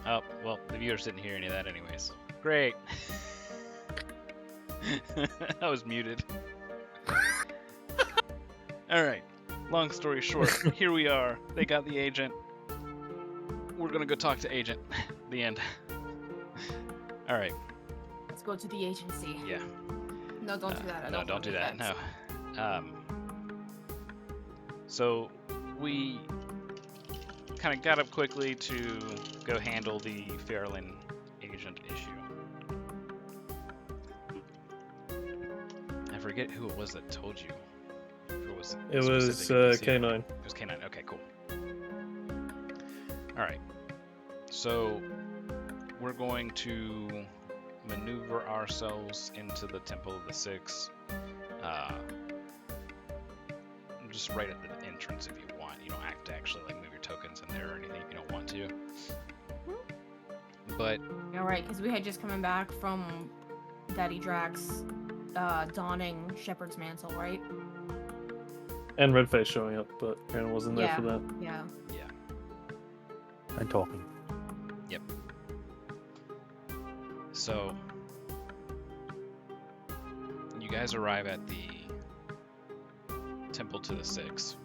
Oh, well, the viewers didn't hear any of that anyways. Great. I was muted. Alright, long story short, here we are. They got the agent. We're gonna go talk to agent. The end. Alright, Let's go to the agency. yeah. No, don't do that. I No, don't do that, offense. no. So, we kind of got up quickly to go handle the Fairlin agent issue. I forget who it was that told you. It was K9. It was K9. Okay, cool. All right. So we're going to maneuver ourselves into the Temple of the Six. Just right at the entrance if you want. You don't have to actually like move your tokens in there or anything if you don't want to. But All right, because we had just coming back from Daddy Drax donning Shepherd's mantle, right? And Redface showing up, but Aaron wasn't there for that. Yeah. And talking. Yep. So you guys arrive at the Temple to the Six,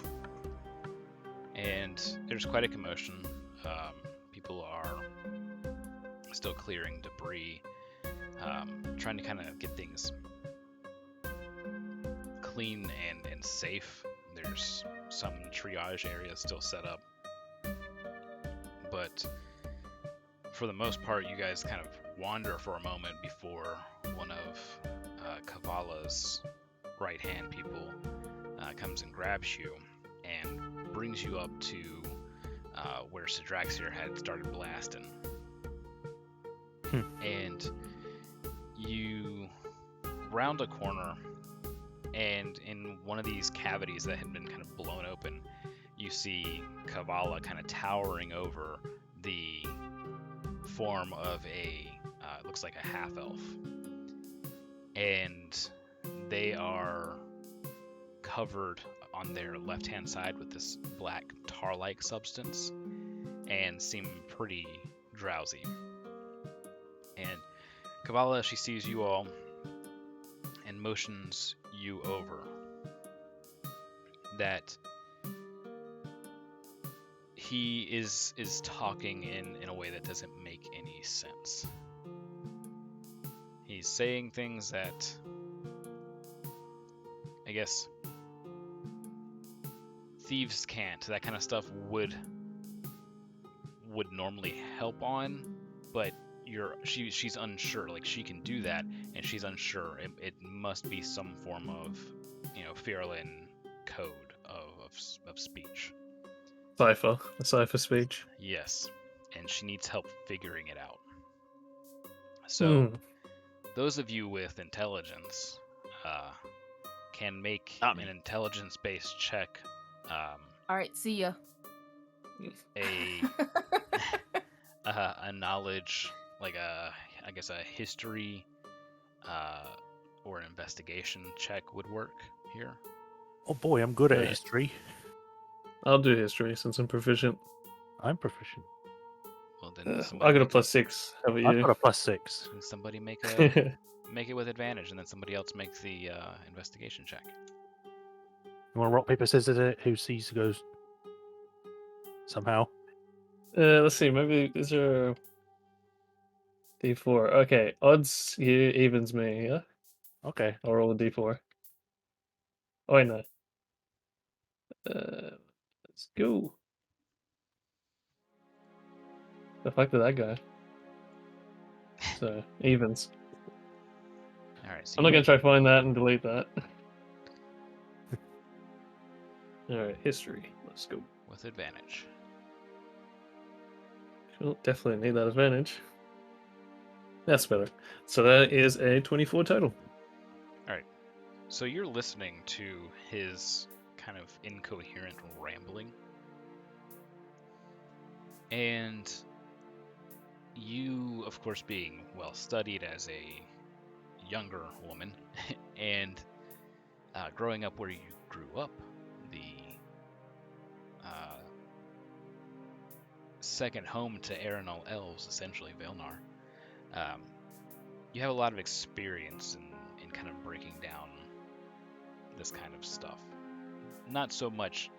and there's quite a commotion. People are still clearing debris, trying to kind of get things clean and safe. There's some triage areas still set up, but for the most part, you guys kind of wander for a moment before one of Kavala's right-hand people comes and grabs you and brings you up to where Sidraxir had started blasting. And you round a corner, and in one of these cavities that had been kind of blown open, you see Kavala kind of towering over the form of a, looks like a half-elf. And they are covered on their left-hand side with this black tar-like substance and seem pretty drowsy. And Kavala, she sees you all and motions you over. That he is talking in a way that doesn't make any sense. He's saying things that, I guess, thieves can't. That kind of stuff would normally help on, but she's unsure. Like, she can do that, and she's unsure. It must be some form of, Fairlin code of speech. A cipher speech. Yes, and she needs help figuring it out. So, those of you with intelligence can make an intelligence-based check. All right, see ya. A knowledge, like I guess a history or an investigation check would work here. Oh boy, I'm good at history. I'll do history since I'm proficient. I'm proficient. Well, then I got a +6. How about you? I've got a +6. Can somebody make it with advantage, and then somebody else makes the investigation check. You want to rock, paper, scissors it? Who sees goes somehow? Let's see. Maybe is there a D4? Okay, odds you, evens me. Yeah. Okay. I'll roll a D4. Oh wait, no. Let's go. The fuck did that go? So evens. All right. So I'm not gonna try to find that and delete that. All right, history. Let's go. with advantage. Cool. Definitely need that advantage. That's better. So that is a 24 total. All right. So you're listening to his kind of incoherent rambling, and you, of course, being well studied as a younger woman, and growing up where you grew up, the second home to Aeronal elves, essentially, Velnar, you have a lot of experience in kind of breaking down this kind of stuff. Not so much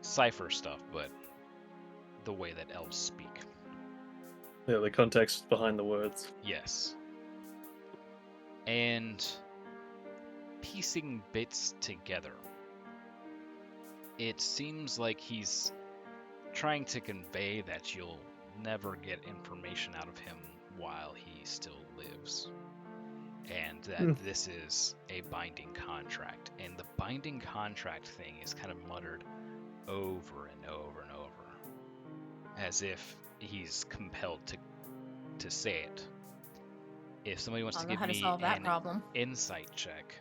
cipher stuff, but the way that elves speak. Yeah, the context behind the words. Yes. And piecing bits together, it seems like he's trying to convey that you'll never get information out of him while he still lives. And that this is a binding contract. And the binding contract thing is kind of muttered over and over and over, as if he's compelled to say it. If somebody wants to give me an insight check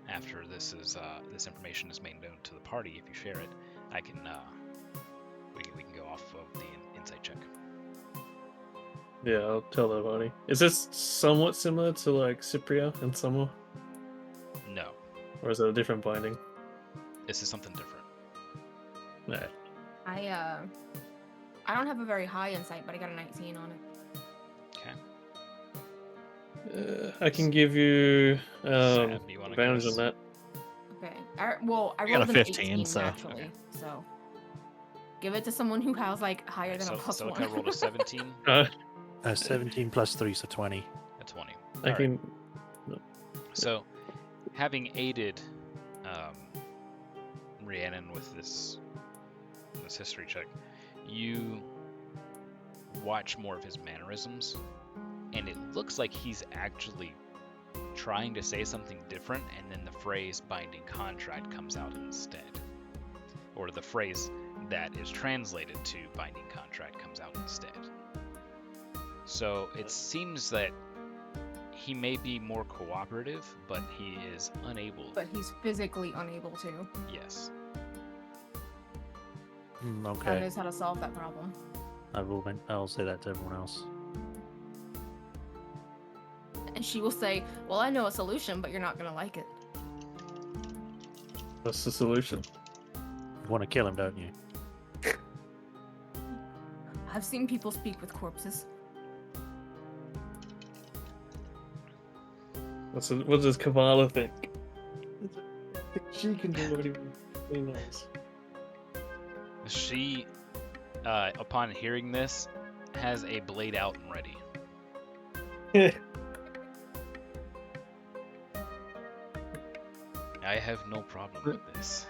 after this information is made known to the party, if you share it, I can we can go off of the insight check. Yeah, I'll tell the party. Is this somewhat similar to like Cypria and Summer? No. Or is it a different binding? This is something different. Nah. I don't have a very high insight, but I got a 19 on it. Okay. I can give you Sam, you wanna advantage guess? on that. Okay. I rolled got a an 15, 18 so- naturally, Okay. so give it to someone who has like higher than so, a plus so one. I rolled a 17, 17 plus 3, so 20. a 20. I Alright. can. So, having aided Rhiannon with this history check, you watch more of his mannerisms, and it looks like he's actually trying to say something different, and then the phrase binding contract comes out instead. Or the phrase that is translated to binding contract comes out instead. So it seems that he may be more cooperative, but he is unable. But he's physically unable to. Yes. God Okay. knows how to solve that problem. I'll say that to everyone else. And she will say, well, I know a solution, but you're not going to like it. What's the solution? You want to kill him, don't you? I've seen people speak with corpses. What does Kavala think? She can do what he knows. She, upon hearing this, has a blade out and ready. I have no problem with this.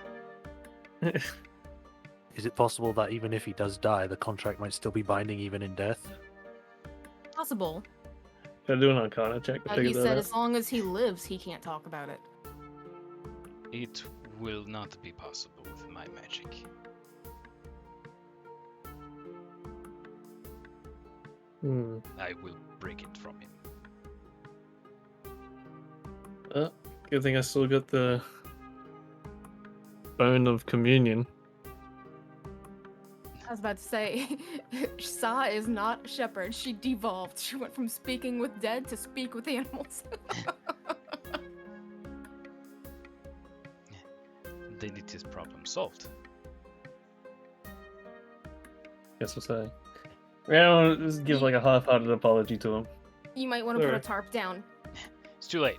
Is it possible that even if he does die, the contract might still be binding even in death? Possible. Can I do an Arcana check to But he figure said that as long as he lives, he can't talk about it. It will not be possible with my magic. out? I will break it from him. Good thing I still got the bone of communion. I was about to say, Sa is not a shepherd. She devolved. She went from speaking with dead to speak with animals. Then it is problem solved. Guess we'll say. Yeah, just give like a half-hearted apology to him. You might want to put a Sorry. tarp down. It's too late.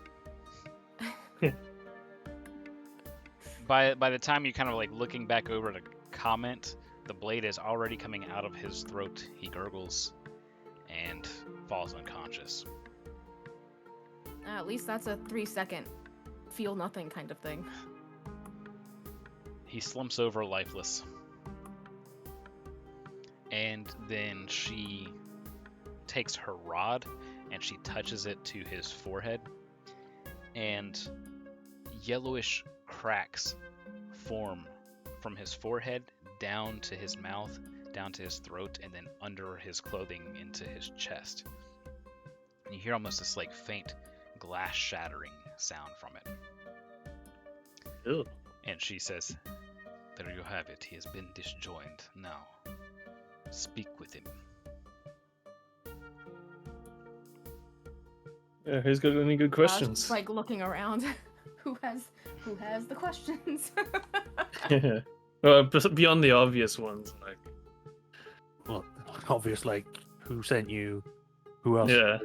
By the time you kind of like looking back over to comment, the blade is already coming out of his throat. He gurgles and falls unconscious. At least that's a 3-second feel nothing kind of thing. He slumps over lifeless. And then she takes her rod and she touches it to his forehead. And yellowish cracks form from his forehead down to his mouth, down to his throat, and then under his clothing into his chest. And you hear almost this like faint glass shattering sound from it. Ew. And she says, "There you have it. He has been disjoined. Now, speak with him." Yeah, who's got any good questions? Just, like looking around. Who has the questions? Yeah. Well, beyond the obvious ones, like obvious, like who sent you, who else, Yeah.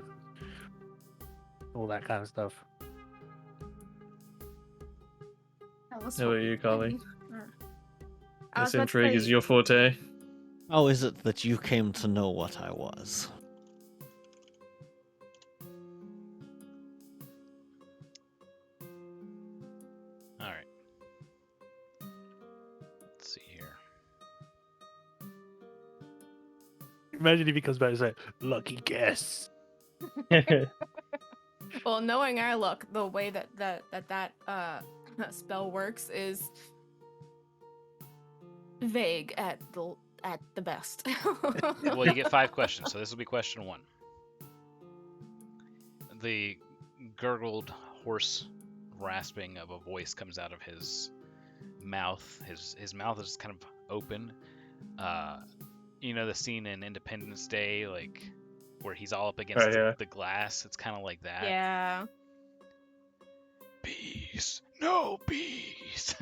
all that kind of stuff. Alice, How what about were you, Carly? saying? I was This about to intrigue is say- your forte. Oh, is it that you came to know what I was? All right. Let's see here. Imagine if he comes back and say, "Lucky guess." Well, knowing our luck, the way that spell works is vague at the best. Well, you get 5 questions, so this will be question 1. The gurgled, hoarse rasping of a voice comes out of his mouth. His mouth is kind of open. You know the scene in Independence Day, like where he's all up against Right, yeah. the glass. It's kind of like that. Yeah. Peace, no peace.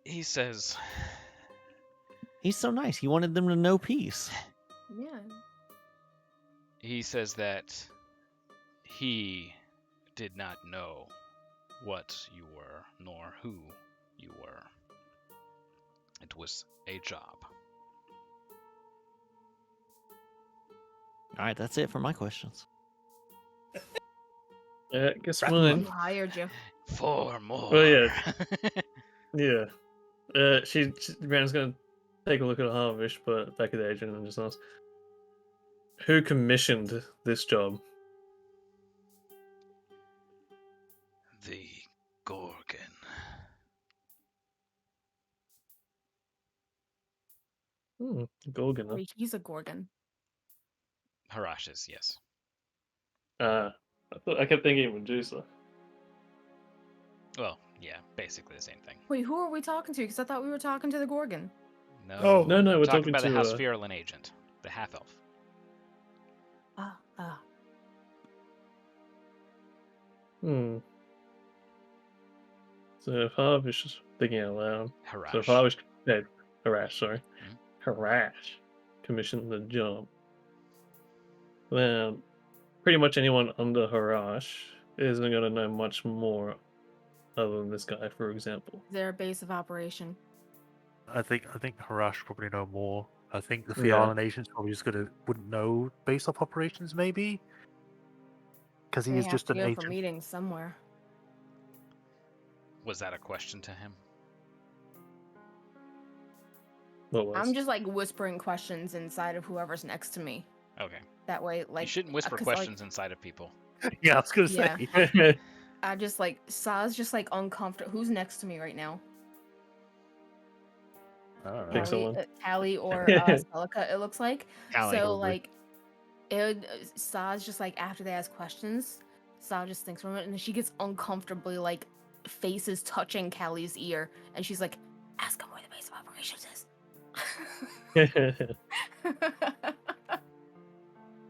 He says, He's so nice. He wanted them to know peace. Yeah. he says that he did not know what you were nor who you were. It was a job. All right, that's it for my questions. Yeah, guess Wrap mine. Who hired you? 4 more. Well, yeah. Brandon's gonna take a look at Harvish, but back at the agent and just ask, who commissioned this job? The Gorgon. Gorgon. Huh? He's a Gorgon. Harash's, yes. I kept thinking it was Medusa. Well, yeah, basically the same thing. Wait, who are we talking to? Because I thought we were talking to the Gorgon. No, Oh. No, we're talking talking about the to, House Virulent agent, the half elf. Ah. So if Harvish is thinking out loud. Harash. So if Harvish, Harash, sorry. Mhm. Harash commissioned the job. Then pretty much anyone under Harash isn't going to know much more other than this guy, for example. Their base of operation. I think Harash probably know more. I think the Yeah. Fialan agents probably just wouldn't know base of operations, maybe, because he They is have just to an go for agent. meetings somewhere. Was that a question to him? What was? I'm just like whispering questions inside of whoever's next to me. Okay. That way, like you shouldn't whisper 'cause, like, questions inside of people. Yeah, I was gonna Yeah. say. I just like Sa's just like uncomfortable. Who's next to me right now? I don't Pick know. someone. Callie or Celica, it looks like. Callie, so probably. like, Sa's just like after they ask questions, Sa just thinks for a minute, and then she gets uncomfortably like faces touching Callie's ear, and she's like, "Ask him where the base of operations is."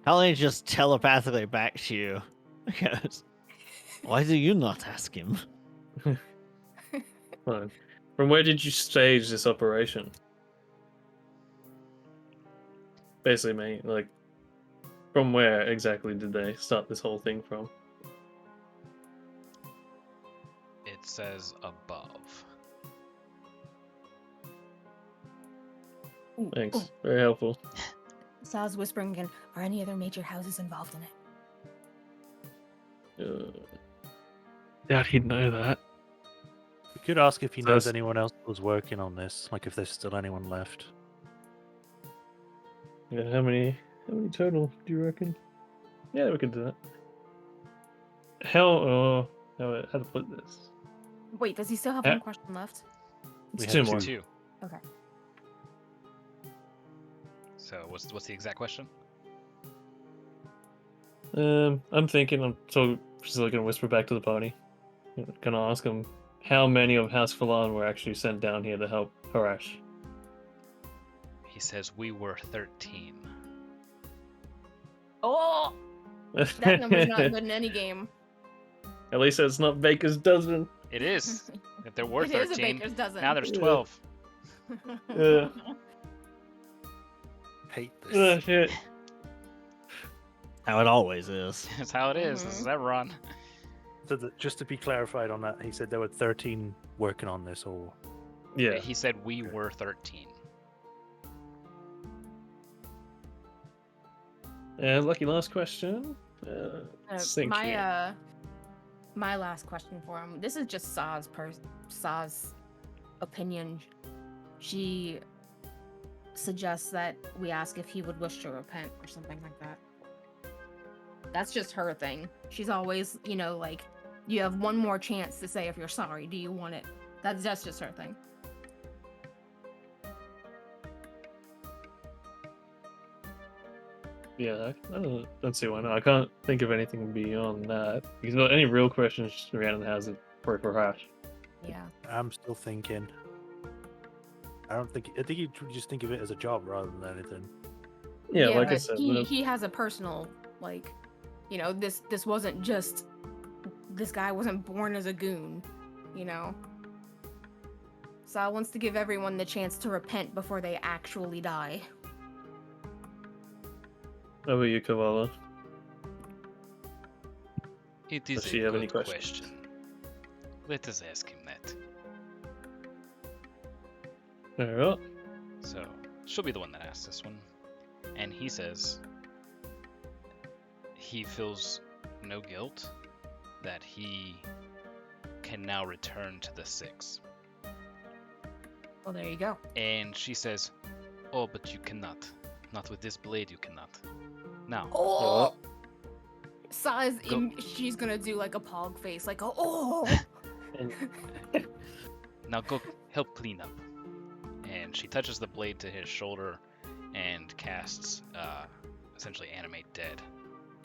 Callie just telepathically back to you. Because, why do you not ask him? Fine. From where did you stage this operation? Basically, mate, like, from where exactly did they start this whole thing from? It says above. Ooh, Thanks. ooh. Very helpful. Sa's whispering again. Are any other major houses involved in it? Doubt he'd know that. We could ask if he So knows that's- anyone else that was working on this, like if there's still anyone left. Yeah, how many total do you reckon? Yeah, we could do that. How to put this? Wait, does he still have Yeah. one question left? It's We two have more. 2. Okay. So what's the exact question? I'm thinking. I'm just gonna whisper back to the party. Gonna ask him how many of House Falan were actually sent down here to help Harash. He says we were 13. Oh, that number's not good in any game. At least it's not Baker's dozen. It is. If there were It is a 13, baker's dozen. now there's Yeah. 12. Yeah. Hate Oh, this. shit. How it always is. That's how it is. This is Everon. So just to be clarified on that, he said there were 13 working on this, or Yeah. He said we were 13. And lucky last question. Sink here. My last question for him. This is just Saw's opinion. She suggests that we ask if he would wish to repent or something like that. That's just her thing. She's always, like, you have one more chance to say if you're sorry. Do you want it? That's just her thing. Yeah, I don't see why not. I can't think of anything beyond that. Because any real questions Rhiannon has it for Hash. Yeah. I'm still thinking. I think you just think of it as a job rather than anything. Yeah, like I but said. he has a personal, like, this wasn't just, this guy wasn't born as a goon, Saw wants to give everyone the chance to repent before they actually die. How about you, Kavala? It is Does she a have any good questions? question. Let us ask him that. Alright. So, she'll be the one that asks this one. And he says he feels no guilt, that he can now return to the Six. Well, there you go. And she says, oh, but you cannot. Not with this blade, you cannot. Now, Oh! Saw Go. she's gonna do like a pog face, like, oh! now go help clean up. And she touches the blade to his shoulder and casts, essentially animate dead.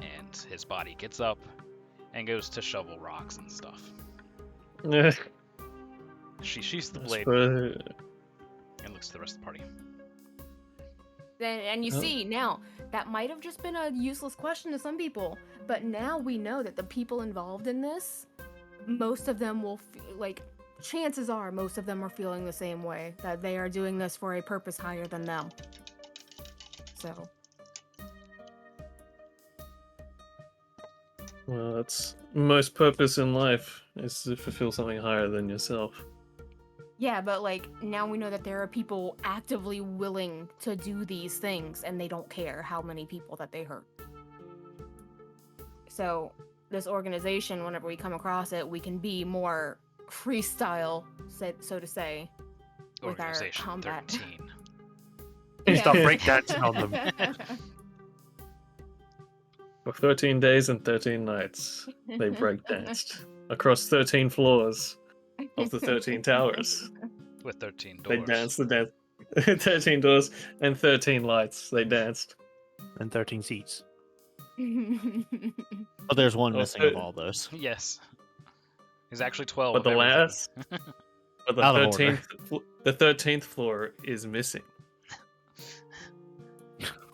And his body gets up and goes to shovel rocks and stuff. She sheaths the blade and looks to the rest of the party. And you see, now, that might have just been a useless question to some people, but now we know that the people involved in this, most of them will, chances are most of them are feeling the same way, that they are doing this for a purpose higher than them. So. Well, that's most purpose in life, is to fulfill something higher than yourself. Yeah, but now we know that there are people actively willing to do these things and they don't care how many people that they hurt. So this organization, whenever we come across it, we can be more freestyle, so to say, with our Organization combat. 13. Stop breakdancing on them. For 13 days and 13 nights, they breakdanced across 13 floors of the 13 towers. With 13 doors. They danced the dance. 13 doors and 13 lights. They danced. And 13 seats. But there's one Oh, missing of all those. Yes. There's actually 12. But the of everything. last, but the Out of order. 13th floor is missing.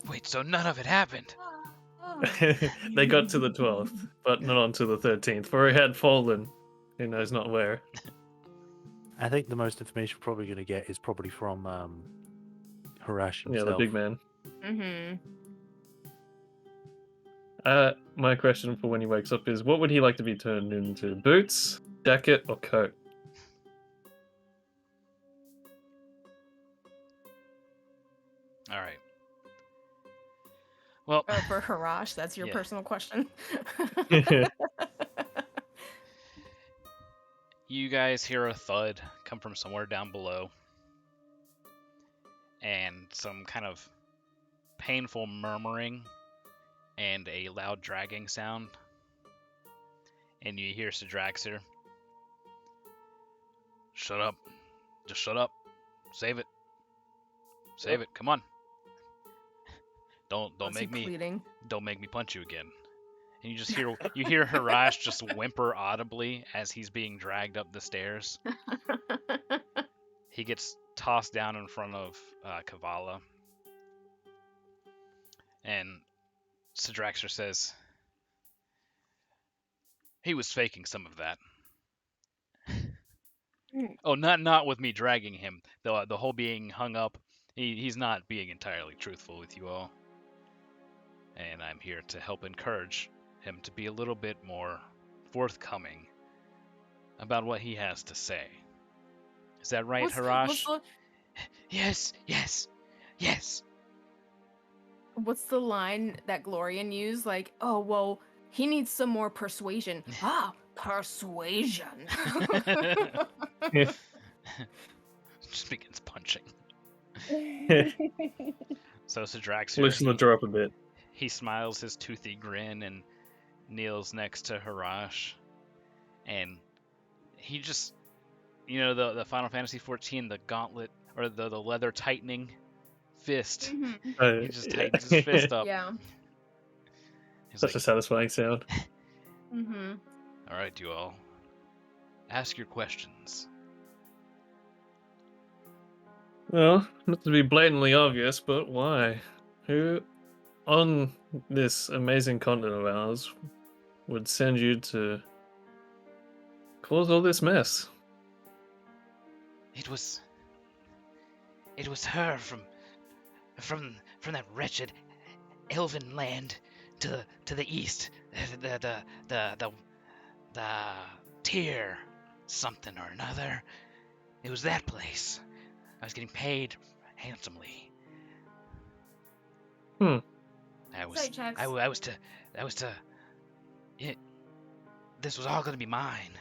Wait, so none of it happened? They got to the 12th, but not onto the 13th, for it had fallen. Who knows not where. I think the most information we're probably going to get is probably from Harash himself. Yeah, the big man. Mm-hmm. My question for when he wakes up is, what would he like to be turned into? Boots, jacket, or coat? All right. Well, For Harash, that's your Yeah. personal question. you guys hear a thud come from somewhere down below, and some kind of painful murmuring and a loud dragging sound. And you hear Sidraxir. Shut up. Just shut up. Save it. Save it. Come on. Don't What's he make me pleading? don't make me punch you again. And you just hear Harash just whimper audibly as he's being dragged up the stairs. He gets tossed down in front of Kavala. And Sidraxir says, he was faking some of that. Oh, not with me dragging him. The whole being hung up. He's not being entirely truthful with you all. And I'm here to help encourage him to be a little bit more forthcoming about what he has to say. Is that right, What's Harash? the Yes. what's the line that Glorian used? Like, oh well, he needs some more persuasion. Ah, persuasion. Just begins punching. So Sidrax, Loosen the door up a bit. he smiles his toothy grin and kneels next to Harash. And he just, the Final Fantasy XIV, the gauntlet, or the leather tightening fist. He just tightens his fist up. Yeah. He's Such a satisfying sound. all right, you all. Ask your questions. Well, not to be blatantly obvious, but why? Who on this amazing continent of ours would send you to cause all this mess? It was her from that wretched elven land to the east. The tier something or another. It was that place. I was getting paid handsomely. Hmm. This was all going to be mine,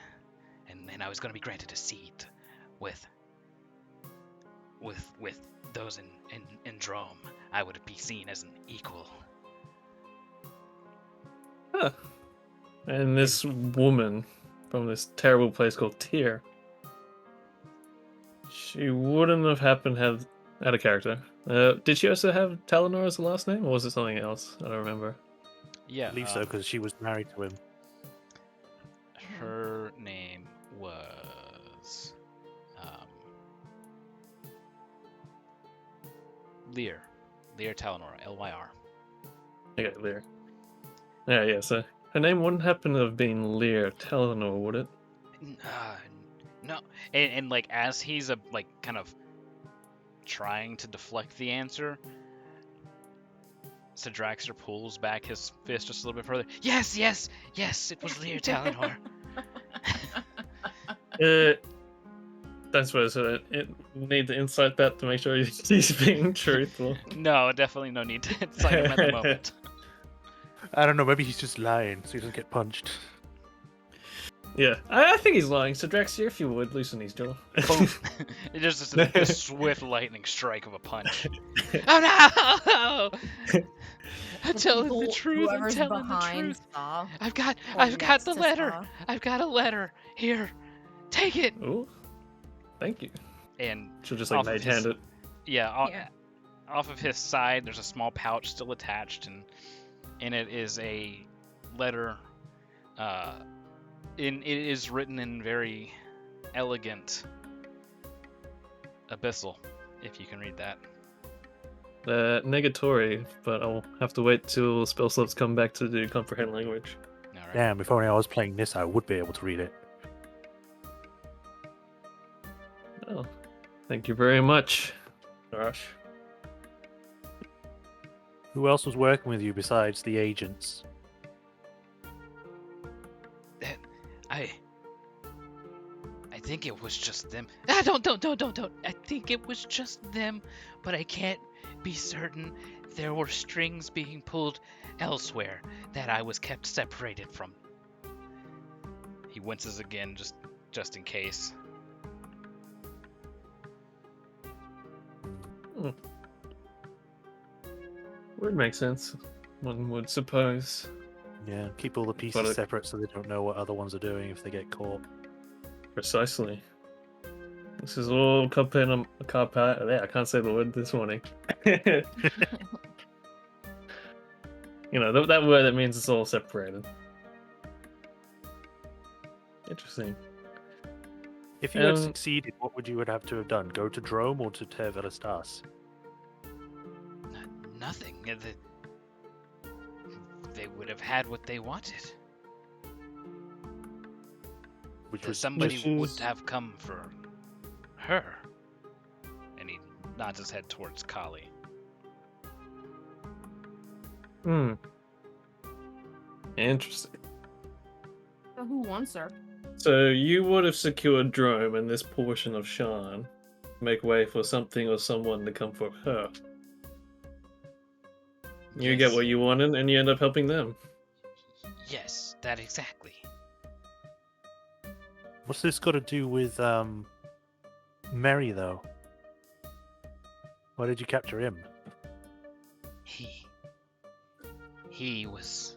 and I was going to be granted a seat with those in Drome. I would be seen as an equal. Huh. And this woman from this terrible place called Tyr, she wouldn't have happened to have had a character. Did she also have Talinor as the last name, or was it something else? I don't remember. Yeah, I believe so, because she was married to him. her name was Lear Talinor, Lyr. Okay, Lear. Yeah, so her name wouldn't happen to have been Lear Talinor, would it? No, and like as he's kind of trying to deflect the answer, Sidraxer pulls back his fist just a little bit further. Yes, it was Lear Talinor. That's what it need to insight that to make sure he's being truthful. No, definitely no need to incite him at the moment. I don't know, maybe he's just lying so he doesn't get punched. Yeah, I think he's lying. So Draxir, if you would, loosen his jaw. Boom. It's just a swift lightning strike of a punch. Oh no! I'm telling the truth. I'm Whoever's telling the behind truth. Saw, I've got next the to letter. Saw. I've got a letter. Here. Take it. Oh, thank you. And She'll just off like of mage hand his- it. Yeah. off of his side there's a small pouch still attached, and in it is a letter. It is written in very elegant abyssal, if you can read that. Negatory, but I'll have to wait till spell slots come back to do comprehend language. All right. Damn, if only I was playing this, I would be able to read it. Oh, thank you very much, Rush. Who else was working with you besides the agents? I think it was just them. Don't. I think it was just them, but I can't be certain. There were strings being pulled elsewhere that I was kept separated from. He winces again, just in case. Would make sense. One would suppose. Yeah, keep all the pieces But separate so they don't know what other ones are doing if they get caught. Precisely. This is all carpet. Yeah, I can't say the word this morning. You know, that word that means it's all separated. Interesting. If you had succeeded, what would you would have to have done? Go to Drome or to Ter Velastas? Nothing. They would have had what they wanted. which that was somebody Which would is- have come for her. And he nods his head towards Kali. Hmm. Interesting. So who wants her? So you would have secured Drome and this portion of Shan, make way for something or someone to come for her. You get Yes. what you wanted, and you end up helping them. Yes, that exactly. What's this got to do with Mary though? Why did you capture him? He was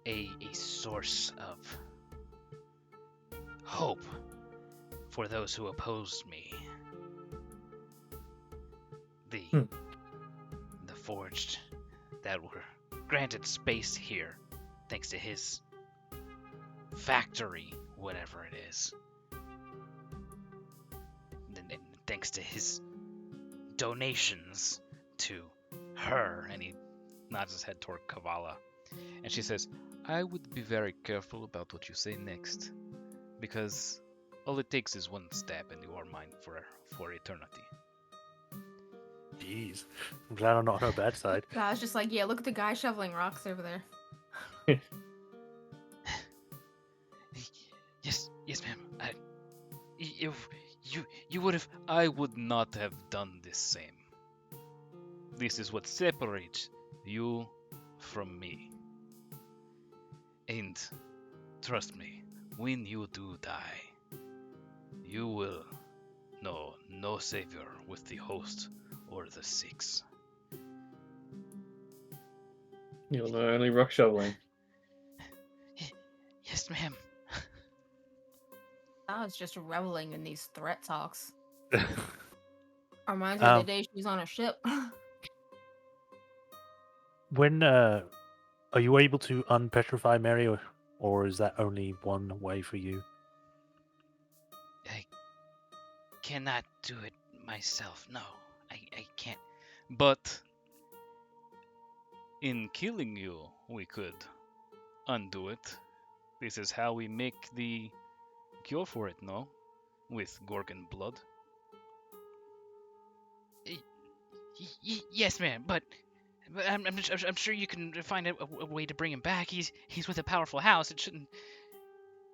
a source of hope for those who opposed me. Hmm. The forged that were granted space here thanks to his factory, whatever it is. And thanks to his donations to her, and he nods his head toward Kavala. And she says, I would be very careful about what you say next, because all it takes is one step and you are mine for eternity. Jeez, I'm glad I'm not on her bad side. I was just like, yeah, look at the guy shoveling rocks over there. Yes, ma'am. You would have. I would not have done this same. This is what separates you from me. And trust me, when you do die, you will know no savior with the host or the six. You'll know only rock shoveling. Yes, ma'am. I was just reveling in these threat talks. Reminds me of the day she was on a ship. When are you able to unpetrify Mary, or is that only one way for you? I cannot do it myself. No, I can't. But in killing you, we could undo it. This is how we make the cure for it, no? With Gorgon blood. Yes, ma'am, but I'm sure you can find a way to bring him back. He's with a powerful house. It shouldn't.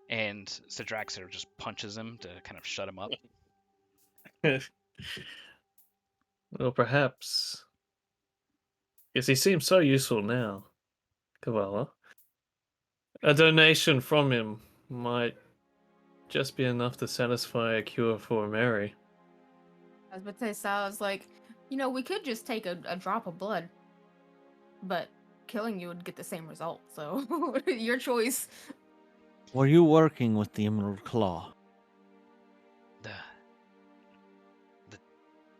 And Sidraxer just punches him to kind of shut him up. Well, perhaps. Yes, he seems so useful now, Kavala. A donation from him might just be enough to satisfy a cure for Mary. I was about to say, so I was like, we could just take a drop of blood, but killing you would get the same result. So your choice. Were you working with the Emerald Claw?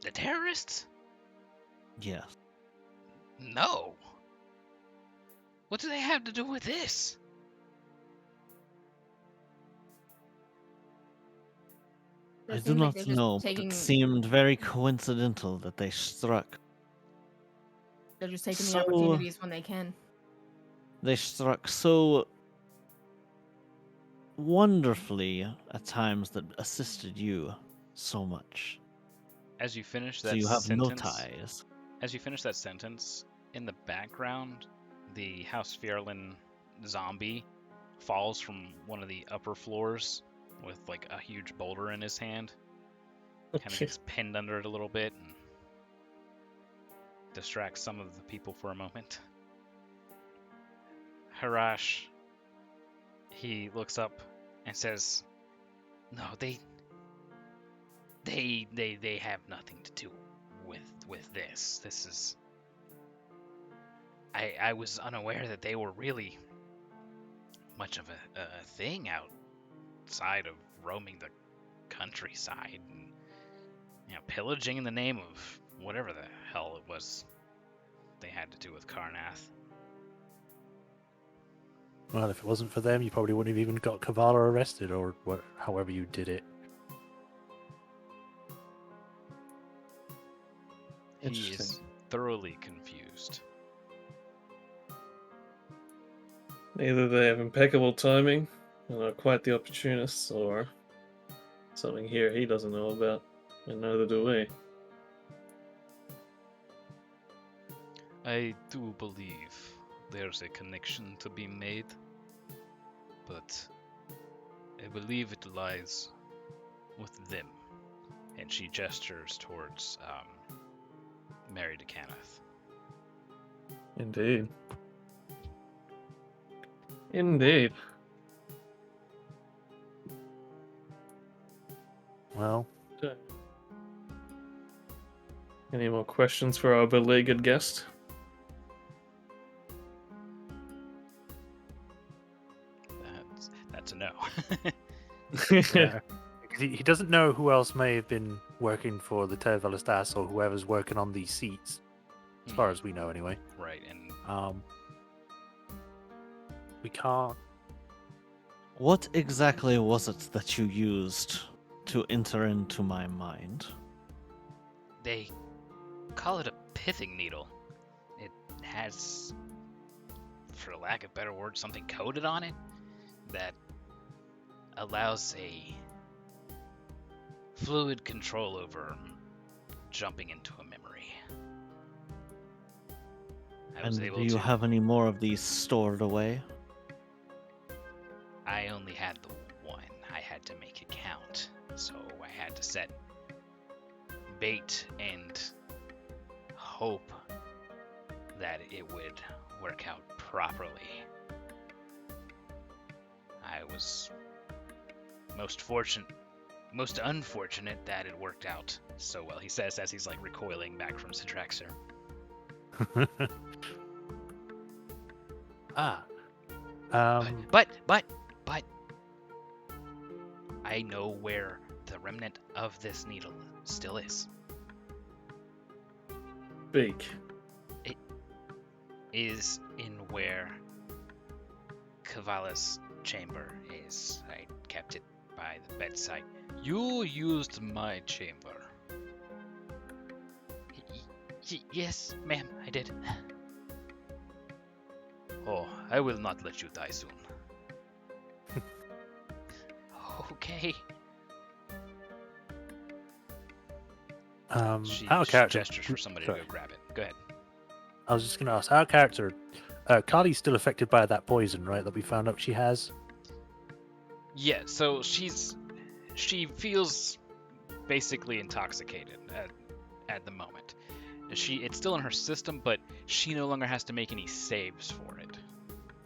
The terrorists? Yes. No. What do they have to do with this? I It do seems like not they're just know, but taking- it seemed very coincidental that they struck. They're just taking So- the opportunities when they can. They struck so wonderfully at times that assisted you so much. As you finish that So you have sentence, no ties. As you finish that sentence, in the background, the House Fierlin zombie falls from one of the upper floors with like a huge boulder in his hand. Kind of gets pinned under it a little bit and distracts some of the people for a moment. Harash, he looks up and says, "No, they have nothing to do with this. This is. I was unaware that they were really much of a thing outside of roaming the countryside and pillaging in the name of whatever the hell it was they had to do with Karnath." Well, if it wasn't for them, you probably wouldn't have even got Kavala arrested, or however you did it. He is Interesting. thoroughly confused. Either they have impeccable timing, quite the opportunist, or something here he doesn't know about, and neither do we. I do believe there's a connection to be made, but I believe it lies with them. And she gestures towards Mary DeCaneth. Indeed. Indeed. Well, Okay. Any more questions for our beleaguered guest? That's a no. yeah. Because he doesn't know who else may have been working for the Tervelistas or whoever's working on these seats, as far as we know, anyway. Right, and We can't. What exactly was it that you used to enter into my mind? they call it a pithing needle. It has, for lack of a better word, something coated on it that allows a fluid control over jumping into a memory. I was And able do you to. have any more of these stored away? I only had the one. I had to make it count, so I had to set bait and hope that it would work out properly. I was most unfortunate that it worked out so well, he says as he's like recoiling back from Sidraxer. Ah. But I know where the remnant of this needle still is. Speak. It is in where Kavala's chamber is. I kept it by the bedside. You used my chamber. Yes, ma'am, I did. Oh, I will not let you die soon. Okay. She Our character gestures for somebody sorry. to go grab it. Go ahead. I was just going to ask, our character, Carly's still affected by that poison, right? That we found out she has. Yeah, so she feels basically intoxicated at the moment. It's still in her system, but she no longer has to make any saves for it.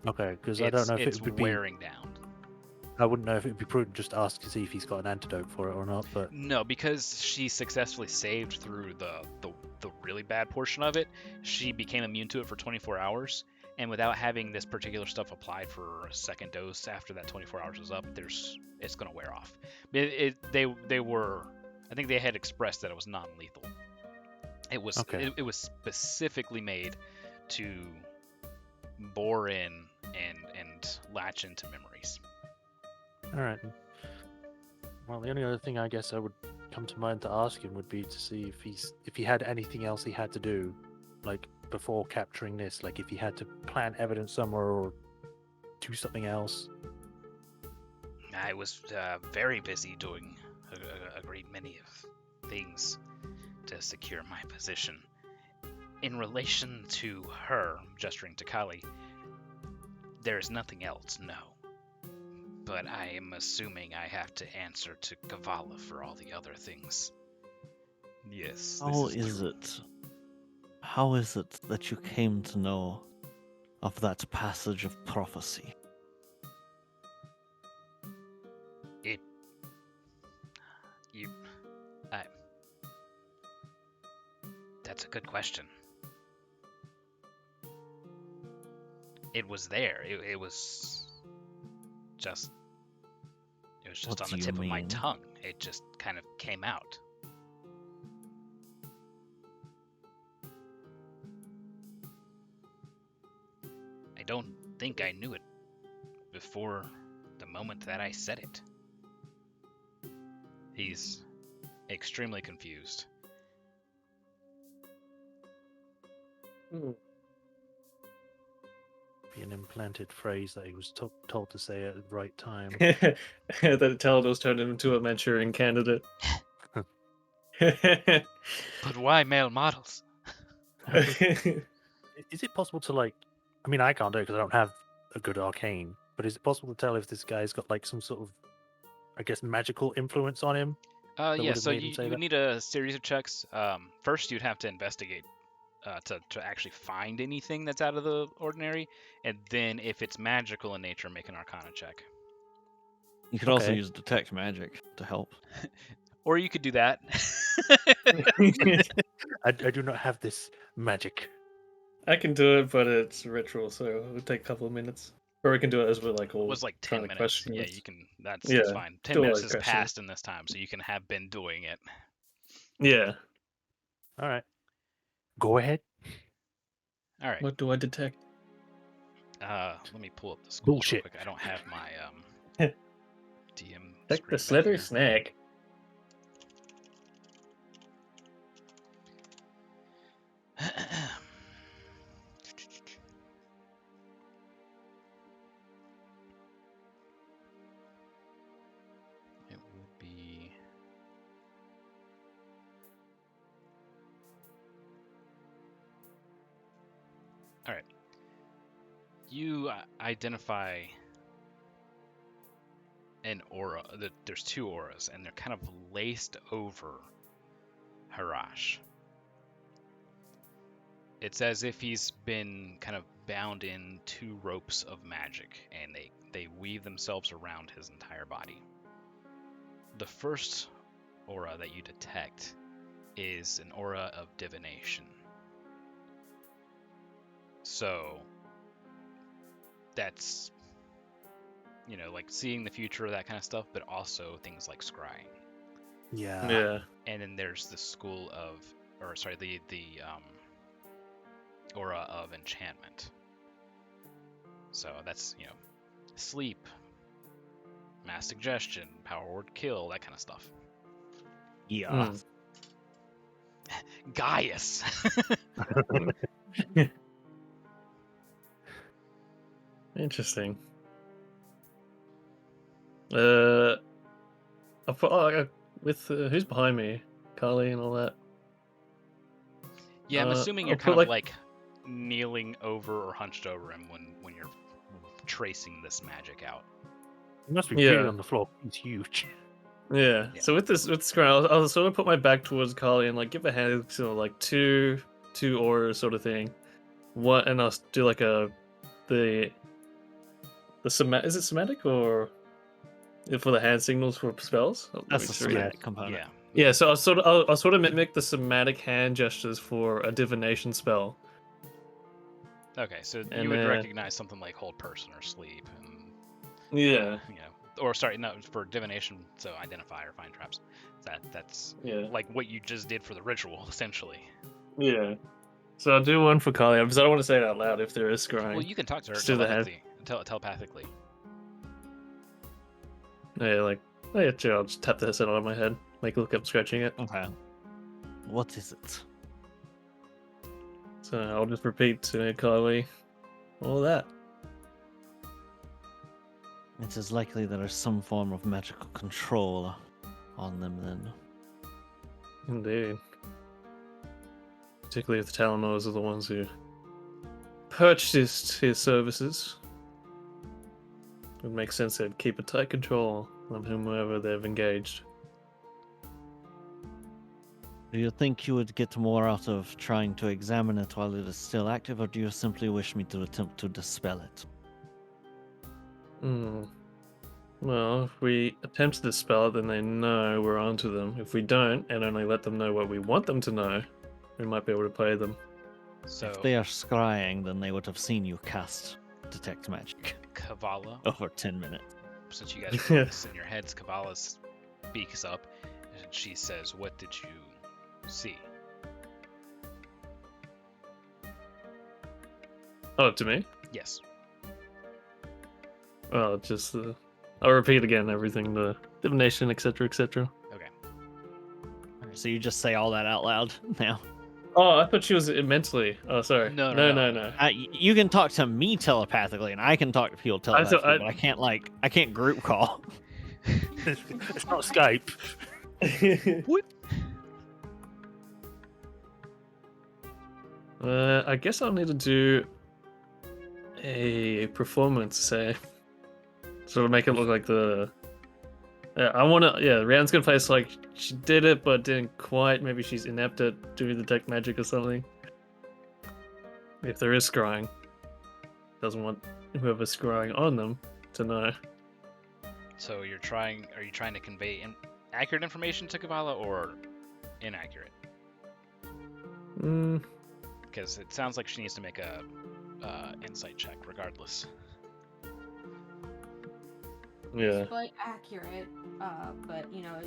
Okay, because I don't know if it's it would be. wearing down. I wouldn't know if it would be prudent just to ask to see if he's got an antidote for it or not. But No, because she successfully saved through the really bad portion of it, she became immune to it for 24 hours. And without having this particular stuff applied for a second dose after that 24 hours is up, it's going to wear off. They were, I think they had expressed that it was non-lethal. It was okay. it was specifically made to bore in and latch into memories. All right. Well, the only other thing I guess I would come to mind to ask him would be to see if he had anything else he had to do, like before capturing this, like if he had to plant evidence somewhere or do something else. I was very busy doing a great many of things to secure my position. In relation to her, gesturing to Kali, there is nothing else, no. But I am assuming I have to answer to Kavala for all the other things. Yes, How this is true. it? How is it that you came to know of that passage of prophecy? That's a good question. It was there. It was just What on do the you tip of my mean? tongue. It just kind of came out. I don't think I knew it before the moment that I said it. He's extremely confused. be an implanted phrase that he was told to say at the right time. That Talador's turned him into a Manchurian candidate. But why male models? Is it possible to like? I mean, I can't do it because I don't have a good arcane. But is it possible to tell if this guy's got like some sort of, I guess, magical influence on him? That Yeah, would've so made him say you would that? need a series of checks. First, you'd have to investigate to actually find anything that's out of the ordinary, and then if it's magical in nature, make an Arcana check. You could also Okay. use detect magic to help. Or you could do that. I do not have this magic. I can do it, but it's ritual, so it would take a couple of minutes. Or we can do it as we're like all It was like trying 10 to minutes. question Yeah, this. you can. That's Yeah, fine. 10 do all minutes the has questions. passed in this time, so you can have been doing it. Yeah. All right. Go ahead. All right. What do I detect? Let me pull up the schools real Bullshit. quick. I don't have my DM. Detect the screen back slither here. snag. It would be. All right. You identify an aura. There's two auras, and they're kind of laced over Harash. It's as if he's been kind of bound in two ropes of magic, and they weave themselves around his entire body. The first aura that you detect is an aura of divination. So that's, like seeing the future, that kind of stuff, but also things like scrying. Yeah. Yeah. And then there's the the aura of enchantment. So that's, sleep, mass suggestion, power word kill, that kind of stuff. Yeah. Gaius. Interesting. I put with who's behind me, Carly and all that. Yeah, I'm assuming I'll you're put, kind of like kneeling over or hunched over him when you're tracing this magic out. He must be Yeah. really on the floor. He's huge. Yeah. Yeah. So with screen, I'll sort of put my back towards Carly and like give a hand to like two auras sort of thing. What, and I'll do like the is it somatic or for the hand signals for spells? Let That's me the see. somatic component. Yeah. Yeah, so I'll sort of mimic the somatic hand gestures for a divination spell. Okay, so And you would then- recognize something like hold person or sleep, and Yeah. or sorry, no, for divination, so identify or find traps. That's Yeah. like what you just did for the ritual, essentially. Yeah. So I'll do one for Carly because I don't want to say it out loud if there is scrying. Well, you can talk to her Just do the hand. telepathically. Yeah, like yeah, sure, I'll just tap the headset on my head, make it look up scratching it. Okay. What is it? So I'll just repeat to Carly all that. It is likely there is some form of magical control on them then. Indeed. Particularly if the Talonors are the ones who purchased his services. It would make sense they'd keep a tight control on whomever they've engaged. Do you think you would get more out of trying to examine it while it is still active, or do you simply wish me to attempt to dispel it? Well, if we attempt to dispel it, then they know we're onto them. If we don't, and only let them know what we want them to know, we might be able to play them. So If they are scrying, then they would have seen you cast Detect Magic Kavala, over 10 minutes. since you guys are doing this in your heads, Kavala speaks up, and she says, "What did you see?" Oh, to me? Yes. Well, just I'll repeat again everything, the divination, etc., etc. Okay. So you just say all that out loud now. Oh, I thought she was mentally. Oh, sorry. No. No. You can talk to me telepathically, and I can talk to people telepathically, but I can't group call. It's not Skype. What? I guess I'll need to do a performance save. Sort of make it look like the. I want to. Yeah, Rian's gonna place like she did it, but didn't quite. Maybe she's inept at doing the detect magic or something. If there is scrying, doesn't want whoever's scrying on them to know. So are you trying to convey accurate information to Kavala or inaccurate? Mm, Because it sounds like she needs to make a insight check regardless. yeah. Quite accurate, but you know.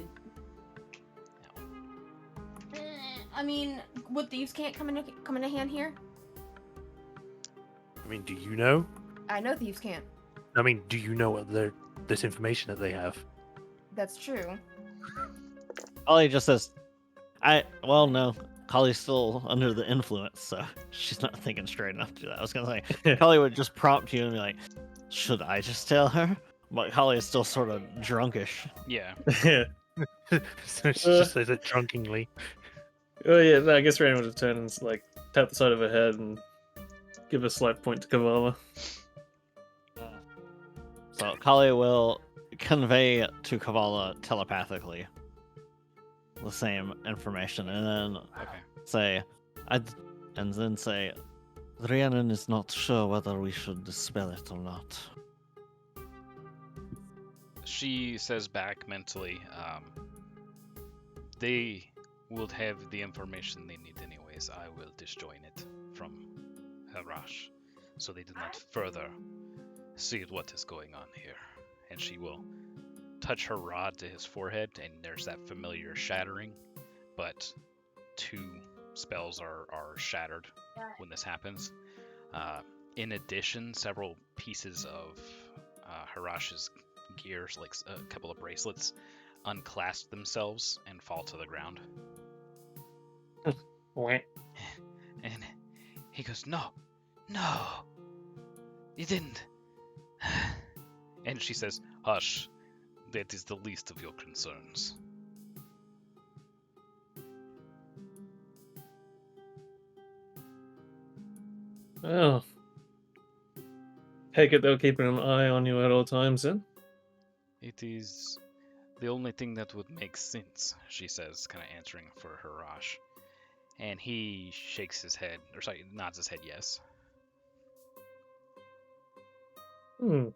I mean, would thieves can't come into hand here? I mean, do you know? I know thieves can't. I mean, do you know what this information that they have? That's true. Ollie just says, well, no. Collie's still under the influence, so she's not thinking straight enough to do that. I was gonna say, Collie would just prompt you and be like, should I just tell her? But Collie is still sort of drunkish. Yeah. Yeah. So she just says it drunkenly. Oh yeah. No, I guess Rian would have turned and like tap the side of her head and give a slight point to Kavala. So Collie will convey to Kavala telepathically the same information, and then Okay. say, Rhiannon is not sure whether we should dispel it or not. She says back mentally, they will have the information they need anyways. I will disjoin it from Harash, so they do not further see what is going on here. And she will touch her rod to his forehead, and there's that familiar shattering, but 2 spells are shattered when this happens. In addition, several pieces of Harash's gears, like a couple of bracelets, unclasp themselves and fall to the ground. And he goes, no, you didn't. And she says, hush, that is the least of your concerns. Oh. Take it they're keeping an eye on you at all times then? It is the only thing that would make sense, she says, kind of answering for Harash. And he shakes his head, or sorry, nods his head yes. Hmm.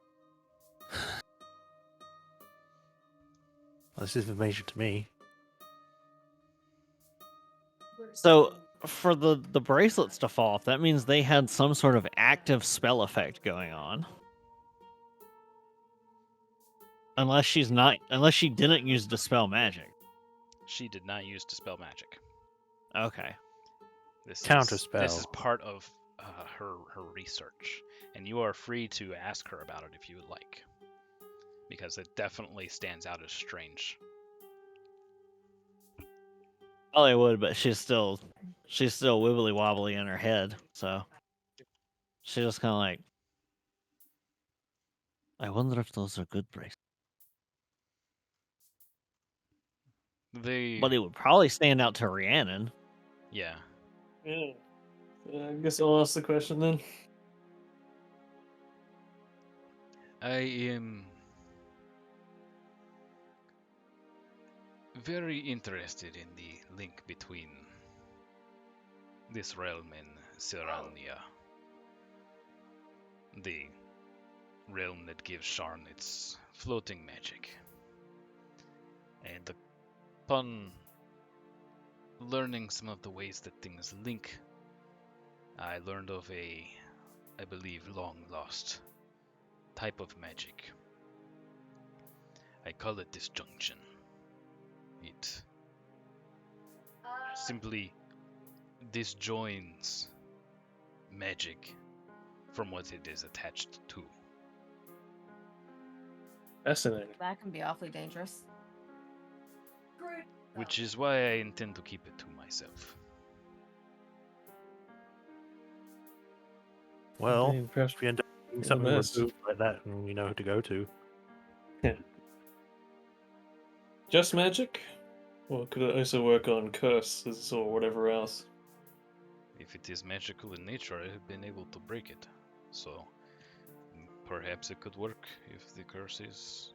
Well, this is information to me. So for the bracelets to fall off, that means they had some sort of active spell effect going on. Unless she didn't use dispel magic. She did not use dispel magic. Okay. This Counterspell. This is part of her research, and you are free to ask her about it if you would like, because it definitely stands out as strange. Probably would, but she's still wibbly wobbly in her head, so she's just kind of like, I wonder if those are good bracelets. But it would probably stand out to Rhiannon. Yeah. Yeah. I guess I'll ask the question then. I am very interested in the link between this realm and Serania, the realm that gives Sharn its floating magic. And upon learning some of the ways that things link, I learned of I believe, long lost type of magic. I call it disjunction. It simply disjoins magic from what it is attached to. Fascinating. That can be awfully dangerous. Which is why I intend to keep it to myself. Well, Indeed, perhaps if we end up doing the something best. removed like that, and we know who to go to. Just magic? Or could it also work on curses or whatever else? If it is magical in nature, I have been able to break it. So perhaps it could work if the curse is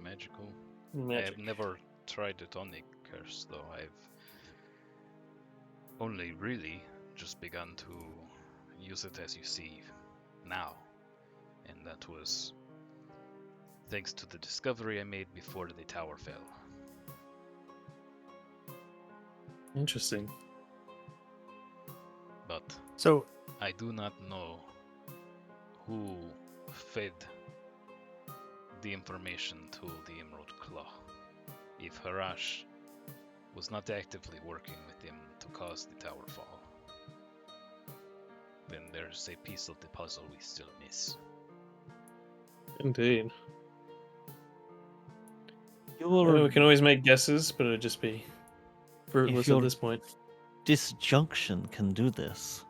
magical. I Magic. have never tried it on a curse, though. I've only really just begun to use it as you see now. And that was thanks to the discovery I made before the tower fell. Interesting. But So, I do not know who fed the information to the Emerald Claw. If Harash was not actively working with him to cause the tower fall, then there's a piece of the puzzle we still miss. Indeed. Your We can always make guesses, but it'd just be fruitless at your- this point. disjunction can do this.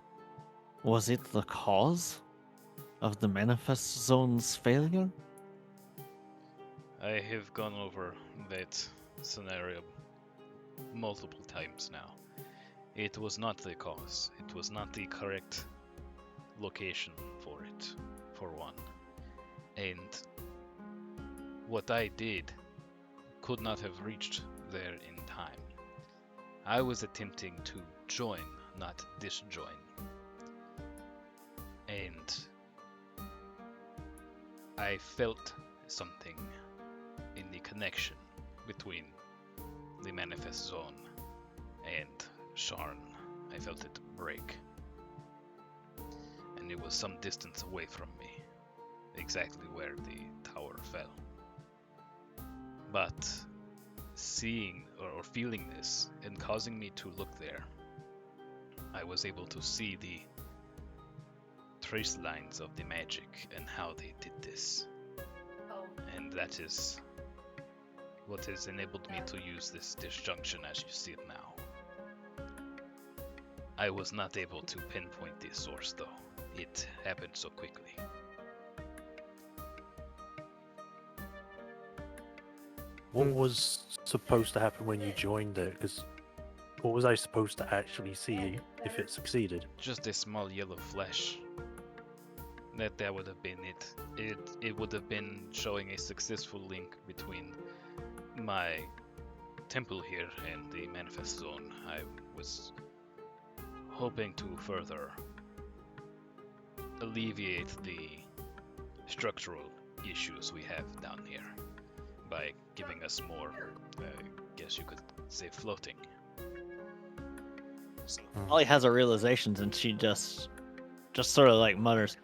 Was it the cause of the manifest zone's failure? I have gone over that scenario multiple times now. It was not the cause. It was not the correct location for it, for one. And what I did could not have reached there in time. I was attempting to join, not disjoin. And I felt something in the connection between the manifest zone and Sharn. I felt it break. And it was some distance away from me, exactly where the tower fell. But seeing or feeling this and causing me to look there, I was able to see the trace lines of the magic and how they did this. And that is what has enabled me to use this disjunction as you see it now. I was not able to pinpoint the source though. It happened so quickly. what was supposed to happen when you joined it? Because what was I supposed to actually see if it succeeded? Just a small yellow flash. That would have been it. It would have been showing a successful link between my temple here and the manifest zone. I was hoping to further alleviate the structural issues we have down here by giving us more, I guess you could say, floating. So, Ollie has a realization and she just sort of like mutters,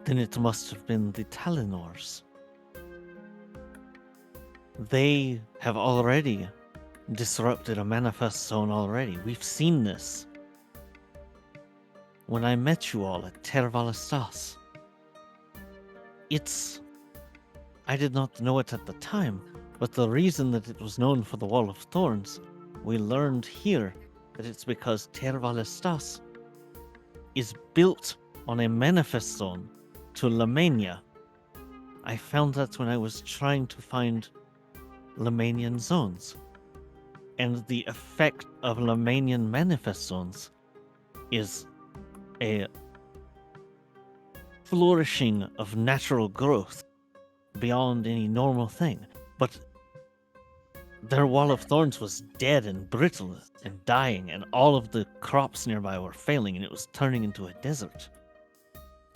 then it must have been the Talonors. They have already disrupted a manifest zone already. We've seen this. When I met you all at Tervalastas. I did not know it at the time, but the reason that it was known for the Wall of Thorns, we learned here that it's because Tervalastas is built on a manifest zone to Lamania. I found that when I was trying to find Lamanian zones. And the effect of Lamanian manifest zones is a flourishing of natural growth beyond any normal thing. But their wall of thorns was dead and brittle and dying, and all of the crops nearby were failing, and it was turning into a desert.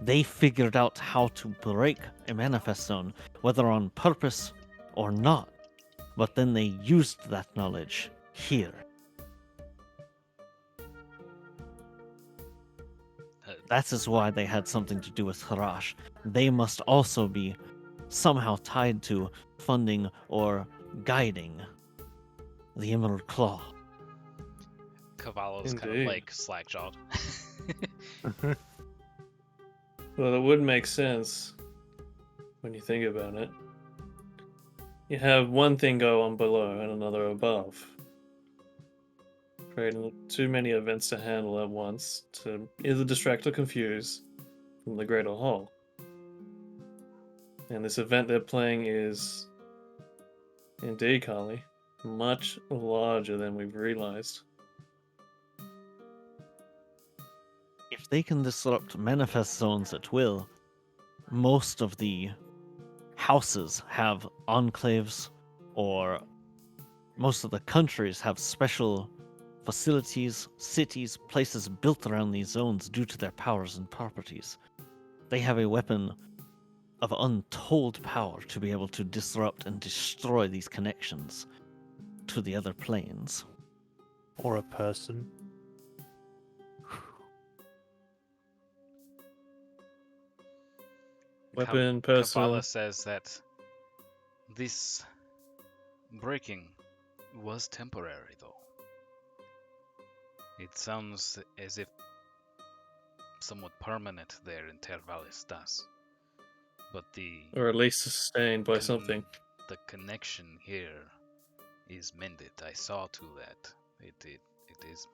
They figured out how to break a manifest zone, whether on purpose or not, but then they used that knowledge here. That is why they had something to do with Harash. They must also be somehow tied to funding or guiding the Emerald Claw. Cavallo's kind of Indeed. like slack-jawed. Well, it would make sense when you think about it. You have one thing go on below and another above. Creating too many events to handle at once to either distract or confuse. from the Greater Hall. And this event they're playing is, indeed, Carly, much larger than we've realized. If they can disrupt manifest zones at will, most of the houses have enclaves, or most of the countries have special facilities, cities, places built around these zones due to their powers and properties. They have a weapon of untold power to be able to disrupt and destroy these connections to the other planes. Or a person. Weapon, person. Kavala says that this breaking was temporary, though. It sounds as if somewhat permanent there in Tervalis does. But Or at least sustained by something. the connection here is mended. I saw to that. It is,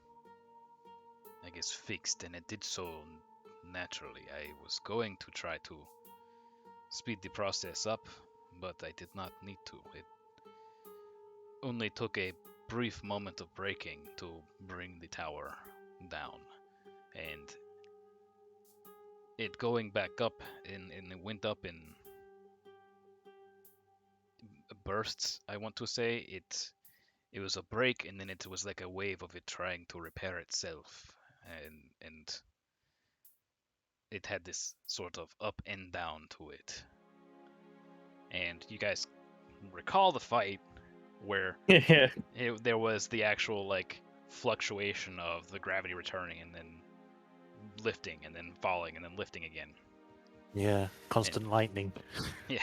I guess, fixed, and it did so naturally. I was going to try to speed the process up, but I did not need to. It only took a brief moment of braking to bring the tower down, and it going back up, and it went up in bursts. I want to say it was a break, and then it was like a wave of it trying to repair itself, and it had this sort of up and down to it. And you guys recall the fight where Yeah. there was the actual like fluctuation of the gravity returning and then lifting and then falling and then lifting again. Yeah, constant lightning. Yeah.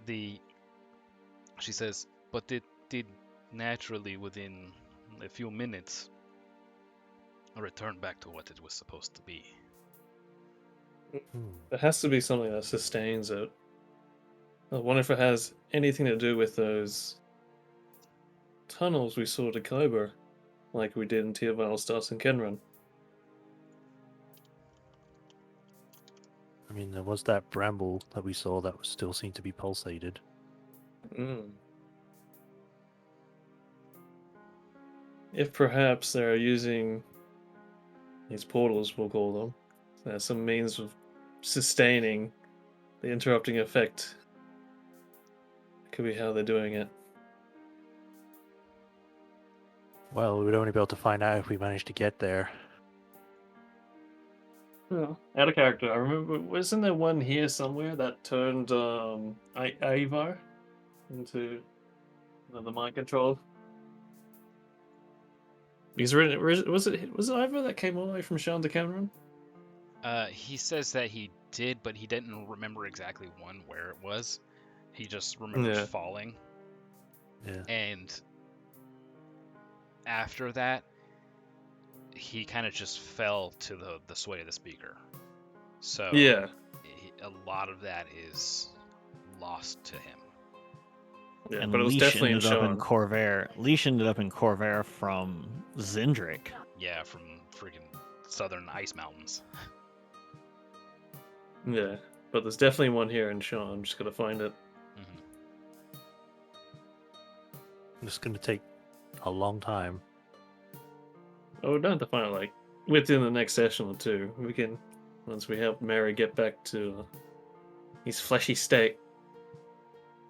She says, but it did naturally within a few minutes return back to what it was supposed to be. There has to be something that sustains it. I wonder if it has anything to do with those tunnels we saw to Cobra, like we did in Tierval, Stas, and Kenran. I mean, there was that bramble that we saw that was still seemed to be pulsated. If perhaps they're using these portals, we'll call them, as some means of sustaining the interrupting effect. Could be how they're doing it. Well, we'd only be able to find out if we managed to get there. Well, out of character, I remember, wasn't there one here somewhere that turned Ivar into the mind control? Because was it Ivar that came all the way from Sean to Cameron? He says that he did, but he didn't remember exactly where it was. He just remembers falling. Yeah. And after that, he kind of just fell to the sway of the speaker. So yeah, a lot of that is lost to him. Yeah, and but it was Leash definitely in ended up in Sean. Corvair. Leash ended up in Corvair from Zindrick. Yeah, from freaking southern ice mountains. Yeah, but there's definitely one here in Sean. I'm just gonna find it. It's going to take a long time. Oh, we don't have to find it like within the next session or two. We can, once we help Mary get back to his fleshy state,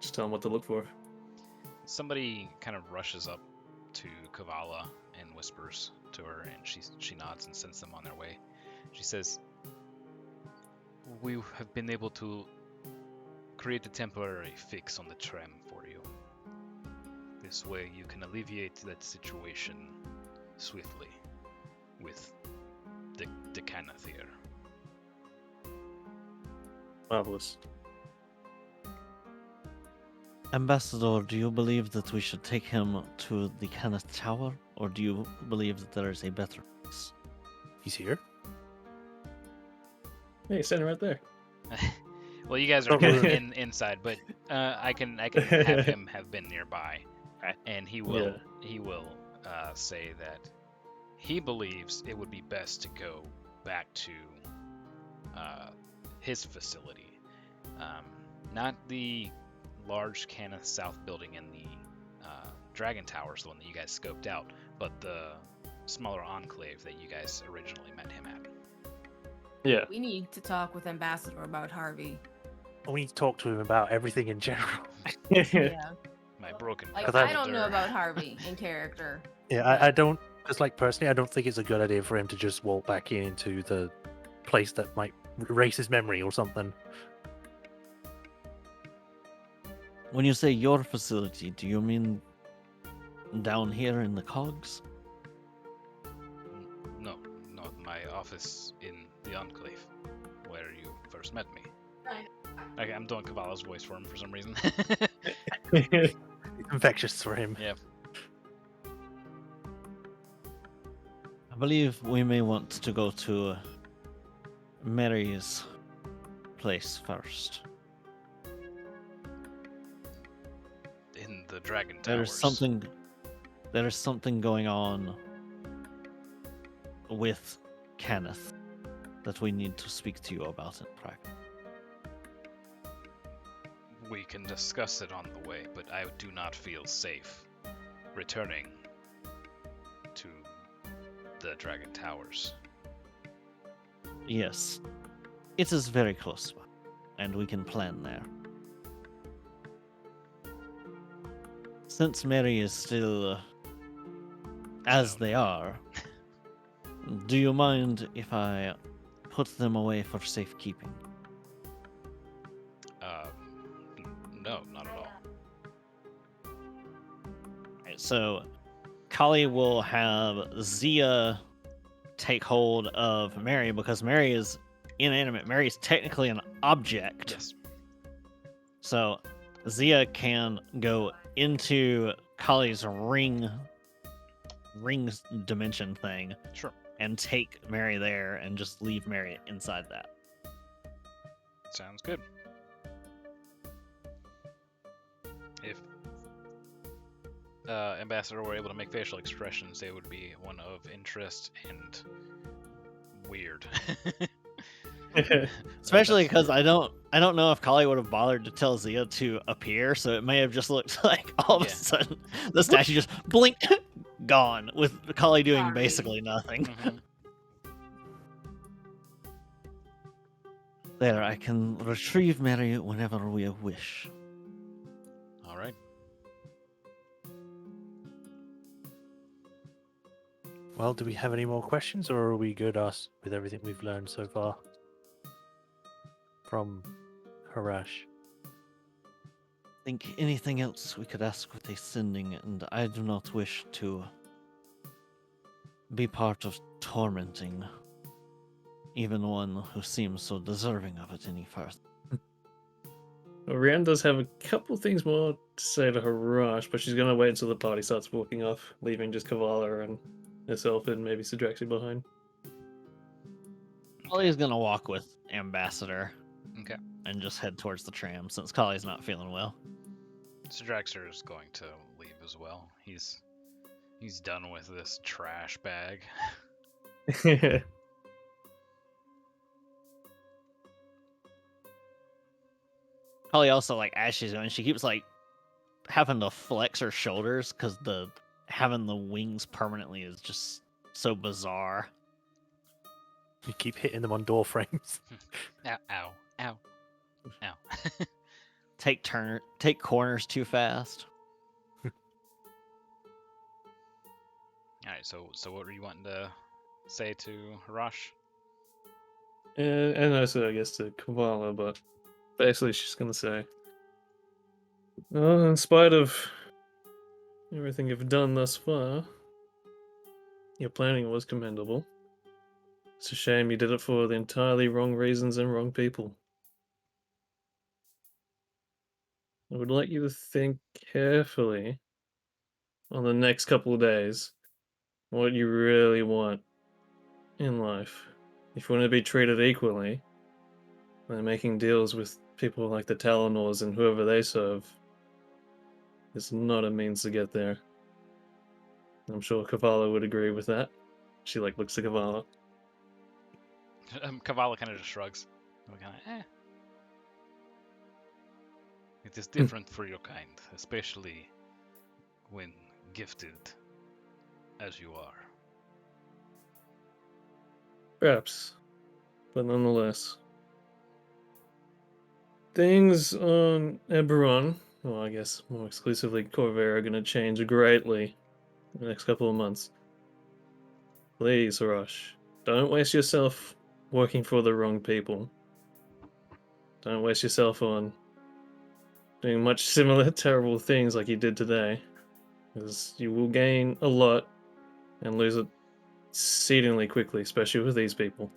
just tell him what to look for. Somebody kind of rushes up to Kavala and whispers to her, and she nods and sends them on their way. She says, "We have been able to create a temporary fix on the tram for you. This way you can alleviate that situation swiftly with the Canathier." Marvelous. Ambassador, do you believe that we should take him to the Kenneth Tower, or do you believe that there is a better place? He's here? Hey, he's sitting right there. Well, you guys are kind of inside, but I can have him have been nearby, and he will say that he believes it would be best to go back to his facility. Not the large Cannith South building in the Dragon Towers, the one that you guys scoped out, but the smaller enclave that you guys originally met him at. Yeah. We need to talk with Ambassador about Harvey. We need to talk to him about everything in general. Yeah. My broken Like, Cause I don't know brother. about Harvey in character. Yeah, but- I don't. Because, like, personally, I don't think it's a good idea for him to just walk back into the place that might erase his memory or something. When you say your facility, do you mean down here in the cogs? No, my office in the Enclave, where you first met me. Okay, I'm doing Cavallo's voice for him for some reason. It's infectious for him. Yeah. I believe we may want to go to Mary's place first. In the Dragon Towers. There is something going on with Kenneth that we need to speak to you about in private. We can discuss it on the way, but I do not feel safe returning to the Dragon Towers. Yes, it is very close by, and we can plan there. Since Mary is still as they are, do you mind if I put them away for safekeeping? No, not at all. Right, so, Kali will have Zia take hold of Mary because Mary is inanimate. Mary is technically an object. Yes. So, Zia can go into Kali's ring dimension thing Sure. and take Mary there and just leave Mary inside that. Sounds good. If Ambassador were able to make facial expressions, they would be one of interest and weird. Especially That's- because I don't know if Kali would have bothered to tell Zia to appear, so it may have just looked like all of Yeah. a sudden the statue just blinked, gone, with Kali doing Sorry. basically nothing. Mhm. There, I can retrieve Mary whenever we wish. All right. Well, do we have any more questions, or are we good us with everything we've learned so far from Harash? Think anything else we could ask with a sending, and I do not wish to be part of tormenting even one who seems so deserving of it any further. Rian does have a couple things more to say to Harash, but she's gonna wait until the party starts walking off, leaving just Kavala and herself and maybe Sidraxi behind. Kali's gonna walk with Ambassador Okay. and just head towards the tram since Kali's not feeling well. So Draxter is going to leave as well. He's done with this trash bag. Kali also, like, as she's going, she keeps like having to flex her shoulders because having the wings permanently is just so bizarre. You keep hitting them on door frames. Ow, ow, ow, ow. Take corners too fast. All right. So what were you wanting to say to Harash? and also, I guess, to Kavala, but basically she's gonna say, in spite of everything you've done thus far, your planning was commendable. It's a shame you did it for the entirely wrong reasons and wrong people. I would like you to think carefully on the next couple of days what you really want in life. If you want to be treated equally, then making deals with people like the Talonors and whoever they serve is not a means to get there. I'm sure Kavala would agree with that. She looks to Kavala. Kavala kind of just shrugs. It is different for your kind, especially when gifted as you are. Perhaps. But nonetheless. Things on Eberron, well, I guess more exclusively Corvair, are going to change greatly in the next couple of months. Please, Harash, don't waste yourself working for the wrong people. Don't waste yourself on doing much similar terrible things like you did today. Because you will gain a lot and lose it exceedingly quickly, especially with these people.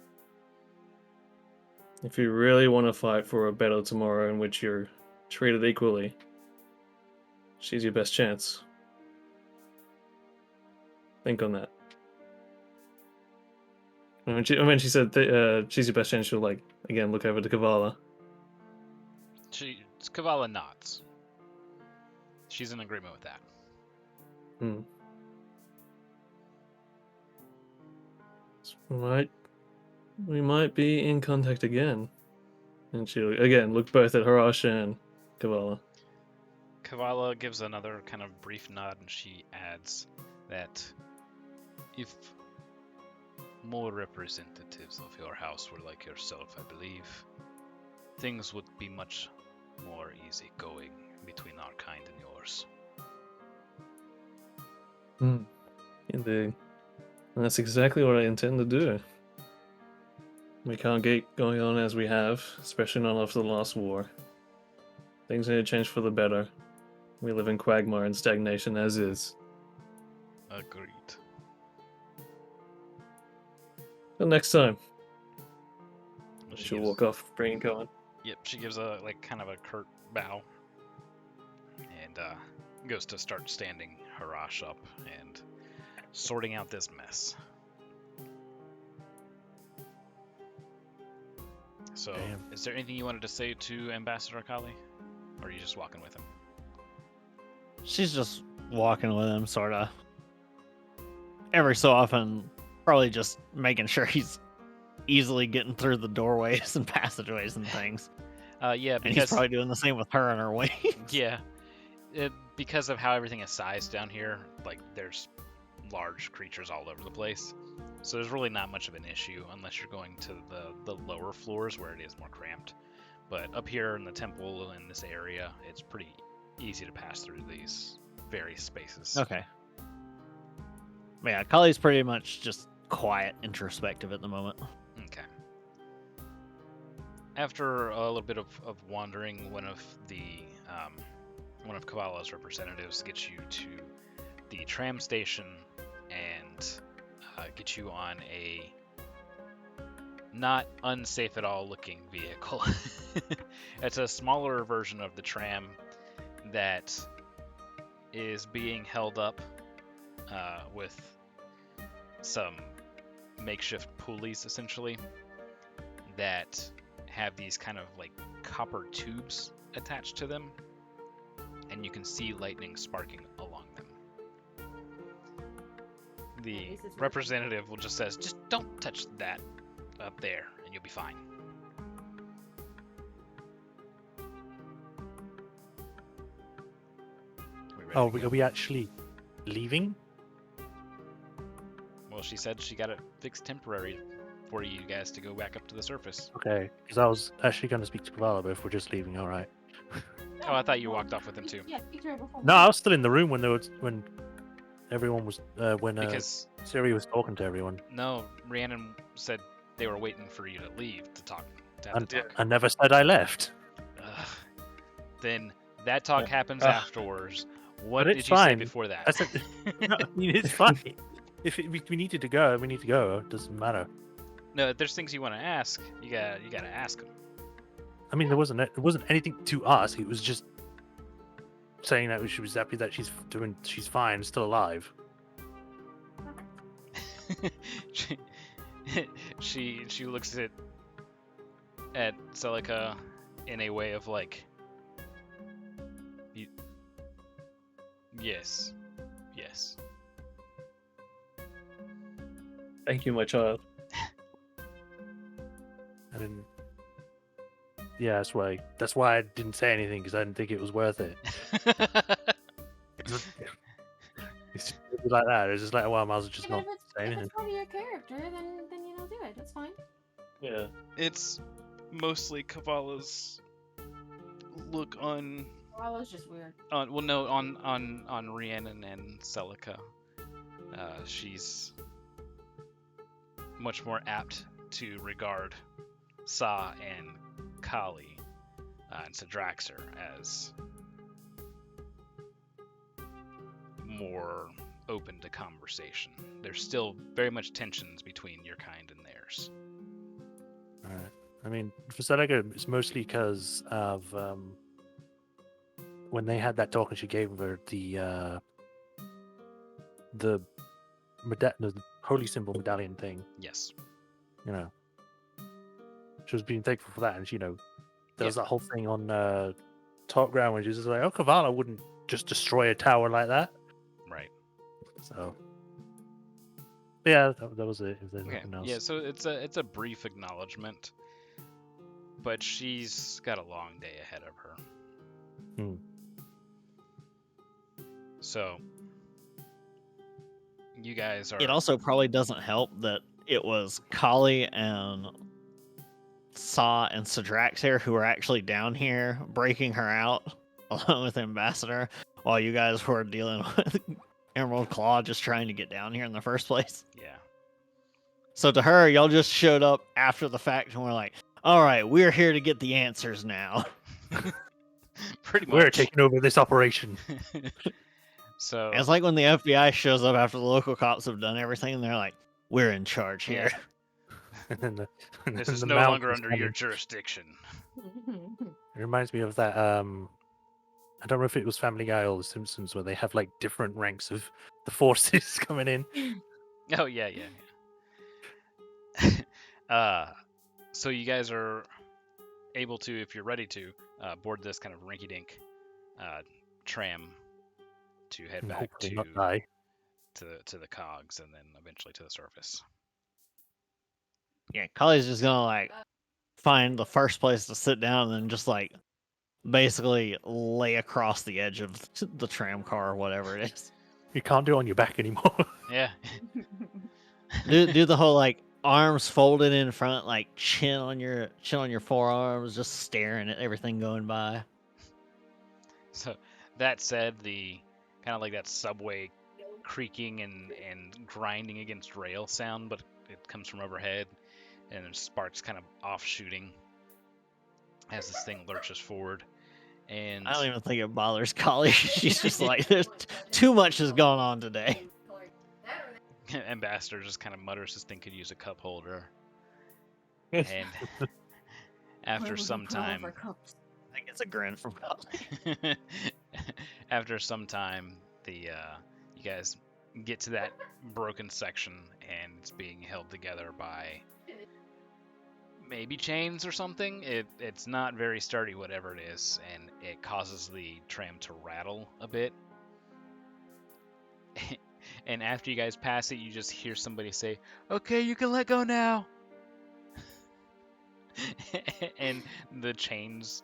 If you really want to fight for a better tomorrow in which you're treated equally, she's your best chance. Think on that. And when she said she's your best chance, she'll again look over to Kavala. Kavala nods. She's in agreement with that. We might be in contact again. And she'll again look both at Harash and Kavala. Kavala gives another kind of brief nod, and she adds that if more representatives of your house were like yourself, I believe things would be much more easy going between our kind and yours. Indeed. And that's exactly what I intend to do. We can't get going on as we have, especially not after the last war. Things need to change for the better. We live in quagmire and stagnation as is. Agreed. Till next time. Well, She'll walk off, bringing Cohen. Yep, she gives a kind of a curt bow, and goes to start standing Harash up and sorting out this mess. So, is there anything you wanted to say to Ambassador Akali? Or are you just walking with him? She's just walking with him, sort of. Every so often, probably just making sure he's easily getting through the doorways and passageways and things. Yeah, and he's probably doing the same with her on her way. Yeah, because of how everything is sized down here, there's large creatures all over the place. So there's really not much of an issue unless you're going to the lower floors where it is more cramped. But up here in the temple, in this area, it's pretty easy to pass through these various spaces. Okay. Yeah, Kali's pretty much just quiet, introspective at the moment. Okay. After a little bit of wandering, one of Kavala's representatives gets you to the tram station and get you on a not unsafe at all looking vehicle. It's a smaller version of the tram that is being held up with some makeshift pulleys, essentially, that have these kind of copper tubes attached to them, and you can see lightning sparking along them. The representative will just says, just don't touch that up there, and you'll be fine. Are we actually leaving? Well, she said she got it fixed temporary for you guys to go back up to the surface. Okay, because I was actually going to speak to Kavala, but if we're just leaving, all right. Oh, I thought you walked off with him too. No, I was still in the room when everyone was Because Siri was talking to everyone. no, Rhiannon said they were waiting for you to leave to talk. I never said I left. Ugh. Then that talk happens afterwards. What But did it's you say fine. before that? I said, no, I mean, it's fine. If we needed to go, we need to go. It doesn't matter. No, if there's things you want to ask, you gotta ask them. I mean, there wasn't anything to ask. It was just saying that she was happy that she's fine, still alive. she looks at Celica in a way of yes. Thank you, my child. I didn't. Yeah, that's why I didn't say anything, because I didn't think it was worth it. It's just like that. It's just like, well, I might as well just Yeah, not but say if anything. it's part of your character, then you know, do it. That's fine. Yeah. It's mostly Kavala's look on Well, it's just weird. on Rhiannon and Celica. She's much more apt to regard Sa and Kali and Sadraxer as more open to conversation. There's still very much tensions between your kind and theirs. Alright. I mean, for Seneca, it's mostly because of when they had that talk and she gave her the holy symbol medallion thing. Yes. You know, she was being thankful for that, and there was that whole thing on Top Ground where she was just like, "Oh, Kavala wouldn't just destroy a tower like that." Right. So, yeah, that was it. If there's Okay. nothing else. Yeah. So it's a brief acknowledgement, but she's got a long day ahead of her. Hmm. So you guys are. It also probably doesn't help that it was Kali and Saw and Sadraxir who were actually down here breaking her out along with Ambassador, while you guys were dealing with Emerald Claw just trying to get down here in the first place. Yeah. So to her, y'all just showed up after the fact and we're like, all right, we're here to get the answers now. Pretty much. We're taking over this operation. So It's like when the FBI shows up after the local cops have done everything and they're like, we're in charge here. Yeah. And then this then is the no longer mountains under come your in. jurisdiction. It reminds me of that. I don't know if it was Family Guy or The Simpsons where they have like different ranks of the forces coming in. Oh yeah. So you guys are able to, if you're ready to, board this kind of rinky-dink tram to head And back hopefully not die. to the cogs and then eventually to the surface. Yeah, Kali's just gonna like find the first place to sit down and then just like basically lay across the edge of the tram car or whatever it is. You can't do it on your back anymore. Yeah. Do the whole like arms folded in front, like chin on your forearms, just staring at everything going by. So that said, the kind of like that subway creaking and grinding against rail sound, but it comes from overhead, and there's sparks kind of offshooting as this thing lurches forward. And I don't even think it bothers Kali. She's just like, there's too much has gone on today. Ambassador just kind of mutters this thing could use a cup holder. And after some time, I think it's a grin from Kali. after some time, you guys get to that broken section, and it's being held together by maybe chains or something. It's not very sturdy, whatever it is, and it causes the tram to rattle a bit. And after you guys pass it, you just hear somebody say, "Okay, you can let go now." And the chains,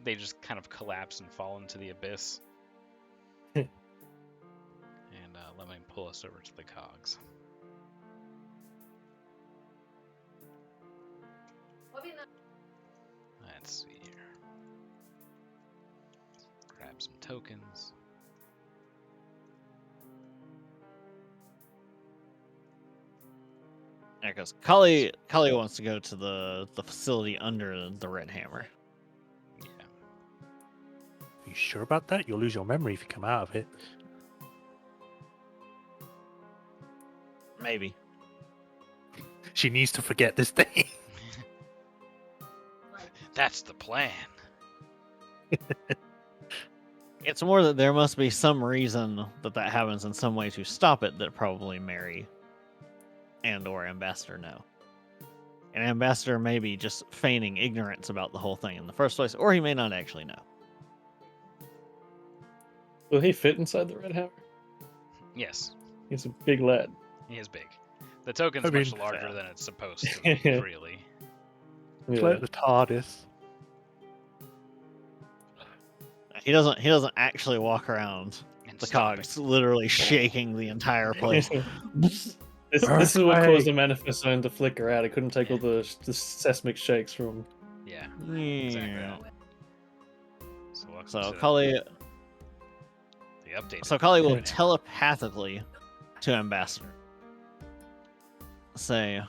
they just kind of collapse and fall into the abyss. And let me pull us over to the cogs. Let's see here. Grab some tokens. Yeah, because Kali wants to go to the facility under the Red Hammer. Yeah. Are you sure about that? You'll lose your memory if you come out of it. Maybe. She needs to forget this thing. That's the plan. It's more that there must be some reason that happens in some way to stop it that probably Mary and or Ambassador know. And Ambassador may be just feigning ignorance about the whole thing in the first place, or he may not actually know. Will he fit inside the Red Hammer? Yes, He's a big lad. he is big. The token's I mean, much larger than it's supposed to be, really. Yeah. Like the TARDIS. He doesn't actually walk around. And The stomping. cogs literally shaking the entire place. This is what Earthquake. caused the manifest zone to flicker out. It couldn't take all the seismic shakes from. Yeah. Exactly. Yeah. So welcome So to Kali, the update. so Kali will Right now. telepathically to Ambassador say,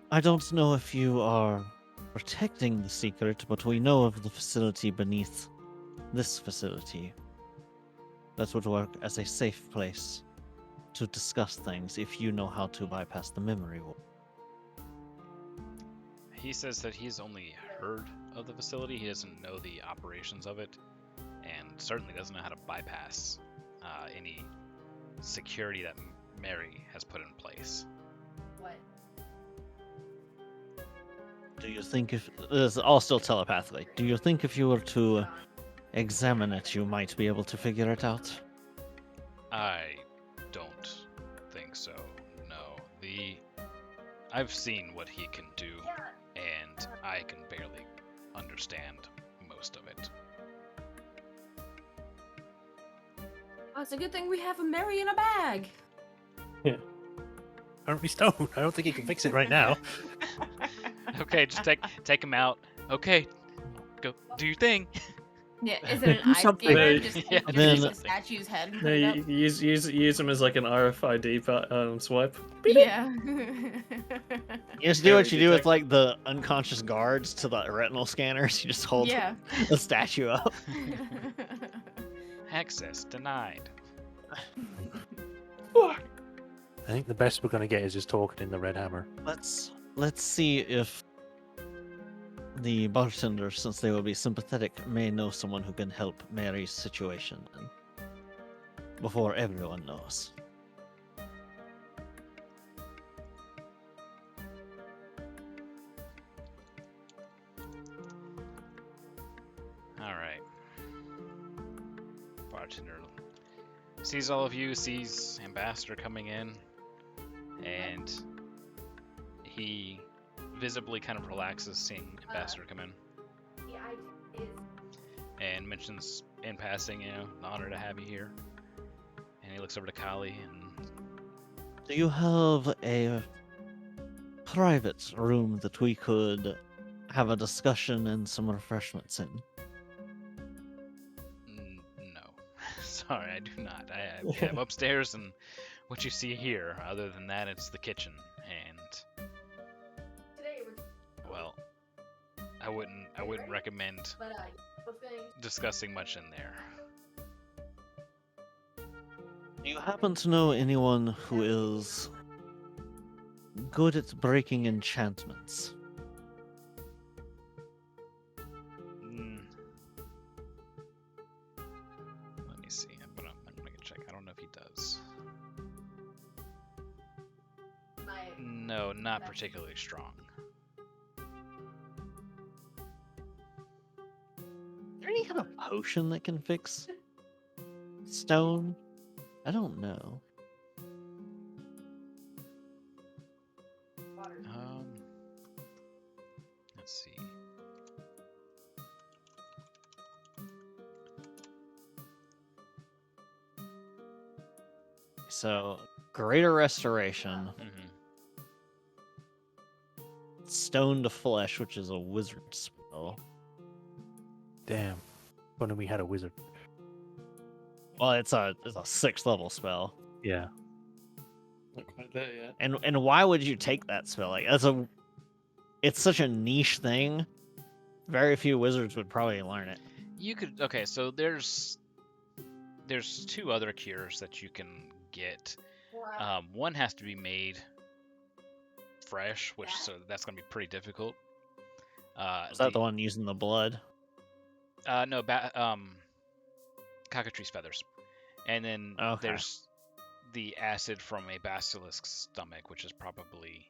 I don't know if you are protecting the secret, but we know of the facility beneath this facility that would work as a safe place to discuss things if you know how to bypass the memory wall. He says that he's only heard of the facility. He doesn't know the operations of it, and certainly doesn't know how to bypass any security that Mary has put in place. What? Do you think if this is all still telepathically? Do you think if you were to examine it, you might be able to figure it out? I don't think so. No. I've seen what he can do, and I can barely understand most of it. Oh, it's a good thing we have a Mary in a bag. Apparently stone. I don't think he can fix it right now. Okay, just take him out. Okay, go do your thing. Yeah, is it an Do eye something. scanner? Yeah, Just yeah, just then- take the statue's head and No, put it up? you use them as like an RFID swipe. Yeah. You just do what Very you do with detect- like the unconscious guards to the retinal scanners. You just hold Yeah. the statue up. Access denied. I think the best we're going to get is just talking in the Red Hammer. Let's see if the bartenders, since they will be sympathetic, may know someone who can help Mary's situation and before everyone knows. All right. Bartender sees all of you, sees Ambassador coming in, and he visibly kind of relaxes seeing Ambassador come in, and mentions in passing, an honor to have you here. And he looks over to Kali and Do you have a private room that we could have a discussion and some refreshments in? No. Sorry, I do not. We have upstairs and what you see here. Other than that, it's the kitchen. And well, I wouldn't recommend discussing much in there. Do you happen to know anyone who is good at breaking enchantments? Let me see. I'm gonna check. I don't know if he does. No, not particularly strong. Is there any kind of potion that can fix stone? I don't know. Let's see. So, Greater Restoration, Stone to Flesh, which is a wizard spell. Damn. If only we had a wizard. Well, it's a 6th level spell. Yeah. Not quite there yet. And why would you take that spell? Like it's such a niche thing. Very few wizards would probably learn it. You could. Okay, so there's 2 other cures that you can get. One has to be made fresh, so that's gonna be pretty difficult. Is that the one using the blood? No, cockatrice feathers, and then Okay. there's the acid from a basilisk's stomach, which is probably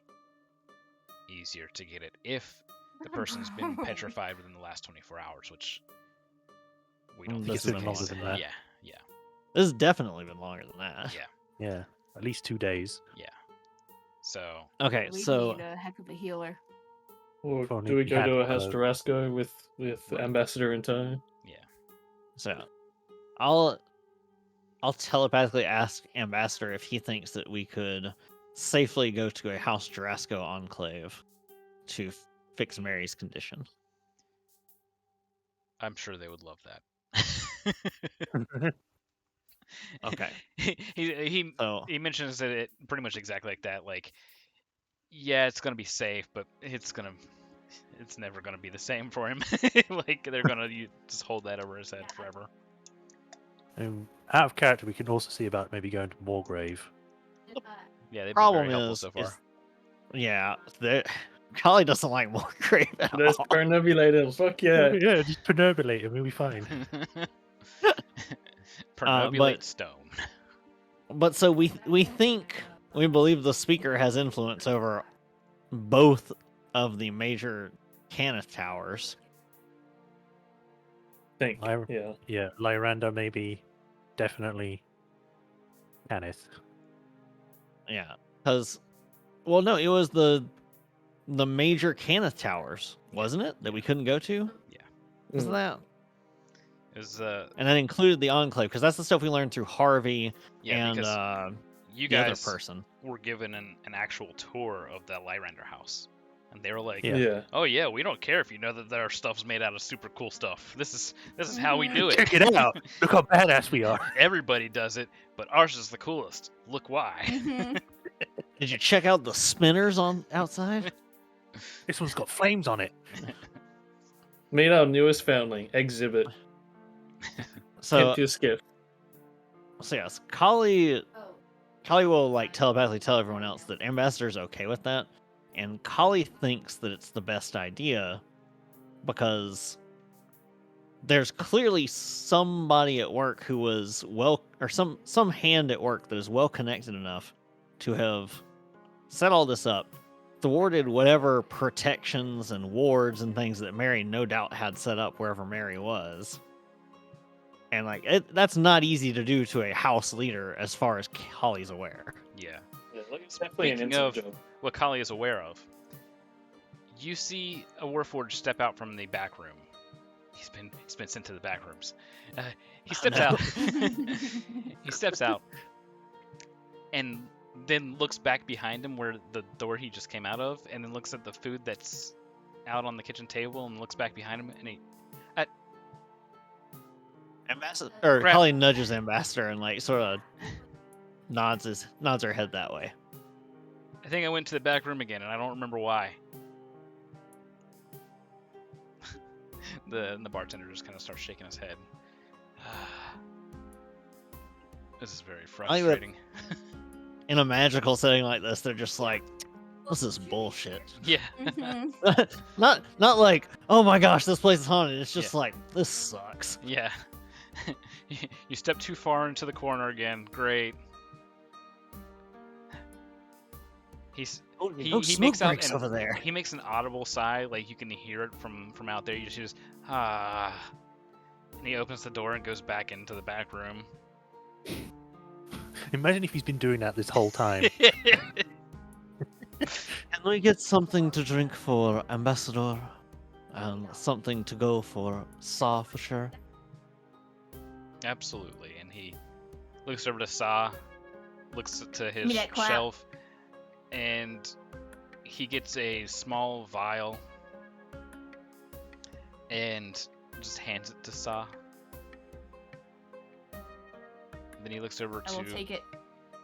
easier to get it if the person's been petrified within the last 24 hours, which we don't think This is has the been case. longer than that. Yeah. This has definitely been longer than that. Yeah. Yeah. At least 2 days. So Okay, We so need a heck of a healer. Or If only do we we go had to a one House of- Tarasco with Right. Ambassador in tow? Yeah. So I'll telepathically ask Ambassador if he thinks that we could safely go to a House Jarasco enclave to fix Mary's condition. I'm sure they would love that. Okay. he So he mentions it pretty much exactly like that. Like, yeah, it's gonna be safe, but it's never gonna be the same for him. Like they're gonna just hold that over his head forever. Out of character, we can also see about maybe going to Moorgrave. Yeah, they've been problem very helpful is, so far. yeah, Kali doesn't like Moorgrave at Let's all. Pernobulate. Fuck yeah. Yeah, just penobulate and we'll be fine. Pernobulate stone. But so we believe the speaker has influence over both of the major Cannith towers. Think. Lyra- Yeah. Yeah, Lyranda maybe, definitely. Kenneth. Yeah, because no, it was the major Cannith towers, wasn't it, that we couldn't go to? Yeah. Was Mm. that? It was And that included the Enclave, because that's the stuff we learned through Harvey yeah, and because you the other guys person. were given an actual tour of the Lyrander house, and they were like, Yeah. Yeah. "Oh yeah, we don't care if you know that our stuff's made out of super cool stuff. This is how we do it. Check it out. Look how badass we are. Everybody does it, but ours is the coolest. Look why." Mhm. Did you check out the spinners on outside? This one's got flames on it. Meet our newest foundling, Exhibit. So Tempt your skiff. yes, Kali will like telepathically tell everyone else that Ambassador's okay with that, and Kali thinks that it's the best idea because there's clearly somebody at work who was some hand at work that is well connected enough to have set all this up, thwarted whatever protections and wards and things that Mary no doubt had set up wherever Mary was. And like that's not easy to do to a house leader, as far as Holly's aware. Yeah. Yeah, look, it's definitely an Speaking inside of job. what Kali is aware of, you see a Warforged step out from the back room. He's been sent to the back rooms. He steps no. out. He steps out, and then looks back behind him where the door he just came out of, and then looks at the food that's out on the kitchen table, and looks back behind him, and he Ambassador or Crap. Kali nudges Ambassador and like sort of nods her head that way. I think I went to the back room again, and I don't remember why. The bartender just kind of starts shaking his head. This is very would- frustrating. In a magical setting like this, they're just like, this is bullshit. Yeah. Mhm. not like, oh my gosh, this place is haunted. It's just like, this sucks. Yeah. You step too far into the corner again. Great. He smoke makes out breaks an, over there. He makes an audible sigh, like you can hear it from out there. You just and he opens the door and goes back into the back room. Imagine if he's been doing that this whole time. Can we get something to drink for Ambassador? And something to go for Saw for sure. Absolutely. And he looks over to Saw, looks to his me that clap. shelf, and he gets a small vial and just hands it to Saw. Then he looks over I will to take it.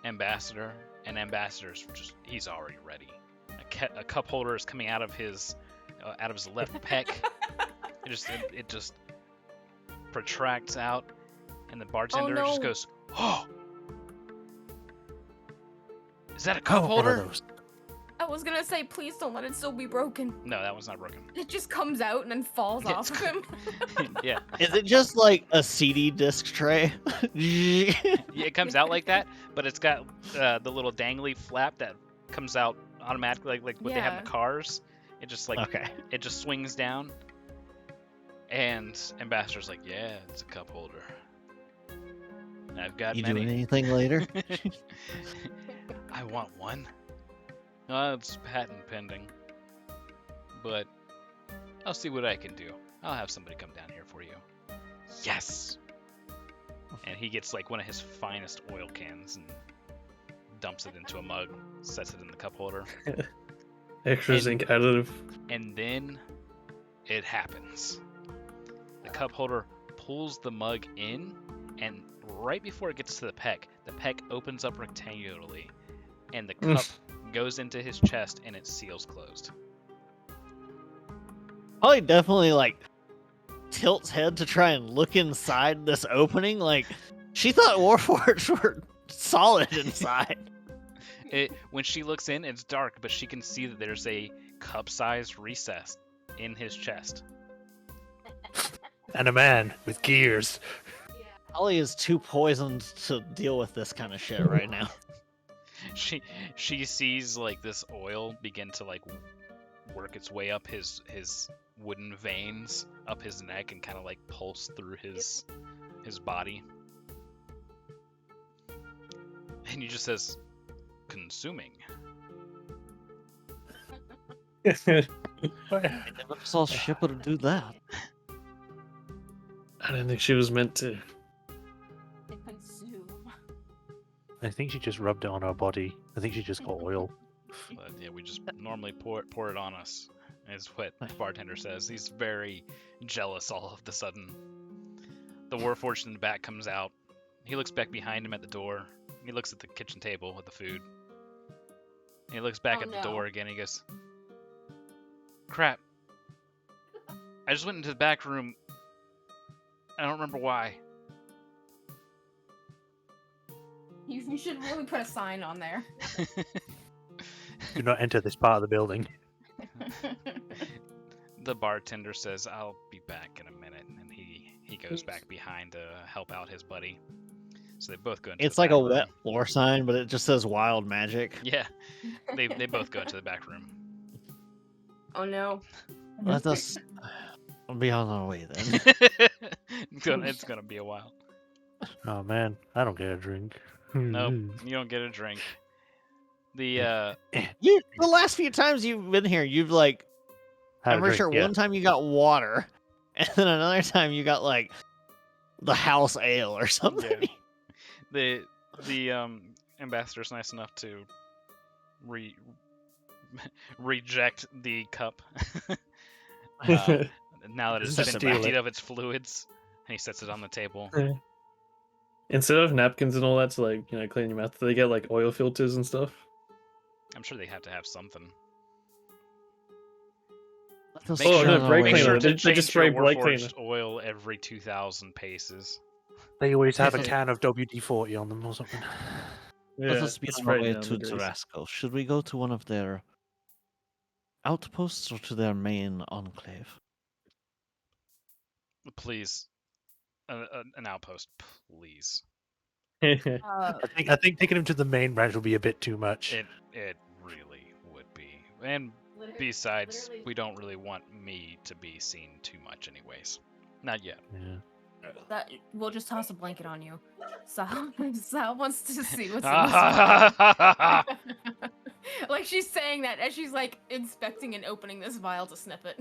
Ambassador, and Ambassador's he's already ready. A cup holder is coming out of his left pec. It just protracts out, and the bartender no. just goes, "Oh, is that a cup Oh, one of holder?" those. I was gonna say, please don't let it still be broken. No, that one's not broken. It just comes out and then falls Yeah, off of him. Yeah, Is it just like a CD disc tray? yeah, it comes out like that, but it's got the little dangly flap that comes out automatically, like what they have in Yeah. the cars. It just Okay. it just swings down, and Ambassador's like, "Yeah, it's a cup holder. I've got You many." doing anything later? I want one. It's patent pending, but I'll see what I can do. I'll have somebody come down here for you. Yes! And he gets like one of his finest oil cans and dumps it into a mug, sets it in the cup holder. Extra And- zinc additive. And then it happens. The cup holder pulls the mug in, and right before it gets to the peck opens up rectangularly, and the cup goes into his chest, and it seals closed. Holly definitely like tilts head to try and look inside this opening. Like she thought Warforged were solid inside. When she looks in, it's dark, but she can see that there's a cup-sized recess in his chest. And a man with gears. Holly is too poisoned to deal with this kind of shit right now. She sees like this oil begin to like work its way up his wooden veins up his neck and kind of like pulse through his body. And he just says, "Consuming." I never saw Shipper do that. I didn't think she was meant to. Consume. I think she just rubbed it on her body. I think she just got oil. But yeah, we just normally pour it on us, is what the bartender says. He's very jealous all of the sudden. The Warforged in the back comes out. He looks back behind him at the door. He looks at the kitchen table with the food. He looks back Oh, at the no. door again. He goes, "Crap. I just went into the back room. I don't remember why." You should really put a sign on there. Do not enter this part of the building. The bartender says, "I'll be back in a minute," and he goes back behind to help out his buddy. So they both go into It's the like back a room. wet floor sign, but it just says wild magic. Yeah, they both go into the back room. Oh no. Let us be on our way then. It's gonna be a while. Oh man, I don't get a drink. Nope, you don't get a drink. The The last few times you've been here, you've like, Had a I'm pretty drink, sure yeah. one time you got water, and then another time you got like the house ale or something. the ambassador's nice enough to reject the cup now that it's Just been steal emptied it. of its fluids, and he sets it on the table. Instead of napkins and all that to like, clean your mouth, they get like oil filters and stuff. I'm sure they have to have something. Let us Make Oh, be no, on our brake way Make cleaner. sure then. to They change just your spray brake Warforged cleaner. oil every 2,000 paces. They always have a can of WD-40 on them or something. Yeah, Let us be it's on our sprayed way down to the grease. Tarasco. Should we go to one of their outposts or to their main enclave? Please, an outpost, please. I think taking him to the main branch will be a bit too much. It really would be. And besides, we don't really want me to be seen too much anyways. Not yet. Yeah. We'll just toss a blanket on you. Sal wants to see what's in this vial. Like she's saying that as she's like inspecting and opening this vial to sniff it.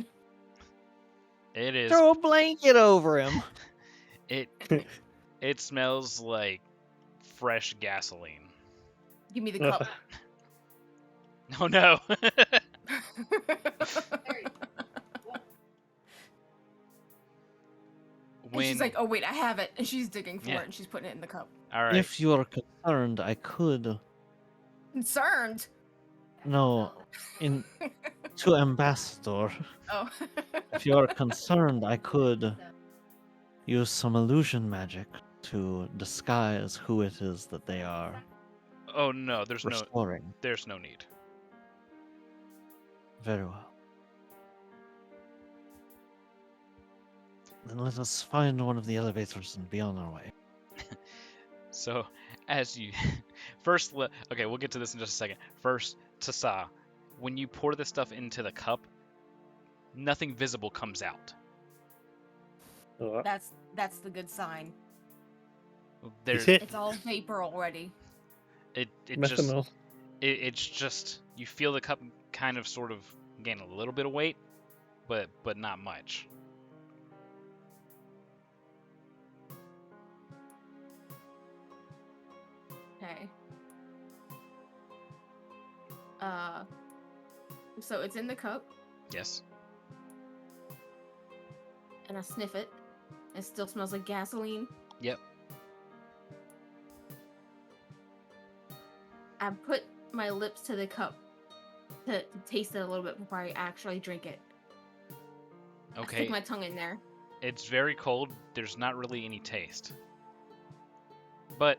It is. Throw a blanket over him. It smells like fresh gasoline. Give me the cup. Oh no. And she's like, "Oh wait, I have it," and she's digging for it and she's putting it in the cup. all right. If you are concerned, I could. Concerned. No, to Ambassador. Oh. If you are concerned, I could use some illusion magic to disguise who it is that they are Oh no, there's restoring. no need. Very well. Then let us find one of the elevators and be on our way. So, as you first, okay, we'll get to this in just a second. First, Tasa, when you pour this stuff into the cup, nothing visible comes out. Oh, That's the good sign. There's It's all vapor already. methanol. it's just you feel the cup kind of sort of gain a little bit of weight, but not much. Okay. So it's in the cup, Yes. and I sniff it. It still smells like gasoline. Yep. I put my lips to the cup to taste it a little bit before I actually drink it. I Okay. stick my tongue in there. It's very cold. There's not really any taste. But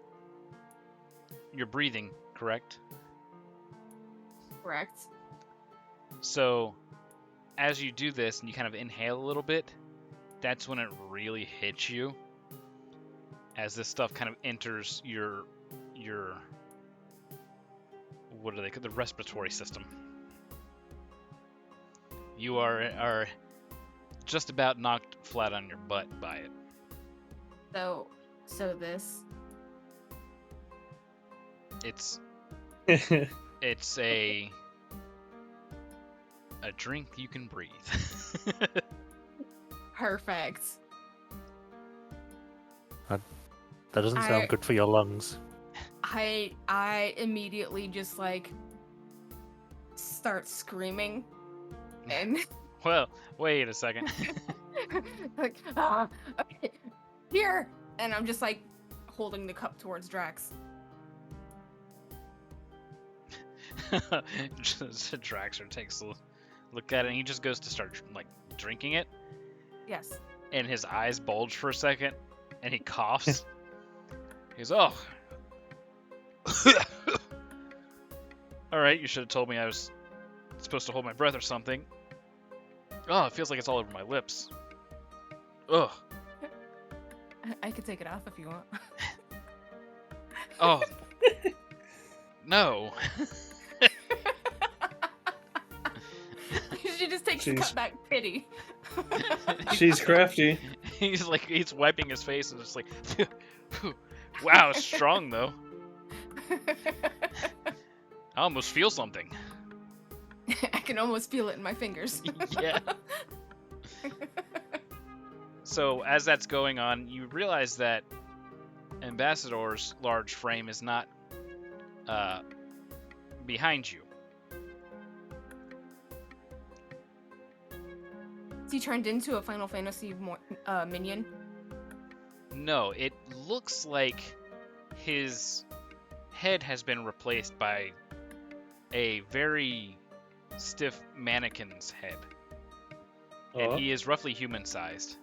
you're breathing, correct? Correct. So as you do this and you kind of inhale a little bit, that's when it really hits you. As this stuff kind of enters your what do they call the respiratory system. You are just about knocked flat on your butt by it. So this. It's a drink you can breathe. Perfect. That doesn't sound good for your lungs. I immediately just like start screaming and Well, wait a second. like okay, here, and I'm just like holding the cup towards Drax. Draxter takes a look at it and he just goes to start like drinking it, Yes. and his eyes bulge for a second and he coughs. He goes, "Oh. All right, you should have told me I was supposed to hold my breath or something. Oh, it feels like it's all over my lips. Ugh. I could take it off if you want. Oh. No." She just takes the Jeez. cup back, pity. She's crafty. He's wiping his face and just like, wow, it's strong though. I almost feel something. I can almost feel it in my fingers. Yeah. So as that's going on, you realize that Ambassador's large frame is not behind you. Is he turned into a Final Fantasy minion? No, it looks like his head has been replaced by a very stiff mannequin's head. And he is roughly human-sized.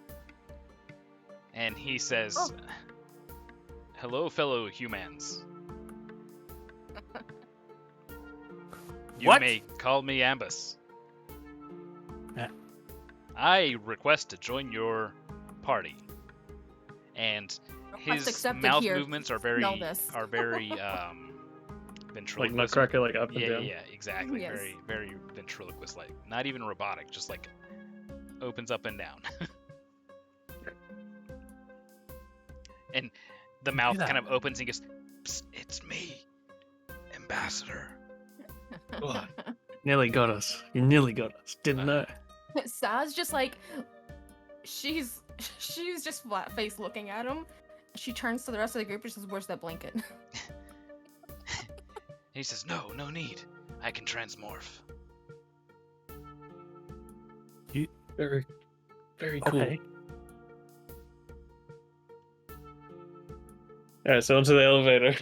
And he says, Oh. "Hello, fellow humans. You What? may call me Ambus. Yeah. I request to join your party." And Request his accepted mouth here. movements are very Smell this. ventriloquist. Like Nutcracker, like up and Yeah, down. yeah, exactly. Yes. Very, very ventriloquist-like. Not even robotic, just like opens up and down. And the do mouth that. kind of opens and he goes, "Psst, it's me, Ambassador." Oh, nearly got us. You nearly got us. Didn't know. Saz just like she's just flat faced looking at him. She turns to the rest of the group and says, "Where's that blanket?" He says, "No, no need. I can transmorph." Very, very cool. Okay. Alright, so onto the elevator.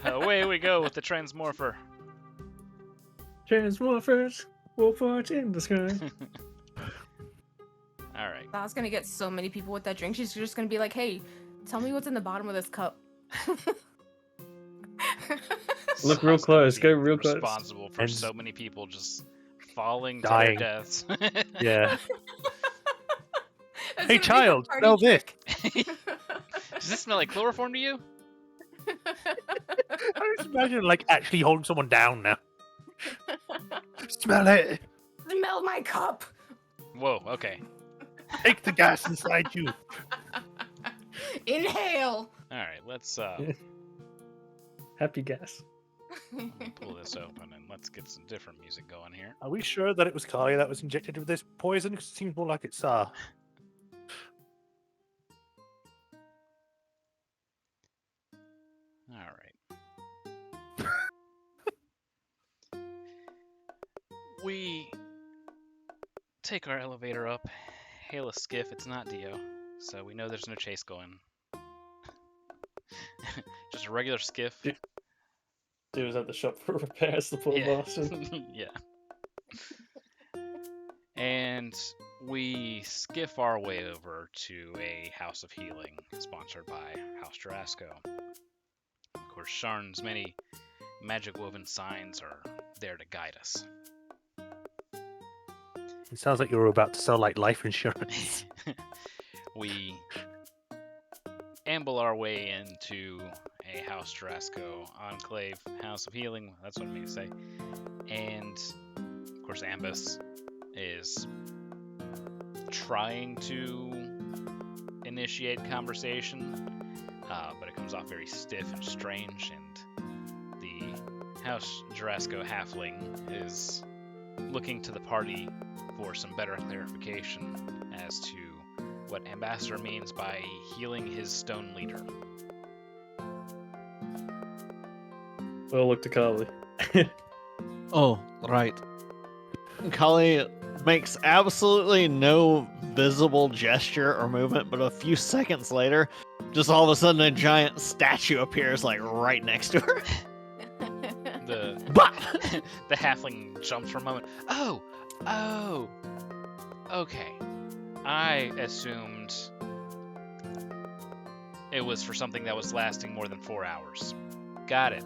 Away we go with the transmorpher. Transmorphers, warforged in the sky. All right. Saz's gonna get so many people with that drink. She's just gonna be like, "Hey, tell me what's in the bottom of this cup." Look real Saz's gonna close, be go real close. Responsible for And- so many people just falling Dying. to their deaths. Yeah. It's Hey, gonna be a child, party smell this. trick. Does this smell like chloroform to you? I just imagine like actually holding someone down now. Smell it. Smell my cup. Whoa, okay. Take the gas inside you. Inhale. All right, let's Happy gas. Pull this open and let's get some different music going here. Are we sure that it was Kali that was injected with this poison? 'Cause it seems more like it's All right. We take our elevator up, hail a skiff. It's not Dio, so we know there's no chase going. Just a regular skiff. He was at the shop for repairs, the poor Yeah. bastard. Yeah. And we skiff our way over to a house of healing, sponsored by House Jurasco. Of course, Sharn's many magic woven signs are there to guide us. It sounds like you were about to sell like life insurance. We amble our way into a House Jurasco enclave, House of Healing, that's what it means to say. And, of course, Ambus is trying to initiate conversation, but it comes off very stiff and strange, and the House Jurasco halfling is looking to the party for some better clarification as to what Ambassador means by healing his stone leader. Well, look to Carly. Oh, right. Kali makes absolutely no visible gesture or movement, but a few seconds later, just all of a sudden a giant statue appears like right next to her. The Bah! the halfling jumps for a moment. Oh, okay. I assumed it was for something that was lasting more than 4 hours. Got it.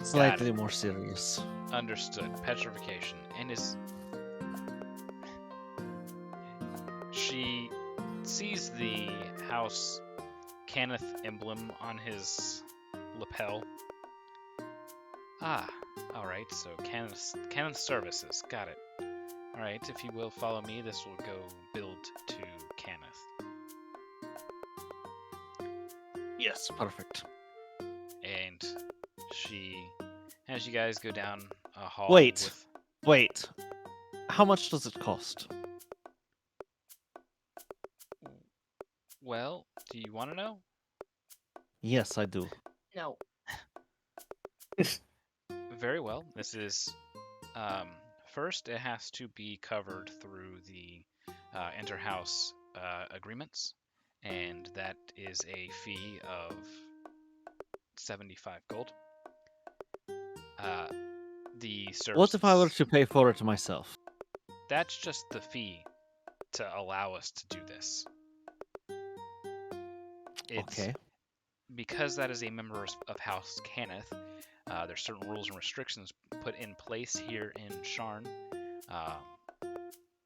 Slightly more serious. Understood. Petrification. And she sees the House Kenneth emblem on his lapel. Ah, alright, so Kenneth Services. Got it. Alright, if you will follow me, this will go build to Kenneth. Yes, perfect. And she has you guys go down a hall. Wait. With... Wait. How much does it cost? Well, do you want to know? Yes, I do. No. Very well. This is first. It has to be covered through the inter-house agreements, and that is a fee of 75 gold. The service. What if I were to pay for it myself? That's just the fee to allow us to do this. It's, Okay. Because that is a member of House Kenneth, there's certain rules and restrictions put in place here in Sharn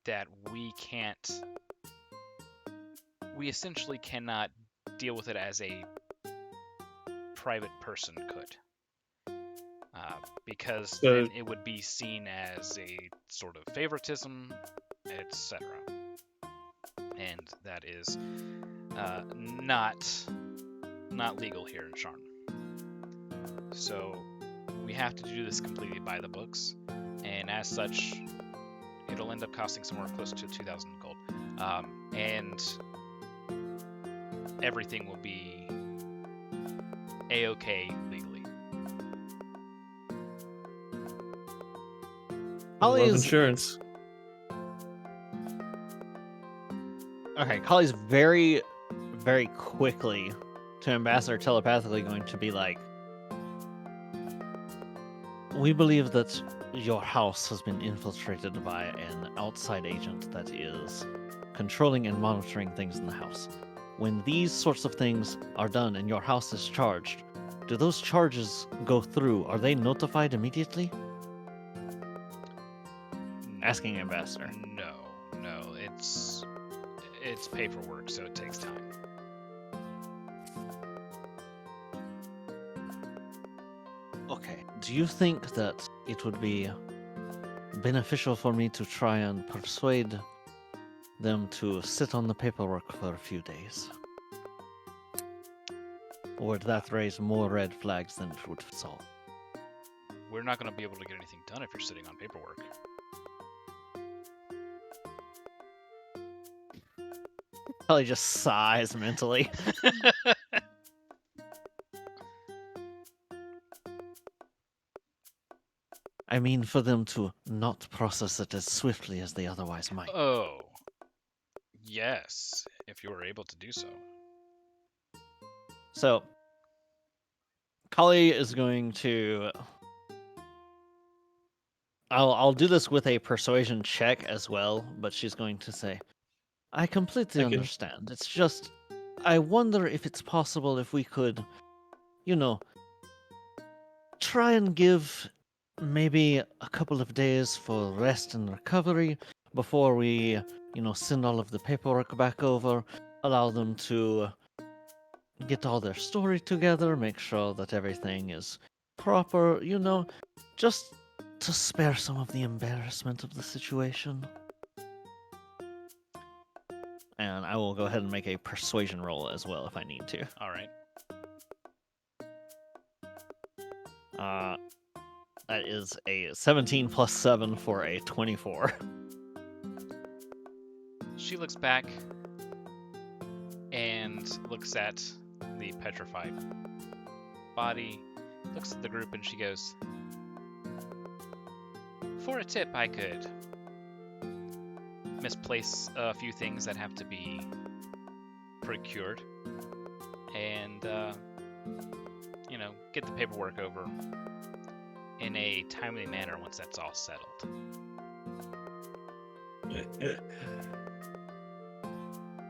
that we essentially cannot deal with it as a private person could. Because then it would be seen as a sort of favoritism, etc. And that is not legal here in Sharn. So we have to do this completely by the books, and as such, it'll end up costing somewhere close to 2,000 gold. And everything will be a-okay legally. Love insurance. Okay, Kali's very, very quickly to Ambassador telepathically going to be like, we believe that your house has been infiltrated by an outside agent that is controlling and monitoring things in the house. When these sorts of things are done and your house is charged, do those charges go through? Are they notified immediately? Asking Ambassador. No, it's paperwork, so it takes time. Okay. Do you think that it would be beneficial for me to try and persuade them to sit on the paperwork for a few days? Or would that raise more red flags than it would solve? We're not going to be able to get anything done if you're sitting on paperwork. Probably just sighs mentally. I mean, for them to not process it as swiftly as they otherwise might. Oh, yes, if you were able to do so. So, Kali is going to. I'll do this with a persuasion check as well, but she's going to say, I completely Okay. understand. It's just, I wonder if it's possible if we could, try and give maybe a couple of days for rest and recovery before we, send all of the paperwork back over, allow them to get all their story together, make sure that everything is proper, just to spare some of the embarrassment of the situation. And I will go ahead and make a persuasion roll as well if I need to. All right. That is a 17 plus 7 for a 24. She looks back and looks at the petrified body, looks at the group, and she goes, for a tip, I could misplace a few things that have to be procured and, get the paperwork over in a timely manner once that's all settled.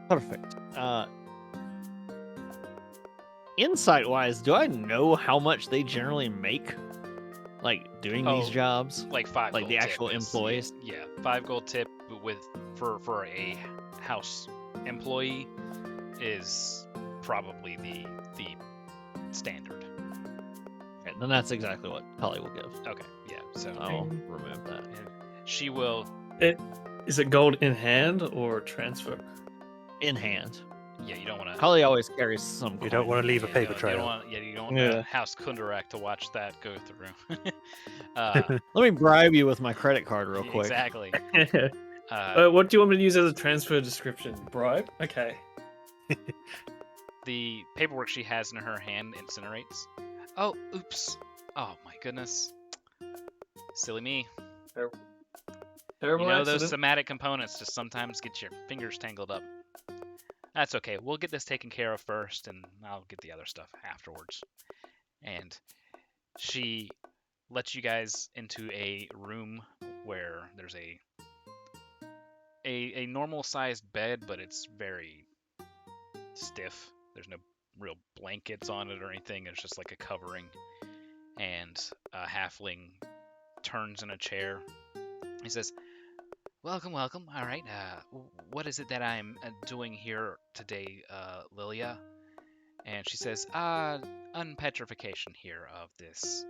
Perfect. Insight-wise, do I know how much they generally make, doing these jobs? Like 5 Like gold the tip actual is- employees? Yeah, 5 gold tip for a house employee is probably the standard. Okay, then that's exactly what Kali will give. Okay, yeah. So I'll remove that. she will. Is it gold in hand or transfer? In hand. Yeah, you don't want to. Kali always carries some. You don't coin. want to leave a paper You trail. don't want. Yeah, you don't want Yeah. House Kundarak to watch that go through. Let me bribe you with my credit card real quick. Exactly. What do you want me to use as a transfer description? Bribe? Okay. The paperwork she has in her hand incinerates. Oh, oops. Oh my goodness. Silly me. Terrible Those accident. somatic components just sometimes get your fingers tangled up. That's okay. We'll get this taken care of first, and I'll get the other stuff afterwards. And she lets you guys into a room where there's a normal-sized bed, but it's very stiff. There's no real blankets on it or anything. It's just like a covering. And a halfling turns in a chair. He says, welcome, welcome. All right. What is it that I'm doing here today, Lilia? And she says, unpetrification here of this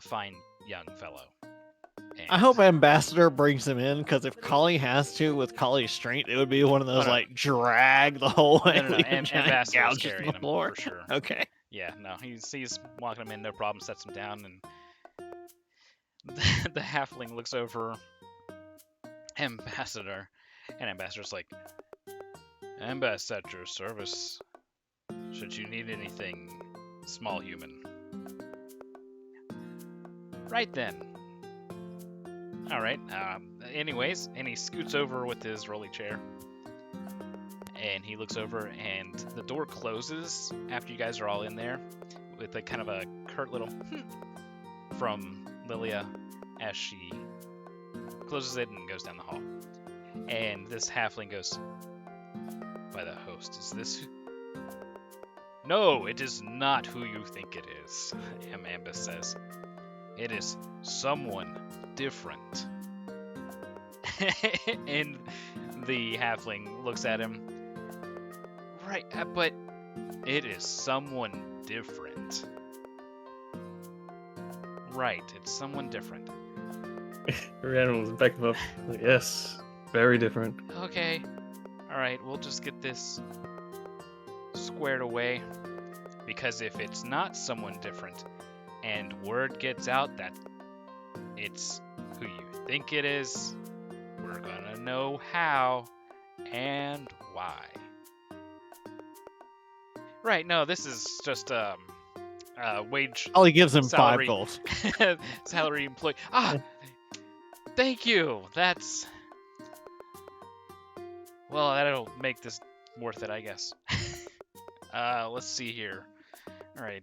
fine young fellow. And I hope Ambassador brings him in, because if Kali has to, with Kali's strength, it would be one of those, no. drag the whole way. No, leave a giant Ambassador's gouge in carrying the him floor. for sure. Okay. Yeah, no, he's walking him in, no problem, sets him down, and the halfling looks over Ambassador, and Ambassador's like, Ambassador at your service. Should you need anything, small human. Right then. Alright, anyways, and he scoots over with his rolly chair. And he looks over, and the door closes after you guys are all in there, with a kind of a curt little from Lilia as she closes it and goes down the hall. And this halfling goes, by the host, is this... No, it is not who you think it is, Ambus says. It is someone different. And the halfling looks at him. Right, but it is someone different. Right, it's someone different. Rhiannon was back him up. Like, yes, very different. Okay, alright, we'll just get this squared away. Because if it's not someone different, and word gets out that it's who you think it is, we're gonna know how and why. Right, no, this is just wage Ollie gives him salary 5 gold. salary employee. Ah, thank you. That's well, that'll make this worth it, I guess. Let's see here. All right.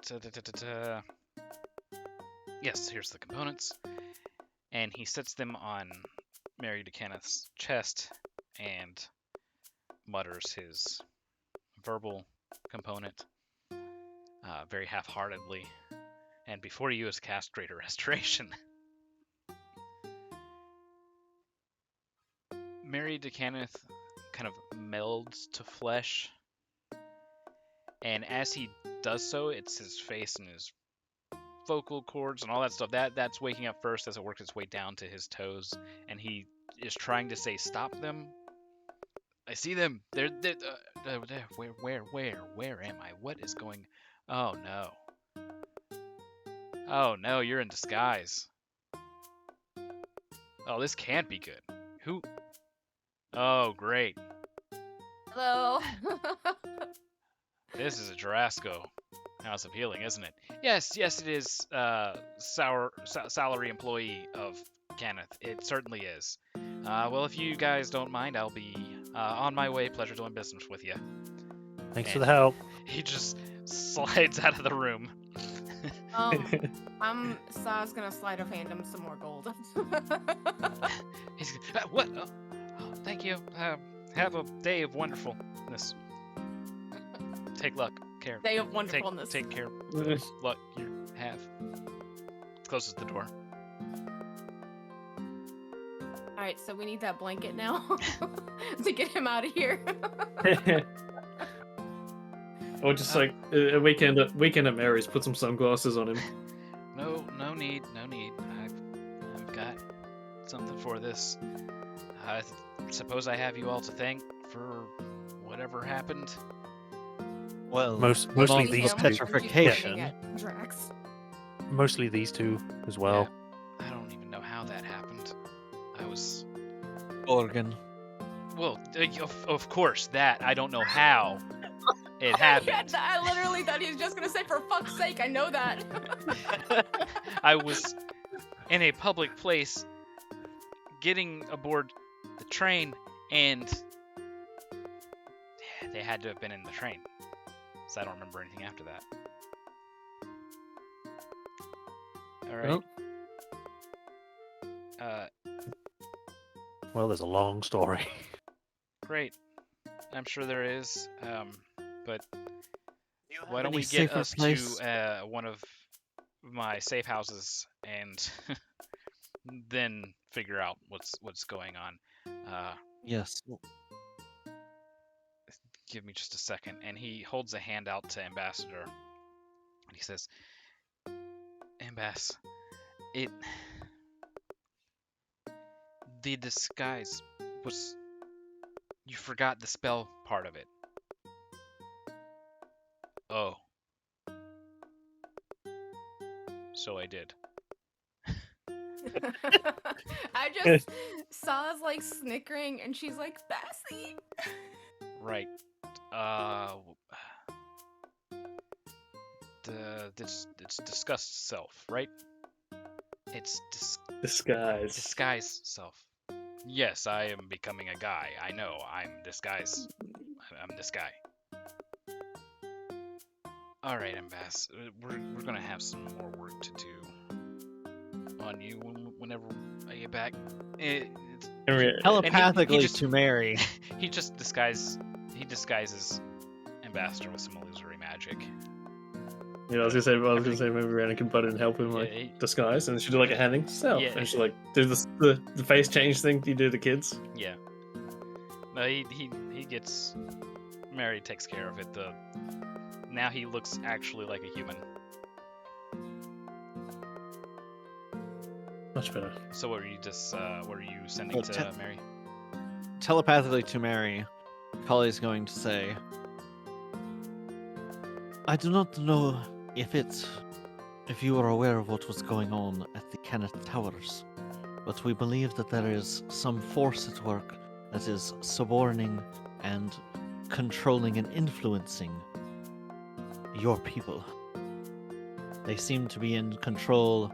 Yes, here's the components, and he sets them on Mary DeKenneth's chest and mutters his verbal component very half-heartedly, and before you use cast Greater Restoration. Mary DeKenneth kind of melds to flesh, and as he does so, it's his face and his vocal cords and all that stuff that's waking up first as it works its way down to his toes, and he is trying to say, "Stop them! I see them! They're where am I? What is going? Oh no! Oh no! You're in disguise! Oh, this can't be good. Who? Oh, great! Hello. This is a Jarasco House of Healing, isn't it? Yes, it is. Salary employee of Kenneth. It certainly is. Well, if you guys don't mind, I'll be on my way. Pleasure doing business with you. Thanks for the help. He just slides out of the room. Sa's gonna slide of hand him some more gold. He's what? Oh, thank you. Have a day of wonderfulness. Take luck. Care. Day of wonderfulness. Take care. Of luck you have. Closes the door. All right, so we need that blanket now to get him out of here. Or just like a weekend at Mary's, put some sunglasses on him. No need. I've got something for this. I suppose I have you all to thank for whatever happened. Well, Mostly not these for two. petrification. Drax. Mostly these two as well. Yeah, I don't even know how that happened. I was Organ. well, of course that I don't know how it happened. I literally thought he was just gonna say, "For fuck's sake, I know that." I was in a public place getting aboard the train, and they had to have been in the train. So I don't remember anything after that. All right. Well, there's a long story. Great. I'm sure there is. But You why have don't any we get safer us place? to one of my safe houses and then figure out what's going on. Yes. Give me just a second. And he holds a hand out to Ambassador. And he says, Ambass, the disguise was, you forgot the spell part of it. Oh. So I did. I just Sa's like snickering, and she's like, "Bassy." Right. It's disgust self, right? It's Disguise. disguise self. Yes, I am becoming a guy. I know. I'm disguise. I'm this guy. All right, Ambass. We're gonna have some more work to do on you whenever I get back. Telepathically just- to Mary. He disguises Ambassador with some illusory magic. Yeah, I was gonna say maybe Rihanna can butt in and help him like disguise, and she do like a handing self, Yeah. and she like do the face change thing you do to kids. Yeah. No, he gets Mary takes care of it. Now he looks actually like a human. Much better. So what were you sending to Mary? Telepathically to Mary, Collie's going to say, I do not know if you are aware of what was going on at the Kenneth Towers, but we believe that there is some force at work that is suborning and controlling and influencing your people. They seem to be in control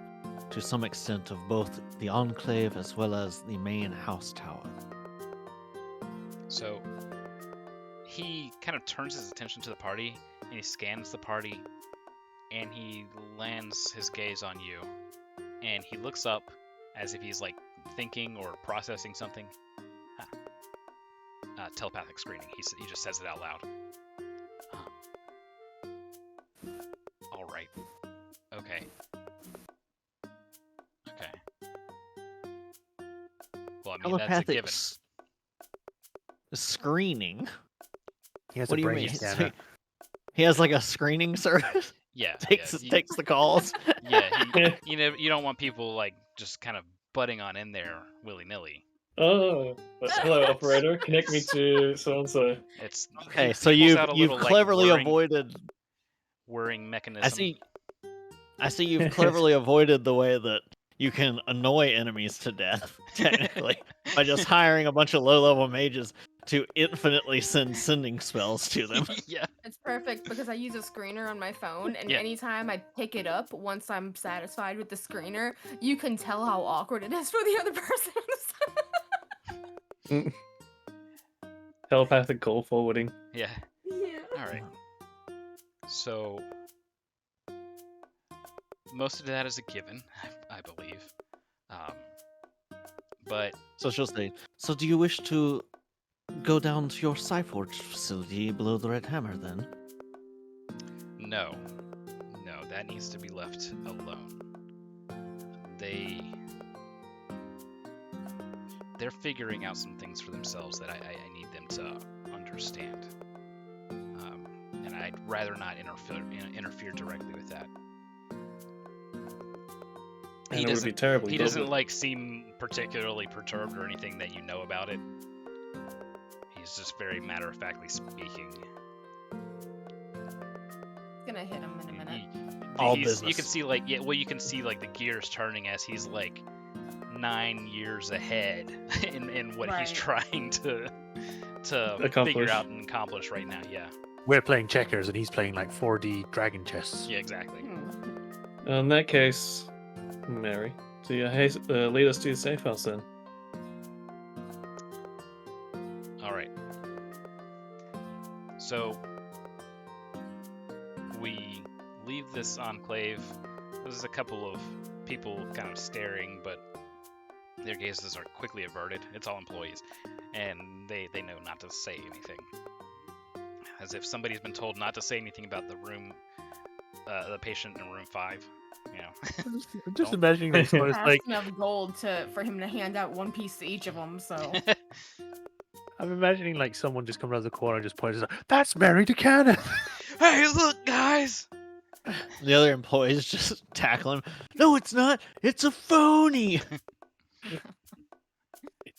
to some extent of both the Enclave as well as the main house tower. So he kind of turns his attention to the party and he scans the party and he lands his gaze on you and he looks up as if he's like thinking or processing something. Telepathic screening. He just says it out loud. All right. Okay. Well, I mean, that's a given. Screening. He has What a do you brain mean? scanner. He has like a screening service. Yeah. takes the calls. Yeah. You don't want people like just kind of butting on in there willy nilly. Oh, hello, operator. Connect me to so and so. It's Okay, he so pulls out a you've little, cleverly like, avoided. whirring mechanism. I see you've cleverly avoided the way that you can annoy enemies to death, technically, by just hiring a bunch of low-level mages to infinitely send sending spells to them. Yeah. It's perfect because I use a screener on my phone, and Yeah. anytime I pick it up, once I'm satisfied with the screener, you can tell how awkward it is for the other person. Telepathic call forwarding. Yeah. Yeah. All right. So most of that is a given, I believe. But So she'll say, so do you wish to go down to your Psyforge facility below the Red Hammer, then? no, that needs to be left alone. They're figuring out some things for themselves that I need them to understand. And I'd rather not interfere directly with that. And it would be terrible. He doesn't like seem particularly perturbed or anything that you know about it. He's just very matter-of-factly speaking. It's gonna hit him in a minute. All You business. can see you can see like the gears turning as he's like 9 years ahead in what he's Right. trying to figure Accomplish. out and accomplish right now. Yeah. We're playing checkers and he's playing like 4D dragon chess. Yeah, exactly. In that case, Mary, do you lead us to your safe house then? All right. So we leave this enclave. There's a couple of people kind of staring, but their gazes are quickly averted. It's all employees, and they know not to say anything. As if somebody's been told not to say anything about the patient in room 5. You know. I'm just Don't- imagining this one. It's Fast like enough gold for him to hand out one piece to each of them. So I'm imagining like someone just comes around the corner and just points like, "That's Mary DeCannon." Hey, look, guys! The other employees just tackle him. No, it's not. It's a phony.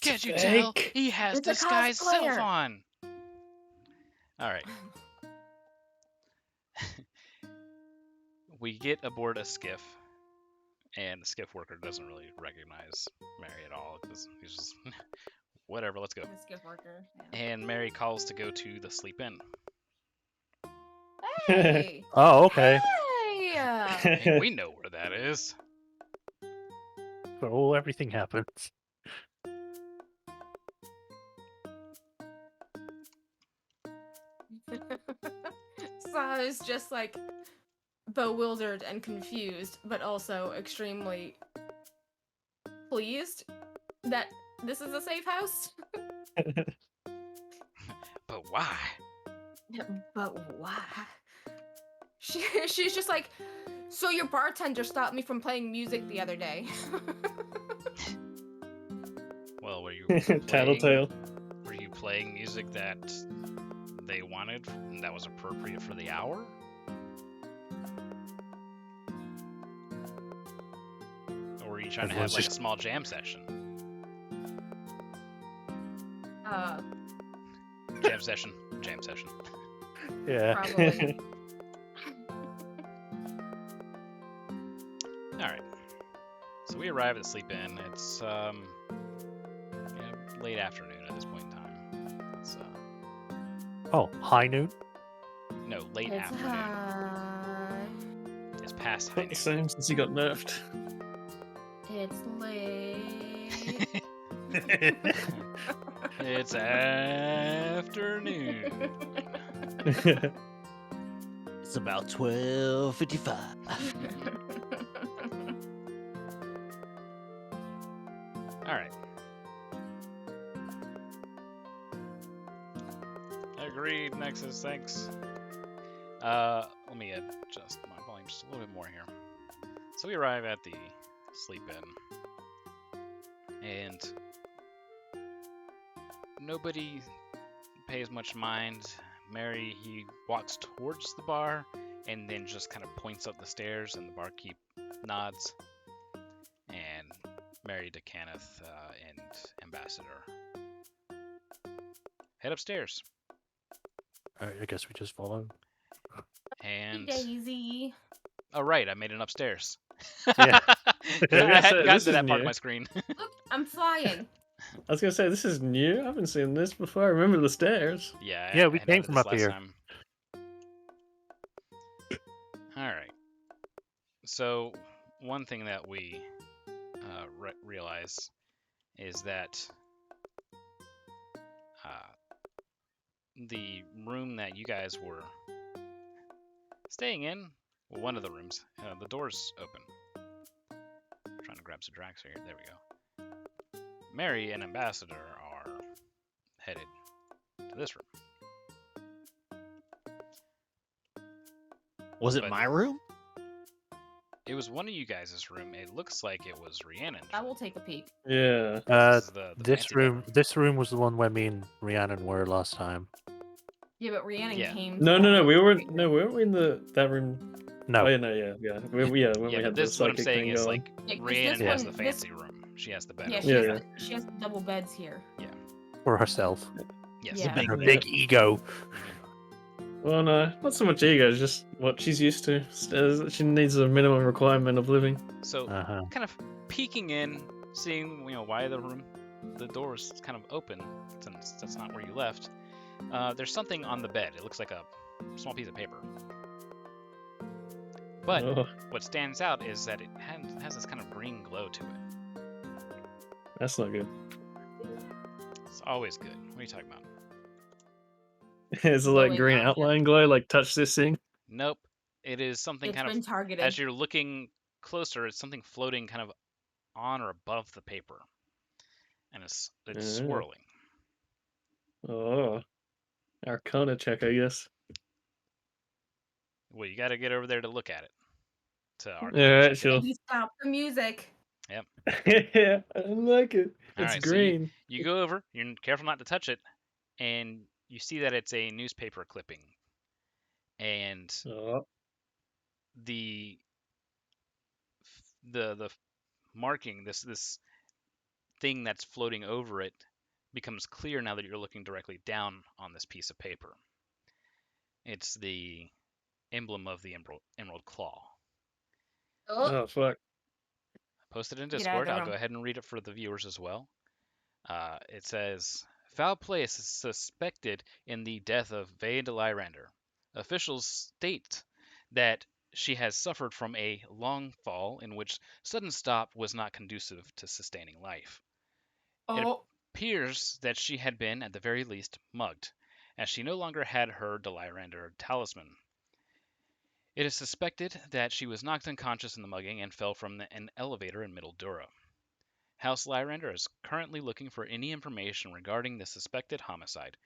Can't you tell? fake. He has It's a disguised self cosplayer. on. All right. We get aboard a skiff, and the skiff worker doesn't really recognize Mary at all because he's just whatever. Let's go. this gift worker. Yeah. And Mary calls to go to the sleep in. Hey. Oh, okay. Hey. And we know where that is. Where all everything happens. Sa is just like bewildered and confused, but also extremely pleased that this is a safe house. But why? But why? She's just like, so your bartender stopped me from playing music the other day. Well, were you Tattletale. Were you playing music that they wanted and that was appropriate for the hour? Or were you trying to have Everyone's like a just- small jam session? Uh, Jam session. Jam session. Yeah. probably. All right. So we arrive at the sleep in. It's late afternoon at this point in time. It's Oh, high noon. no, late It's afternoon. high. It's past high Not the noon. same since he got nerfed. It's late. It's afternoon. It's about 12:55. All right. Agreed, Nexus. Thanks. Let me adjust my volume just a little bit more here. So we arrive at the sleep in, and nobody pays much mind. Mary, he walks towards the bar and then just kind of points up the stairs, and the barkeep nods. And Mary to Kenneth and Ambassador head upstairs. Alright, I guess we just follow. And Daisy. oh right, I made it upstairs. Yeah. I hadn't gotten This to is that part of new. my screen. Look, I'm flying. I was gonna say this is new. I haven't seen this before. I remember the stairs. Yeah, Yeah, I we had came added from this up last here. time. All right. So one thing that we realize is that the room that you guys were staying in, well, one of the rooms, the door's open. Trying to grab some Drax here. There we go. Mary and Ambassador are headed to this room. Was it But- my room? It was one of you guys' room. It looks like it was Rhiannon's. I will take a peek. Yeah. This is the This fancy room, bedroom. this room was the one where me and Rhiannon were last time. Yeah, but Rhiannon Yeah. came. No, to no, that no. room We to weren't. take No, it. weren't we in that room? No, Oh, yeah, no, yeah. When we Yeah, had but the this is what I'm psychic saying thing is going. like Yeah, 'cause Rhiannon this has one- the this- fancy room. She has the better Yeah, room. she, Yeah, has yeah. The, she has the double beds here. for herself Yes. Yeah. Big and her Yeah. big ego. Well, no, not so much ego. It's just what she's used to. She needs a minimum requirement of living. So Uh-huh. kind of peeking in, seeing why the door is kind of open since that's not where you left. There's something on the bed. It looks like a small piece of paper. But Oh, what stands out is that it has this kind of green glow to it. that's not good. It's always good. What are you talking about? Is it like Glowing green object. outline glow? Like touch this thing? Nope. It is something It's kind been of targeted. as you're looking closer, it's something floating kind of on or above the paper, and it's swirling. Oh, Arcana check, I guess. Well, you got to get over there to look at it. To Yeah, Arcana right, check. sure. He stopped the music. Yeah, I like it. All It's right, so green. You go over. You're careful not to touch it, and you see that it's a newspaper clipping, and Oh, the marking this thing that's floating over it becomes clear now that you're looking directly down on this piece of paper. It's the emblem of the emerald claw. Oh, oh fuck. Posted in Get out of Discord. the I'll room. go ahead and read it for the viewers as well. It says, foul play is suspected in the death of Vey de Lyrander. Officials state that she has suffered from a long fall in which sudden stop was not conducive to sustaining life. oh, Appears that she had been, at the very least, mugged, as she no longer had her de Lyrander talisman. It is suspected that she was knocked unconscious in the mugging and fell from an elevator in Middle Dura. House Lyrander is currently looking for any information regarding the suspected homicide.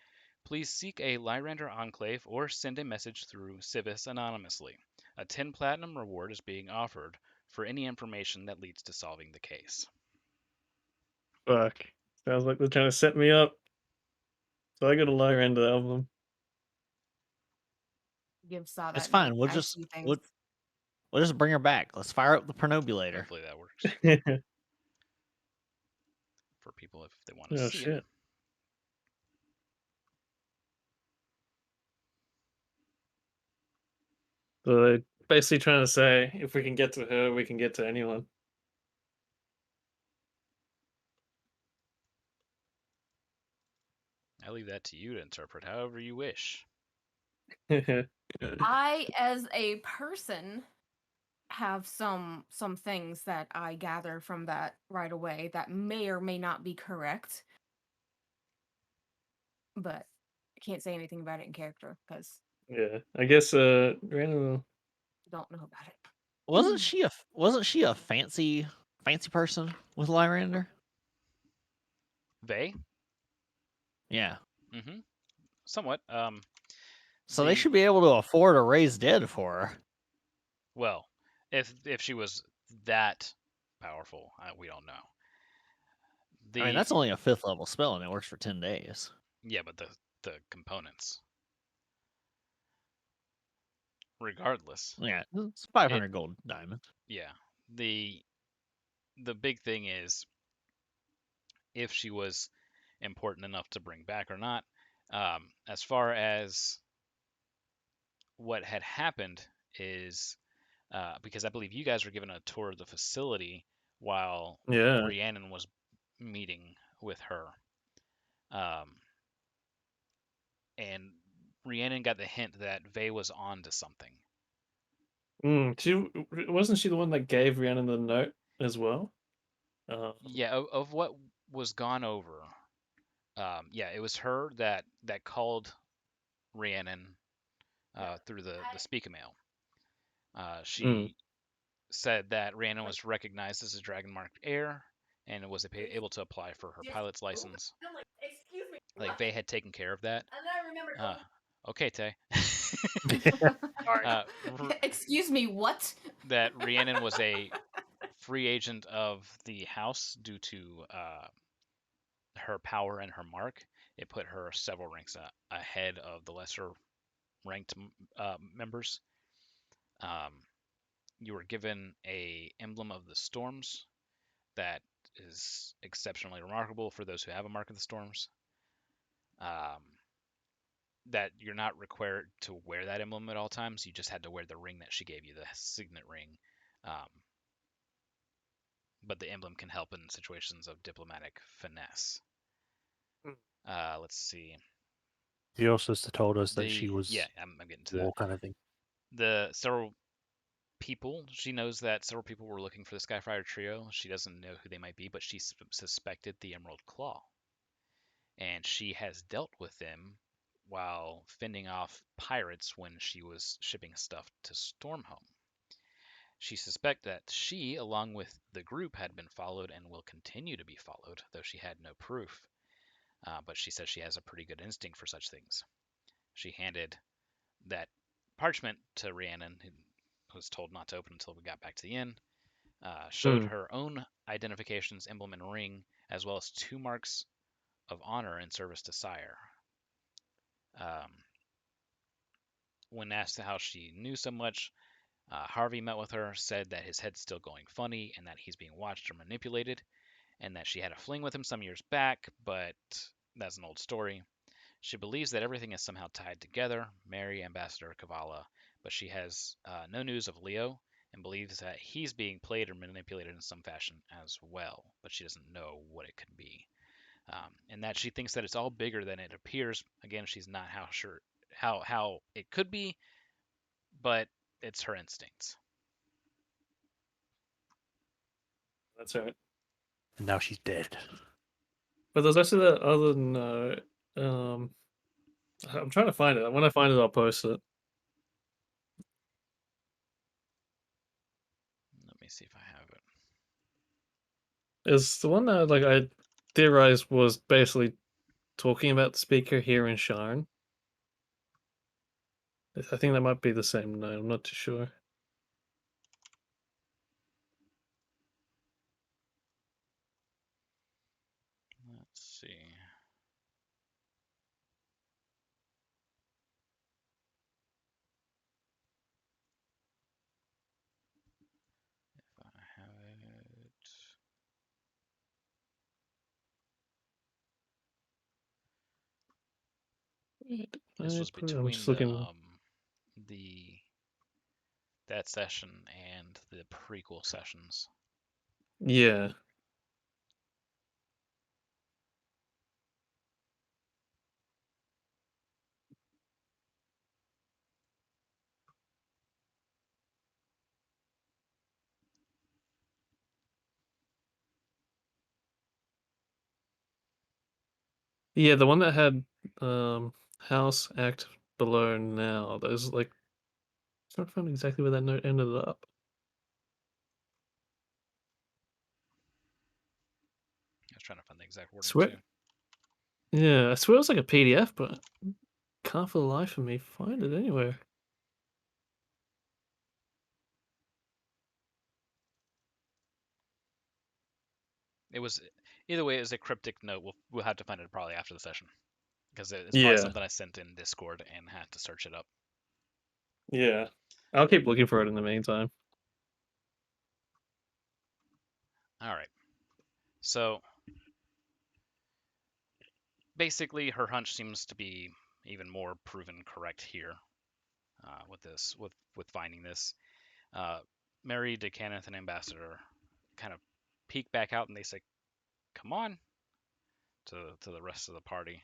Please seek a Lyrander enclave or send a message through Civis anonymously. A 10 platinum reward is being offered for any information that leads to solving the case. Fuck. Sounds like they're trying to set me up. So I got a lower end of the album. give Saw that. It's fine. note. We'll I just see things. we'll just bring her back. Let's fire up the pronobulator. Hopefully that works for people if they want to Oh see shit. it. So basically trying to say if we can get to her, we can get to anyone. I leave that to you to interpret however you wish. I, as a person, have some things that I gather from that right away that may or may not be correct, but I can't say anything about it in character because Yeah, I guess Randall. I don't know about it. Wasn't she a fancy person with Lyrander? Vey? Yeah. Mm-hmm. Somewhat. So they should be able to afford a raise dead for her. Well, if she was that powerful, we don't know. I mean, that's only a 5th level spell, and it works for 10 days. Yeah, but the components. Regardless. Yeah, it's 500 gold diamond. Yeah. The big thing is if she was important enough to bring back or not. As far as what had happened is because I believe you guys were given a tour of the facility while Yeah. Rhiannon was meeting with her. And Rhiannon got the hint that Vey was on to something. Wasn't she the one that gave Rhiannon the note as well? Yeah, of what was gone over. Yeah, it was her that called Rhiannon through the speak mail. She said that Rhiannon was recognized as a Dragon Marked heir and was able to apply for her pilot's license. Excuse me. Like Vey had taken care of that. And I remember. Okay, Tay. Excuse me. What? That Rhiannon was a free agent of the house due to her power and her mark. It put her several ranks ahead of the lesser ranked members. You were given a emblem of the storms that is exceptionally remarkable for those who have a mark of the storms. That you're not required to wear that emblem at all times. You just had to wear the ring that she gave you, the signet ring. But the emblem can help in situations of diplomatic finesse. Let's see. He also told us that she was I'm getting to war that. kind of thing. The several people, she knows that several people were looking for the Skyfire trio. She doesn't know who they might be, but she suspected the Emerald Claw. And she has dealt with them while fending off pirates when she was shipping stuff to Stormhome. She suspects that she, along with the group, had been followed and will continue to be followed, though she had no proof. But she says she has a pretty good instinct for such things. She handed that parchment to Rhiannon, who was told not to open until we got back to the inn. Showed her own identifications, emblem, and ring, as well as 2 marks of honor in service to Sire. When asked how she knew so much, Harvey met with her, said that his head's still going funny and that he's being watched or manipulated, and that she had a fling with him some years back, but that's an old story. She believes that everything is somehow tied together, Mary, Ambassador, Kavala, but she has no news of Leo and believes that he's being played or manipulated in some fashion as well, but she doesn't know what it could be. And that she thinks that it's all bigger than it appears. Again, she's not sure how it could be, but it's her instincts. That's right. And now she's dead. But there's actually that other note. I'm trying to find it. When I find it, I'll post it. Let me see if I have it. It's the one that I theorized was basically talking about the speaker here in Sharn. I think that might be the same note. I'm not too sure. Let's see. If I have it. This was I'm between just looking. the that session and the prequel sessions. Yeah. Yeah, the one that had house act below now. There's like, I can't find exactly where that note ended up. I was trying to find the exact wording Swear, too. yeah, I swear it was like a PDF, but can't for the life of me find it anywhere. It was either way. It was a cryptic note. We'll have to find it probably after the session because it's probably Yeah, something I sent in Discord and had to search it up. yeah. I'll keep looking for it in the meantime. All right. So basically, her hunch seems to be even more proven correct here with finding this. Mary, DeCanneth, and Ambassador kind of peek back out and they say, "Come on," to the rest of the party.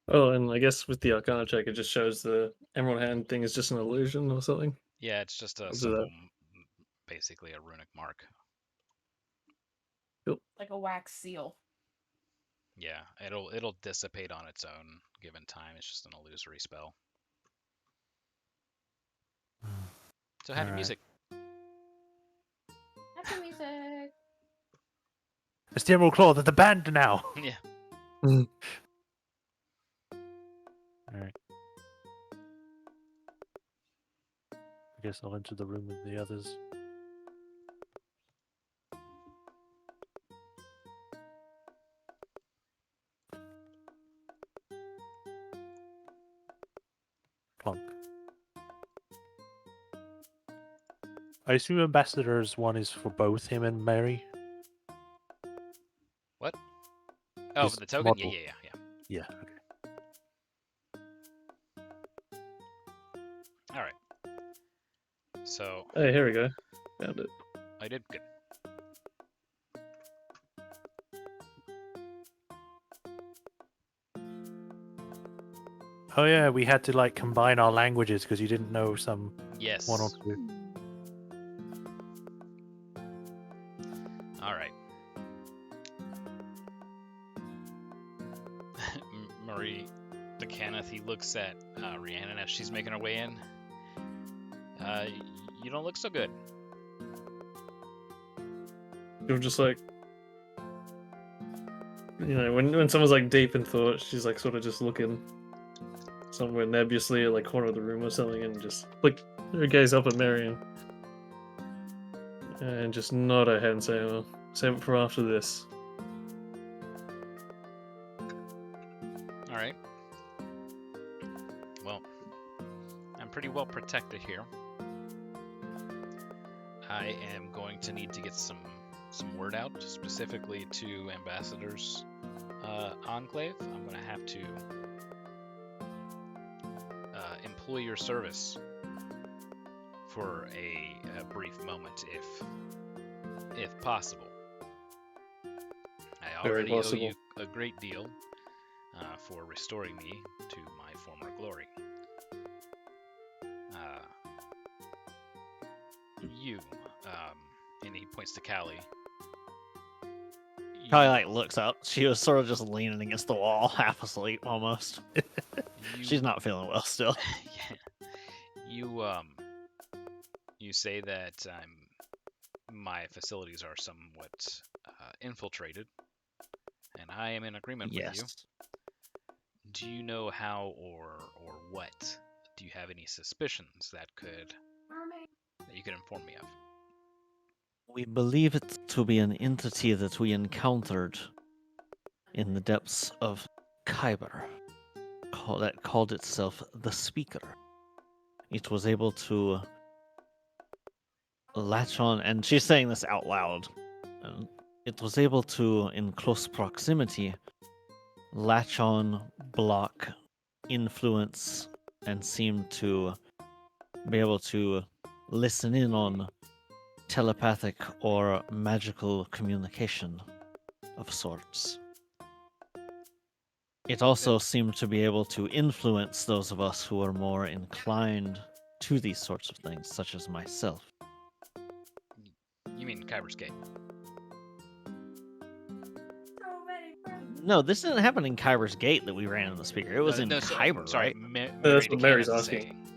Oh, and I guess with the Arcana check, it just shows the Emerald Hand thing is just an illusion or something. Yeah, it's just a I'll do simple, that. basically a runic mark. Cool. Like a wax seal. Yeah, it'll dissipate on its own given time. It's just an illusory spell. So happy Alright. music. Happy music. It's the Emerald Claw, they're the band now. Yeah. Alright. I guess I'll enter the room with the others. Plunk. I assume Ambassador's one is for both him and Mary. What? Oh, His for the token? model. Yeah. Yeah, okay. All right. So Hey, here we go. Found it. I did good. Oh yeah, we had to like combine our languages because you didn't know some Yes. one or two. All right. Marie DeCanneth, he looks at Rhiannon as she's making her way in. You don't look so good. You're just like, you know, when someone's like deep in thought, she's like sort of just looking somewhere nebulously at like corner of the room or something, and just like her gaze up at Marion, and just nod her head and say, "Well, save it for after this." All right. Well, I'm pretty well protected here. I am going to need to get some word out, specifically to Ambassador's enclave. I'm going to have to employ your service for a brief moment, if possible. I Very already owe possible. you a great deal for restoring me to my former glory. You, and he points to Callie. Callie like looks up. She was sort of just leaning against the wall, half asleep almost. She's not feeling well still. Yeah. You say that my facilities are somewhat infiltrated, and I am in agreement with you. Yes. Do you know how or what? Do you have any suspicions that you could inform me of? We believe it to be an entity that we encountered in the depths of Kyber that called itself the Speaker. It was able to latch on, and she's saying this out loud. It was able to, in close proximity, latch on, block, influence and seemed to be able to listen in on telepathic or magical communication of sorts. It also seemed to be able to influence those of us who are more inclined to these sorts of things, such as myself. You mean Kyber's Gate? No, this didn't happen in Kyber's Gate that we ran in the speaker. It was in Kyber, sorry, right? That's what DeCannon's Mary's asking. saying.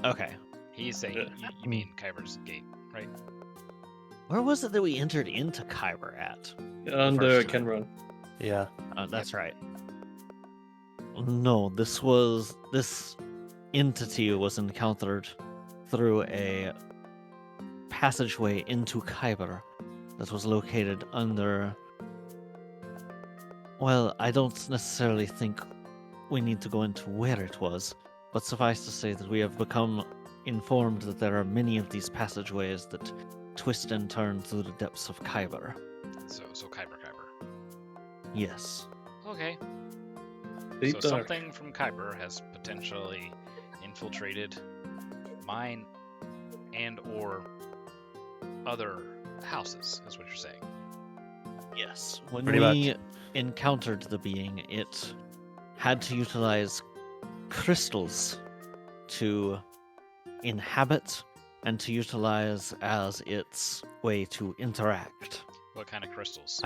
Okay. He's saying you mean Kyber's Gate, right? Where was it that we entered into Kyber at? Under first time. Kenron. Yeah. That's right. No, this entity was encountered through a passageway into Kyber that was located under... Well, I don't necessarily think we need to go into where it was, but suffice to say that we have become informed that there are many of these passageways that twist and turn through the depths of Kyber. So Kyber. Yes. Okay. Deep So dark. something from Kyber has potentially infiltrated mine and or other houses, is what you're saying. Yes. When Pretty we much. encountered the being, it had to utilize crystals to inhabit and to utilize as its way to interact. What kind of crystals?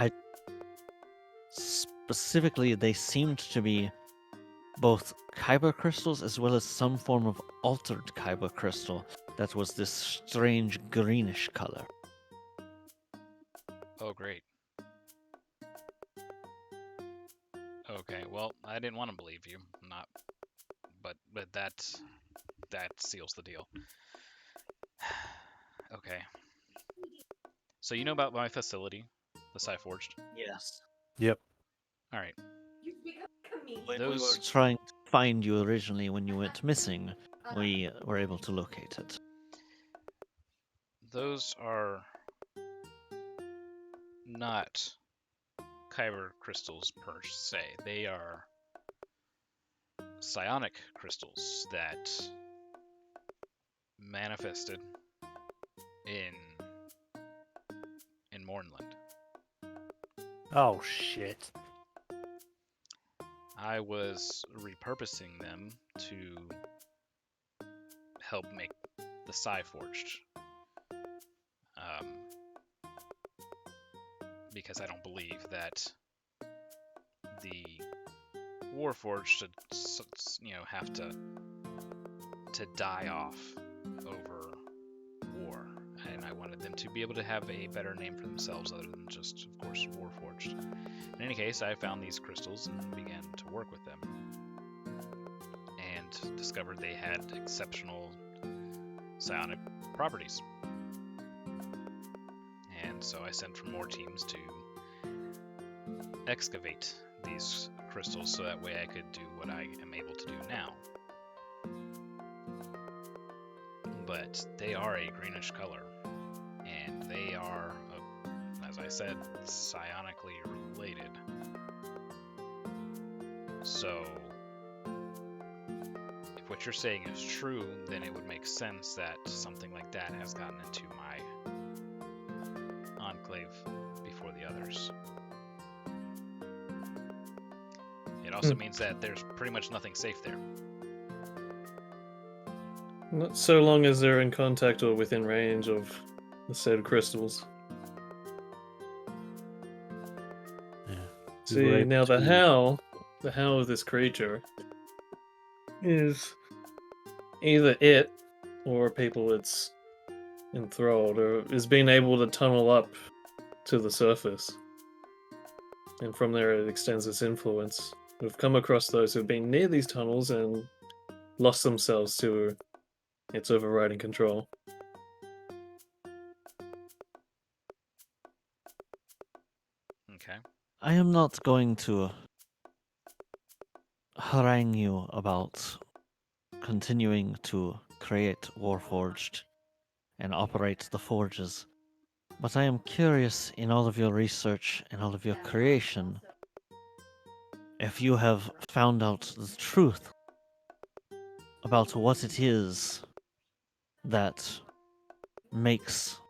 Specifically, they seemed to be both kyber crystals as well as some form of altered kyber crystal that was this strange greenish color. Oh, great. Okay, well, I didn't want to believe you, but that seals the deal. Okay. So you know about my facility, the Psyforged? Yes. Yep. All right. When we Those- were trying to find you originally when you went missing, we were able to locate it. Those are not kyber crystals per se. They are psionic crystals that manifested in Mournland. Oh shit. I was repurposing them to help make the Psyforged. Because I don't believe that the Warforged should, have to die off over war, and I wanted them to be able to have a better name for themselves other than just, of course, Warforged. In any case, I found these crystals and began to work with them, and discovered they had exceptional psionic properties. And so I sent for more teams to excavate these crystals so that way I could do what I am able to do now. But they are a greenish color, and they are, as I said, psionically related. So, if what you're saying is true, then it would make sense that something like that has gotten into my enclave before the others. It also means that there's pretty much nothing safe there. Not so long as they're in contact or within range of the said crystals. Yeah. See, now the how of this creature is either it or people it's enthralled, or is being able to tunnel up to the surface. And from there it extends its influence. We've come across those who've been near these tunnels and lost themselves to its overriding control. Okay. I am not going to harangue you about continuing to create Warforged and operate the forges, but I am curious in all of your research and all of your creation if you have found out the truth about what it is that makes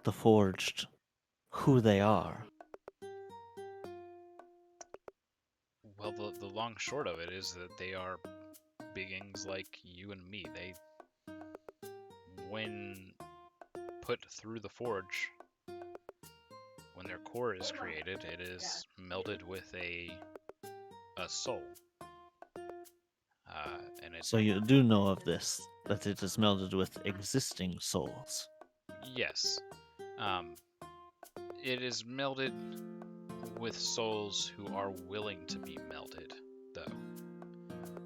the Forged who they are. Well, the long short of it is that they are beings like you and me. They, when put through the forge, when their core is created, it is melded with a soul. And it, So you do know of this, that it is melded with existing souls. yes, um, it is melded with souls who are willing to be melded, though.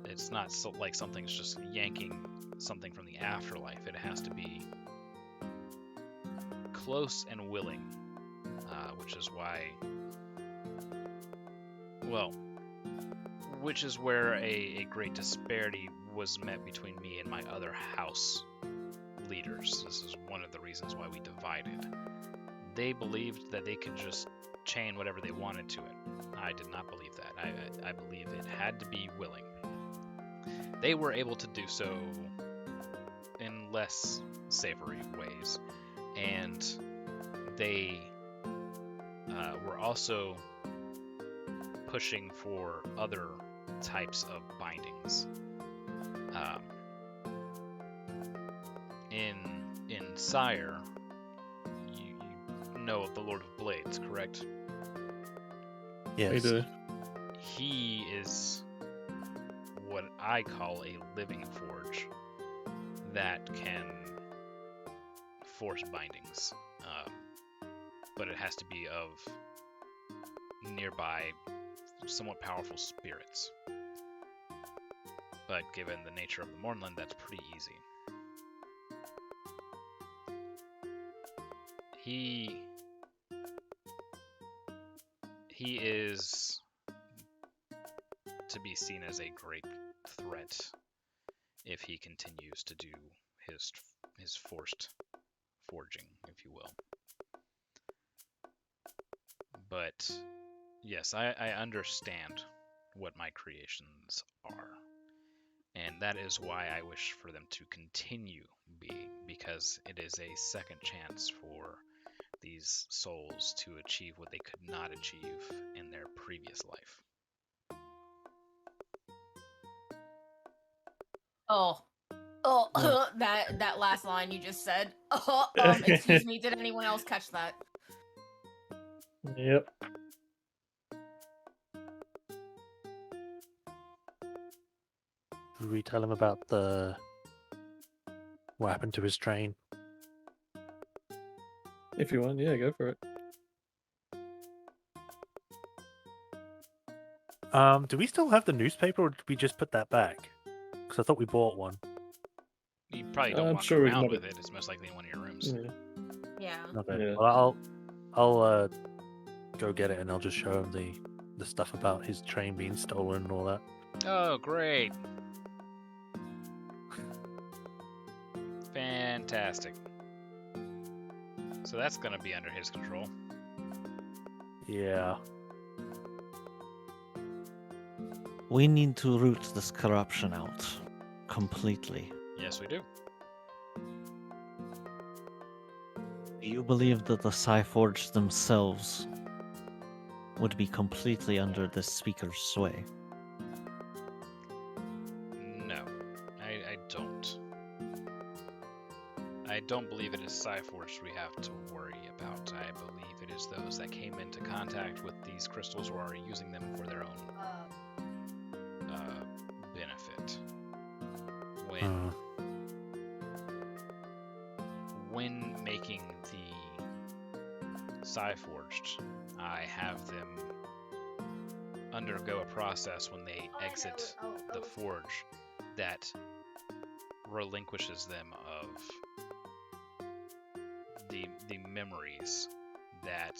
It's not so, like something's just yanking something from the afterlife. It has to be close and willing, which is why, well, which is where a great disparity was met between me and my other house leaders. This is one of the reasons why we divided. They believed that they could just chain whatever they wanted to it. I did not believe that. I believe it had to be willing. They were able to do so in less savory ways, and they were also pushing for other types of bindings. In Sire, you know of the Lord of Blades, correct? They Yes. do. He is what I call a living forge that can force bindings, but it has to be of nearby, somewhat powerful spirits. But given the nature of the Mournland, that's pretty easy. He is to be seen as a great threat if he continues to do his forced forging, if you will. But yes, I understand what my creations are, and that is why I wish for them to continue being, because it is a second chance for these souls to achieve what they could not achieve in their previous life. Oh. Yeah. that last line you just said. Excuse me, did anyone else catch that? Yep. Did we tell him about what happened to his train? If you want, yeah, go for it. Do we still have the newspaper, or did we just put that back? Because I thought we bought one. You probably don't I'm walk sure we around might with have- it. It's most likely in one of your rooms. Yeah. Yeah. Okay. Yeah. Well, I'll go get it, and I'll just show him the stuff about his train being stolen and all that. Oh, great. Fantastic. So that's going to be under his control. Yeah. We need to root this corruption out completely. Yes, we do. Do you believe that the Psyforged themselves would be completely under this speaker's sway? No, I don't. I don't believe it is Psyforged we have to worry about. I believe it is those that came into contact with these crystals or are using them for their own benefit. When making the Psyforged, I have them undergo a process when they exit the forge that relinquishes them of the memories that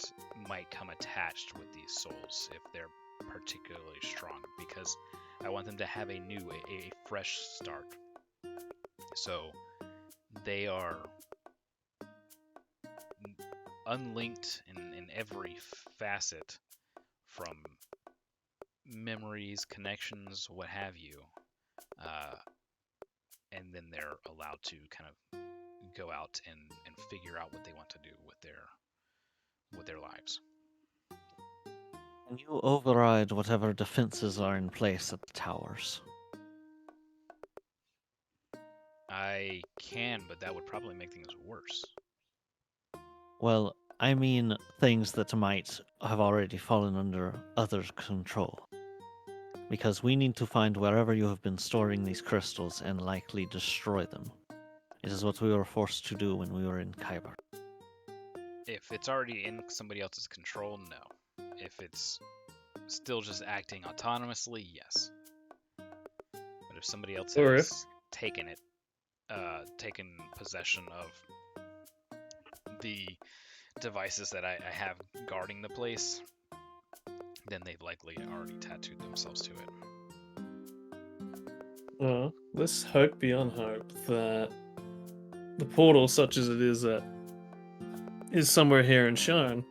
might come attached with these souls if they're particularly strong, because I want them to have a fresh start. So they are unlinked in every facet, from memories, connections, what have you, and then they're allowed to kind of go out and figure out what they want to do with their lives. Can you override whatever defenses are in place at the towers? I can, but that would probably make things worse. Well, I mean things that might have already fallen under others' control. Because we need to find wherever you have been storing these crystals and likely destroy them. It is what we were forced to do when we were in Kyber. If it's already in somebody else's control, no. If it's still just acting autonomously, yes. But if somebody else Or has taken possession of the devices that I have guarding the place, then they've likely already tattooed themselves to it. Let's hope beyond hope that the portal, such as it is, that is somewhere here in Sharn.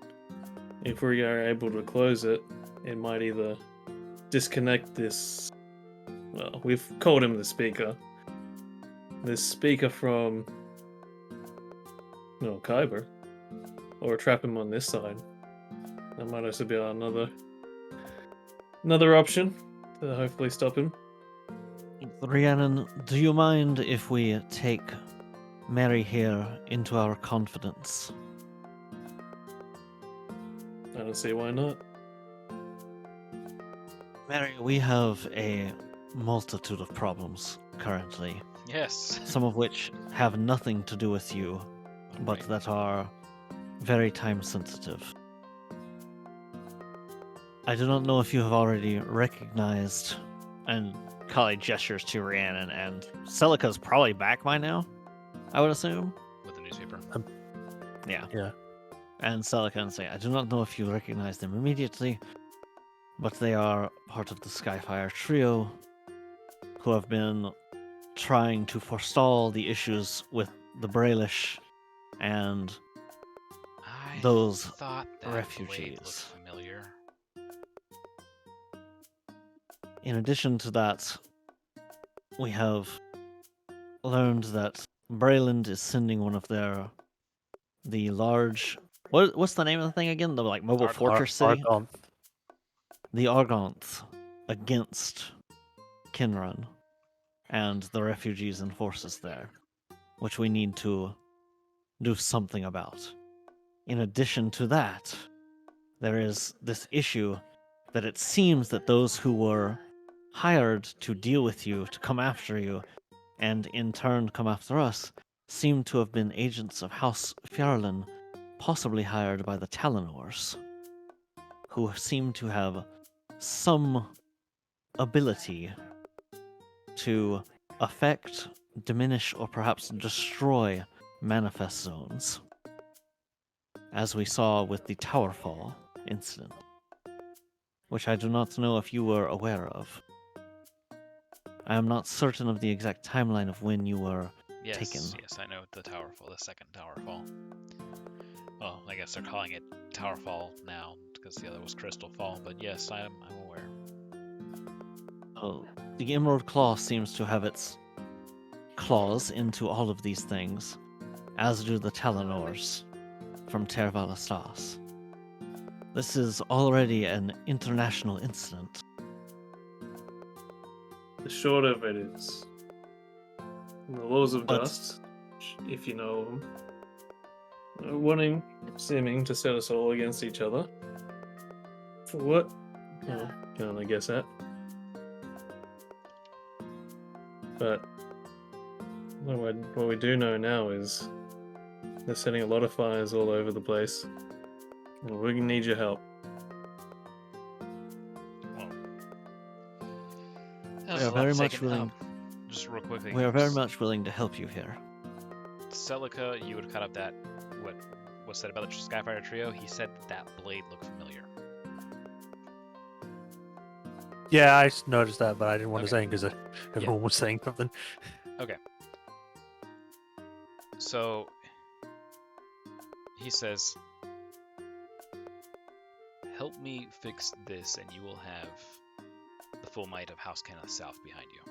If we are able to close it, it might either disconnect this. Well, we've called him the speaker. This speaker from Kyber, or trap him on this side. That might also be another option to hopefully stop him. Rhiannon, do you mind if we take Mary here into our confidence? I don't see why not. Mary, we have a multitude of problems currently, Yes. some of which have nothing to do with you, but Right. that are very time sensitive. I do not know if you have already recognized, and Kali gestures to Rhiannon, and Celica's probably back by now, I would assume. With the newspaper. Yeah. Yeah. And Celica and say, I do not know if you recognize them immediately, but they are part of the Skyfire trio who have been trying to forestall the issues with the Brailish and I those thought that blade refugees. looked familiar. In addition to that, we have learned that Brayland is sending one of the large... What's the name of the thing again? The mobile fortress city? Argonth. The Argonth against Kinrun and the refugees and forces there, which we need to do something about. In addition to that, there is this issue that it seems that those who were hired to deal with you, to come after you, and in turn come after us, seem to have been agents of House Fjarlin, possibly hired by the Talonors, who seem to have some ability to affect, diminish, or perhaps destroy manifest zones, as we saw with the Towerfall incident, which I do not know if you were aware of. I am not certain of the exact timeline of when you were Yes, taken. yes, I know the Towerfall, the second Towerfall. Well, I guess they're calling it Towerfall now because the other was Crystal Fall, but yes, I'm aware. Oh, the Emerald Claw seems to have its claws into all of these things, as do the Talonors from Tervalastas. This is already an international incident. The short of it is the laws of But- dust, if you know them, seeming to set us all against each other. For what? Well, can only guess at. But what we do know now is they're setting a lot of fires all over the place. And we need your help. That was We are a lot very to much take in. willing. Just real quickly. We are very much willing to help you here. Celica, you would cut up that what was said about the Skyfire trio. He said that blade looked familiar. Yeah, I noticed that, but I didn't want to Okay. say because everyone was saying something. So he says, "Help me fix this, and you will have the full might of House Kenneth South behind you."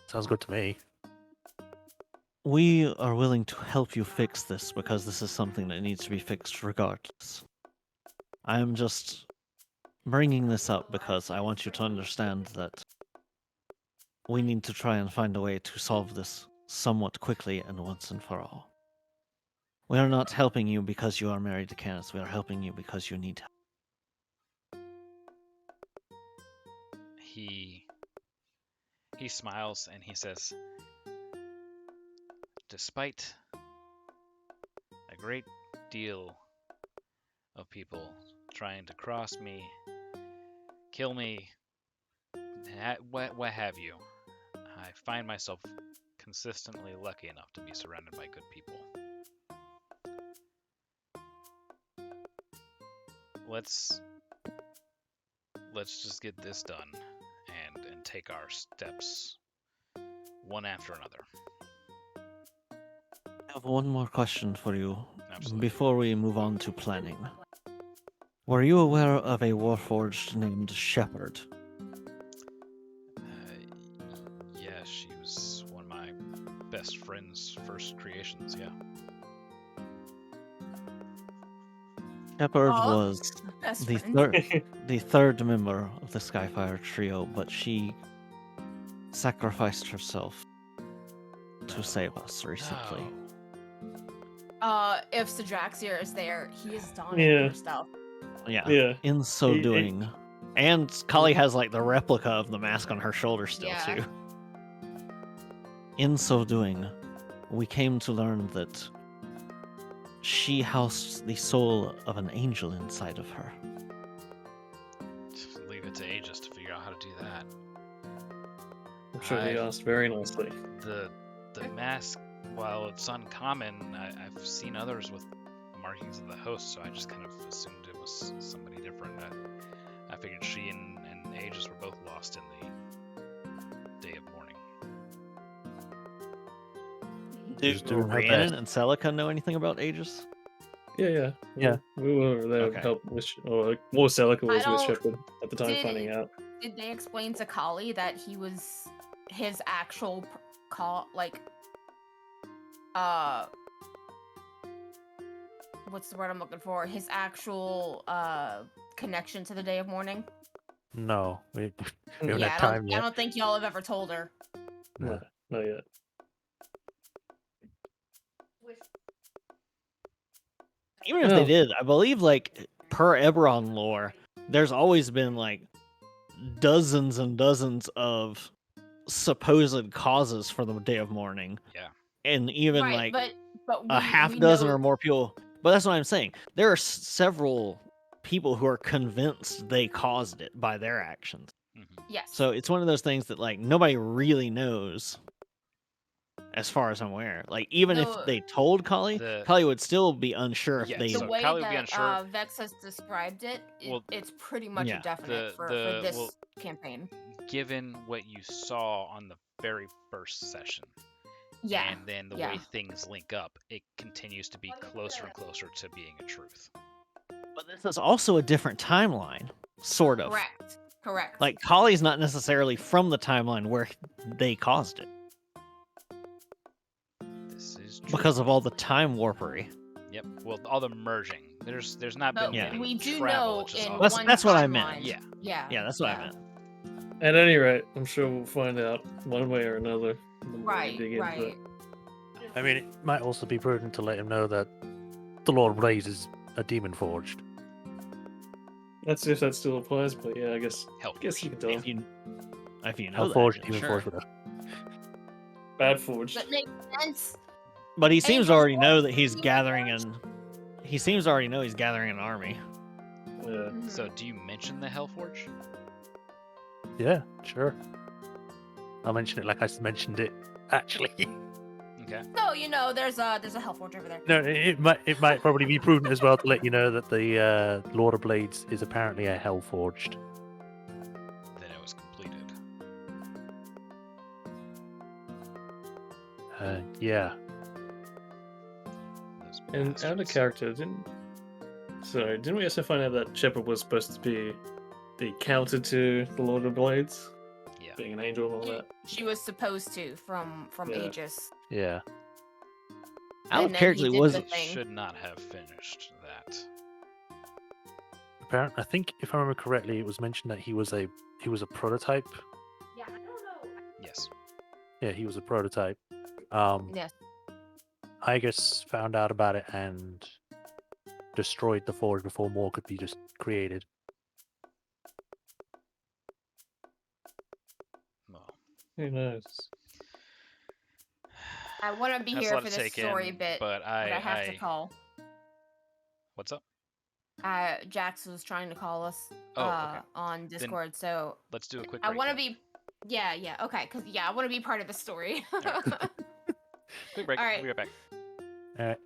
Sounds good to me. We are willing to help you fix this because this is something that needs to be fixed regardless. I am just bringing this up because I want you to understand that we need to try and find a way to solve this somewhat quickly and once and for all. We are not helping you because you are married to Canis. We are helping you because you need help. He smiles and he says, despite a great deal of people trying to cross me, kill me, what have you, I find myself consistently lucky enough to be surrounded by good people. Let's just get this done and take our steps one after another. I have one more question for you Absolutely. before we move on to planning. Were you aware of a warforged named Shepard? Yeah, she was one of my best friend's first creations, yeah. Shepard Aw, was best the friends. the third member of the Skyfire trio, but she sacrificed herself to save us recently. If Sadraxir is there, he is donning Yeah. her stuff. Yeah. Yeah. In so He- doing, and Kali has like the replica of the mask on her shoulder still Yeah. too. In so doing, we came to learn that she housed the soul of an angel inside of her. Leave it to Aegis to figure out how to do that. I'm sure he I- asked very nicely. The mask, while it's uncommon, I've seen others with markings of the host, so I just kind of assumed it was somebody different. I figured she and Aegis were both lost in the Day of Mourning. Do Just doing her Rhiannon best. and Celica know anything about Aegis? Yeah. Yeah. We were there Okay. to help with, or more Celica was with don't- Shepard at the time, did- finding out. Did they explain to Kali that he was his actual what's the word I'm looking for? His actual connection to the Day of Mourning? No, we haven't Yeah, had I time don't, yet. I don't think y'all have ever told her. No, not yet. Even if they No. did, I believe, like, per Eberron lore, there's always been, like, dozens and dozens of supposed causes for the Day of Mourning. Yeah. And even, right, like, but a half we dozen know, or more people. But that's what I'm saying. There are several people who are convinced they caused it by their actions. Mm-hmm. Yes. So it's one of those things that, like, nobody really knows, as far as I'm aware. Like, even if No, they told Kali, the- Kali would still be unsure if Yes, they. the so way Kali would be that unsure. Vex has described it, Well, it's pretty much yeah. a definite for the- this well, campaign. Given what you saw on the very first session, Yeah. and then the way things link up, it continues to be closer and closer to being a truth. But this is also a different timeline, sort of. Correct. Like, Kali's not necessarily from the timeline where they caused it This is true. because of all the time warpery. Yep. Well, all the merging. There's not But been Yeah. any we do travel. know It's just in all- That's what I meant. timeline- Yeah. Yeah. That's what I meant. At any rate, I'm sure we'll find out one way or another. the more we Right. dig into it. I mean, it might also be prudent to let him know that the Lord Blaze is a demon forged. That's if that still applies, but yeah, I guess Help. you can tell. If you know How that, forged, yeah, demon sure. forged with her. Bad forged. That makes sense. But he seems to Angels already know forged, that he's demon gathering forged. he seems to already know he's gathering an army. Yeah. Mhm. So, do you mention the Hellforge? Yeah, sure. I'll mention it like I mentioned it, actually. Okay. So there's a Hellforge over there. No, it might probably be prudent as well to let you know that the Lord of Blades is apparently a Hell Forged. Then it was completed. Yeah. Those And out of bastards. character, didn't we also find out that Shepard was supposed to be the counter to the Lord of Blades? Yeah. being an angel and all She, that. she was supposed to from Yeah. Aegis. Yeah. Out And of then character, he did was the it? thing. Should not have finished that. Apparently, I think if I remember correctly, it was mentioned that he was a prototype. Yeah, I don't know. Yes. Yeah, he was a prototype. Yes. Aegis found out about it and destroyed the forge before more could be just created. Well, Who knows? I want to be that's a here lot for to this take story in, bit, but but I have to call. What's up? Jax was trying to call us Oh, okay. on Discord, so Let's do a quick I break. want to then. be. Yeah, okay, because I want to be part of the story. Alright. Quick break. All right. We'll be right back. All right.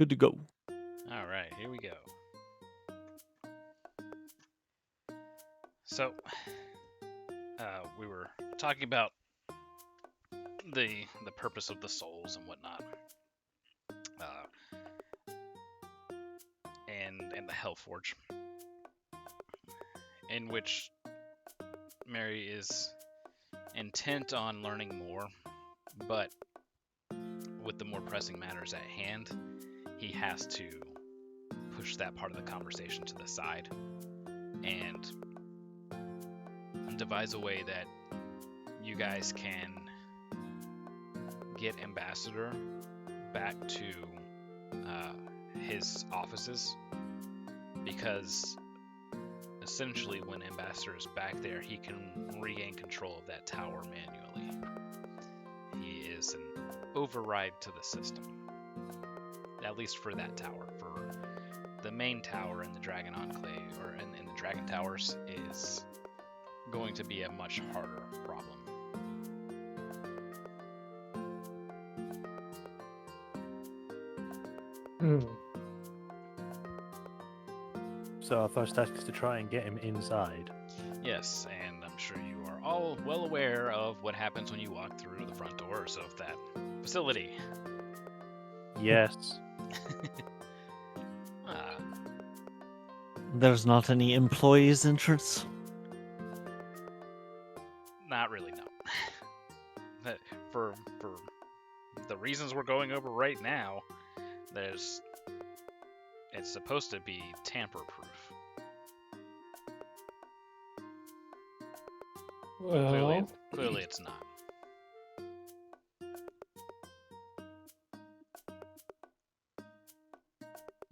Good to go. All right, here we go. So, we were talking about the purpose of the souls and whatnot, and the Hellforge, in which Mary is intent on learning more, but with the more pressing matters at hand, he has to push that part of the conversation to the side and devise a way that you guys can get Ambassador back to his offices, because essentially when Ambassador is back there, he can regain control of that tower manually. He is an override to the system, at least for that tower. For the main tower in the Dragon Enclave, or in the Dragon Towers, is going to be a much harder problem. So our first task is to try and get him inside. Yes, and I'm sure you are all well aware of what happens when you walk through the front doors of that facility. Yes. There's not any employees entrance. Not really, no. But for the reasons we're going over right now, it's supposed to be tamper-proof. Well, Clearly it's not.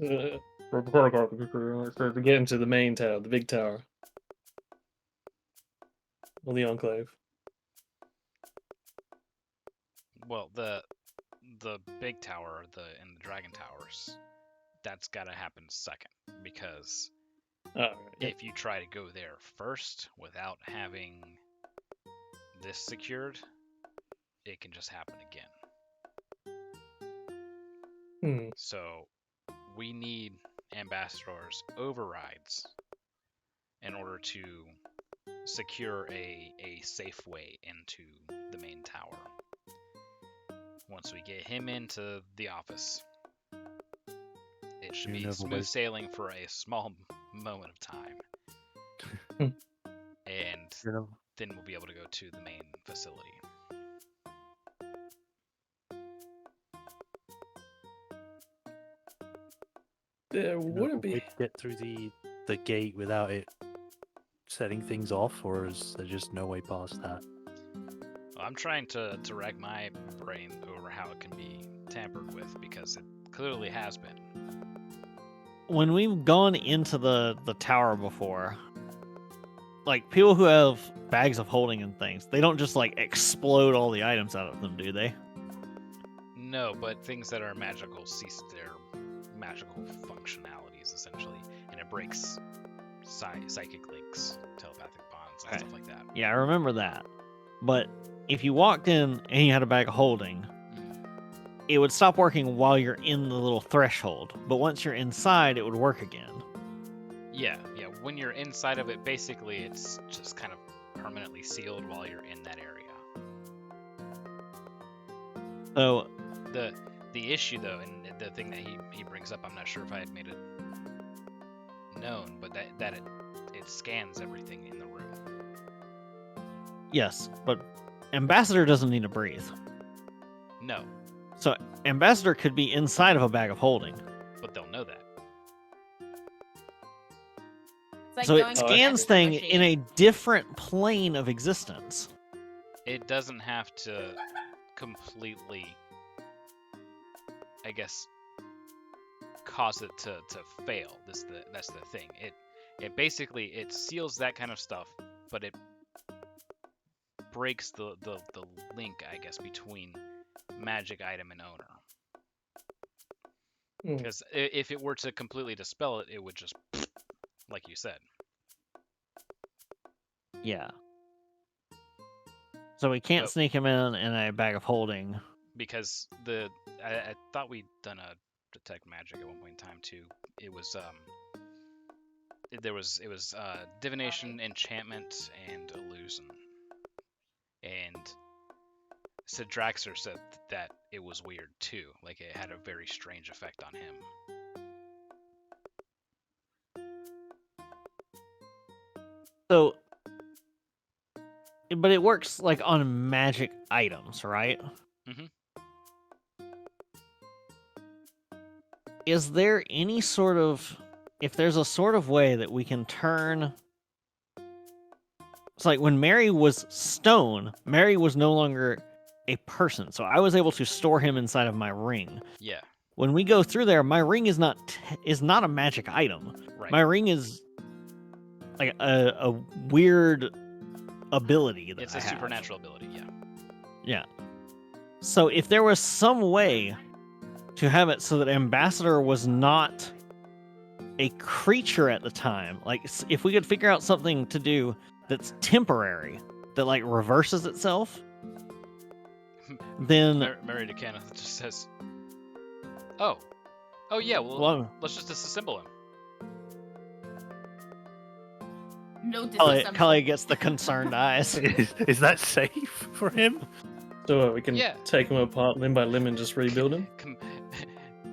so to get into the main tower, the big tower, or the Enclave. Well, the big tower, in the Dragon Towers, that's gotta happen second, because Right. if you try to go there first without having this secured, it can just happen again. So we need Ambassador's overrides in order to secure a safe way into the main tower. Once we get him into the office, it should be smooth sailing for a small moment of time. And then we'll be able to go to the main facility. There wouldn't Way be. to get through the gate without it setting things off, or is there just no way past that? Well, I'm trying to rack my brain over how it can be tampered with, because it clearly has been. When we've gone into the tower before, like, people who have bags of holding and things, they don't just like explode all the items out of them, do they? No, but things that are magical cease their magical functionalities, essentially, and it breaks psychic links, telepathic bonds, and stuff like that. Yeah, I remember that. But if you walked in and you had a bag of holding, it would stop working while you're in the little threshold. But once you're inside, it would work again. Yeah. When you're inside of it, basically, it's just kind of permanently sealed while you're in that area. So the issue, though, and the thing that he brings up, I'm not sure if I had made it known, but that it scans everything in the room. Yes, but Ambassador doesn't need to breathe. No. So Ambassador could be inside of a bag of holding. But they'll know that. Like so it scans thing in a different plane of existence. It doesn't have to completely, I guess, cause it to fail. That's the thing. It basically, it seals that kind of stuff, but it breaks the link, I guess, between magic item and owner. Because if it were to completely dispel it, it would just, like you said. Yeah. So we can't sneak him in a bag of holding. Because I thought we'd done a detect magic at one point in time too. It was it was divination, enchantment, and illusion. And Sid Draxler said that it was weird too, like it had a very strange effect on him. So, but it works like on magic items, right? Mhm. Is there any sort of, if there's a sort of way that we can turn? It's like when Mary was stone, Mary was no longer a person, so I was able to store him inside of my ring. Yeah, When we go through there, my ring is not a magic item. right. My ring is like a weird ability that It's I a have. supernatural ability, yeah. Yeah. So if there was some way to have it so that Ambassador was not a creature at the time, like if we could figure out something to do that's temporary, that like reverses itself, then Mary DeCanna just says, "Oh yeah, well, well, let's just disassemble him." No Cully disassemble. gets the concerned eyes. Is that safe for him? So we can Yeah. take him apart limb by limb and just rebuild him.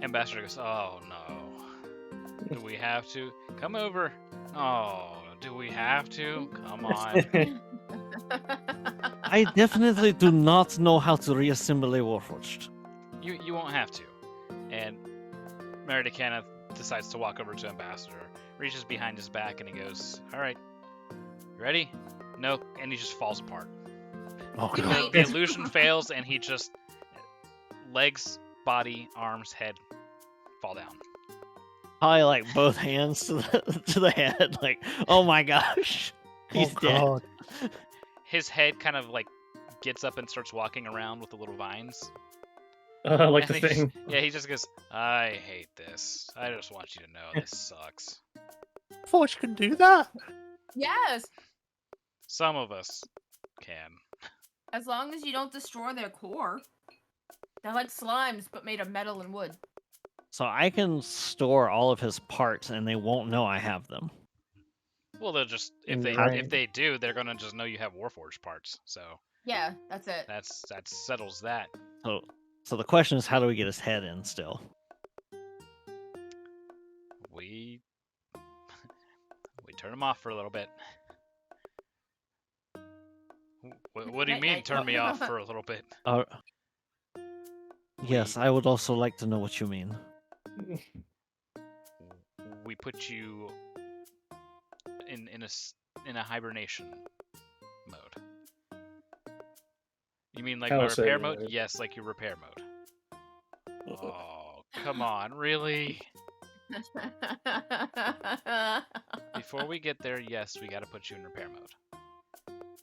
Ambassador goes, "Oh no, do we have to come over? Oh, do we have to? Come on." I definitely do not know how to reassemble a Warforged. You won't have to. And Mary DeCanna decides to walk over to Ambassador, reaches behind his back, and he goes, "All right, you ready?" No, and he just falls apart. Oh Wait, god. The illusion fails, and he just legs, body, arms, head fall down. Probably like both hands to the head, like, oh my gosh, he's Oh dead. god. His head kind of like gets up and starts walking around with the little vines. Like And the he just- thing. Yeah, he just goes, "I hate this. I just want you to know this sucks." Forge can do that. Yes, Some of us can. as long as you don't destroy their core. They're like slimes, but made of metal and wood. So I can store all of his parts, and they won't know I have them. Well, they'll just In the if rain. they do, they're gonna just know you have Warforged parts. So Yeah, that's it. that settles that. So the question is, how do we get his head in still? We turn him off for a little bit. What do you mean, Night-night. turn me off for a little bit? Yes, I would also like to know what you mean. We put you in a hibernation mode. You mean like my Power repair saving mode? mode. Yes, like your repair mode. Oh, come on, really? Before we get there, yes, we gotta put you in repair mode.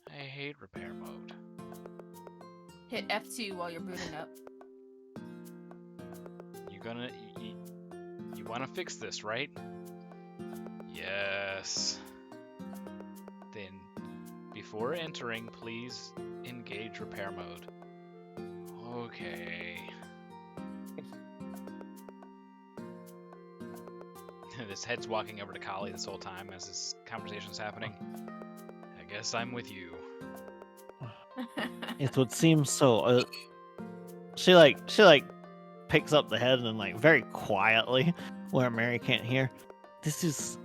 I hate repair mode. Hit F2 while you're booting up. You wanna fix this, right? Yes. Then, before entering, please engage repair mode. Okay. His head's walking over to Kali this whole time as this conversation's happening. I guess I'm with you. It would seem so. She picks up the head and like very quietly, where Mary can't hear. This is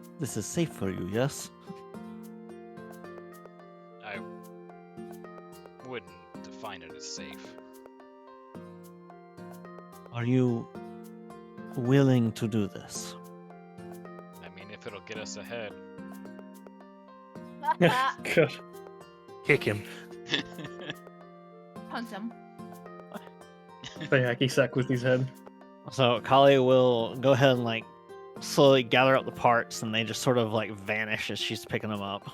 safe for you, yes? I wouldn't define it as safe. Are you willing to do this? I mean, if it'll get us ahead. God. Kick him. Punch him. The hacky sack with his head. So Kali will go ahead and like slowly gather up the parts, and they just sort of like vanish as she's picking them up.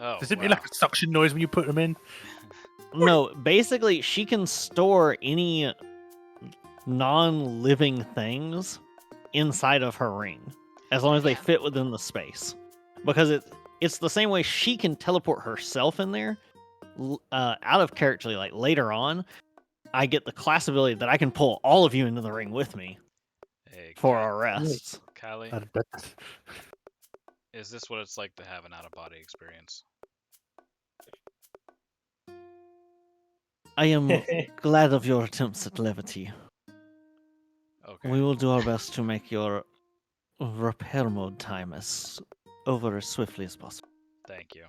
Oh, Does it wow. mean like a suction noise when you put them in? No, basically she can store any non-living things inside of her ring as long as they Yeah. fit within the space, because it's the same way she can teleport herself in there. Out of character, like later on, I get the class ability that I can pull all of you into the ring with me, Hey, for our rests. Kylie, That- is this what it's like to have an out-of-body experience? I am glad of your attempts at levity. Okay. We will do our best to make your repair mode time as over as swiftly as possible. Thank you.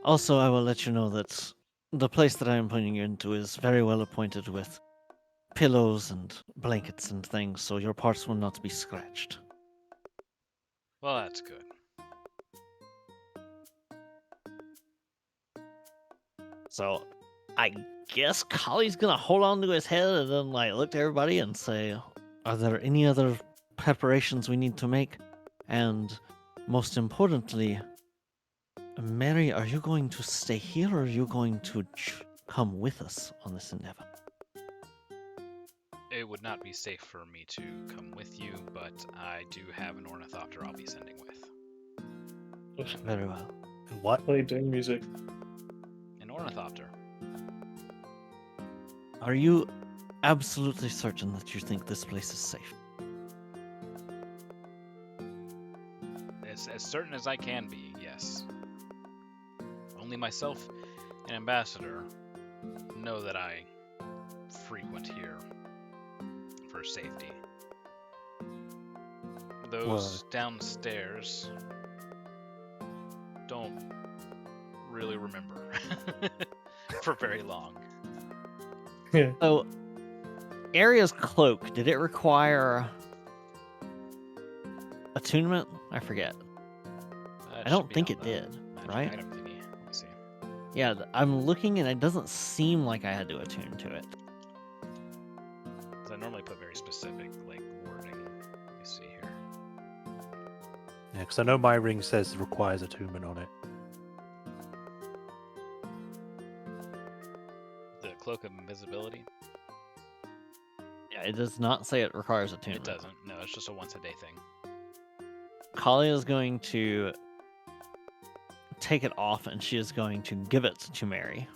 Also, I will let you know that the place that I am putting you into is very well appointed with pillows and blankets and things, so your parts will not be scratched. Well, that's good. So, I guess Collie's gonna hold on to his head and then like look to everybody and say, "Are there any other preparations we need to make?" And most importantly, Mary, are you going to stay here or are you going to come with us on this endeavor? It would not be safe for me to come with you, but I do have an ornithopter I'll be sending with. Very well. What? Play doom music. An ornithopter. Are you absolutely certain that you think this place is safe? As certain as I can be, yes. Only myself and Ambassador know that I frequent here for safety. Those downstairs don't really remember for very long. Yeah. So, Aria's cloak, did it require attunement? I forget. That I should don't be think on it the did, magic right? item thingy. Let me see. Yeah, I'm looking and it doesn't seem like I had to attune to it. 'Cause I normally put very specific like wording. Let me see here. Yeah, because I know my ring says requires attunement on it. The cloak of invisibility. Yeah, it does not say it requires It attunement. doesn't. No, it's just a once a day thing. Kali is going to take it off and she is going to give it to Mary.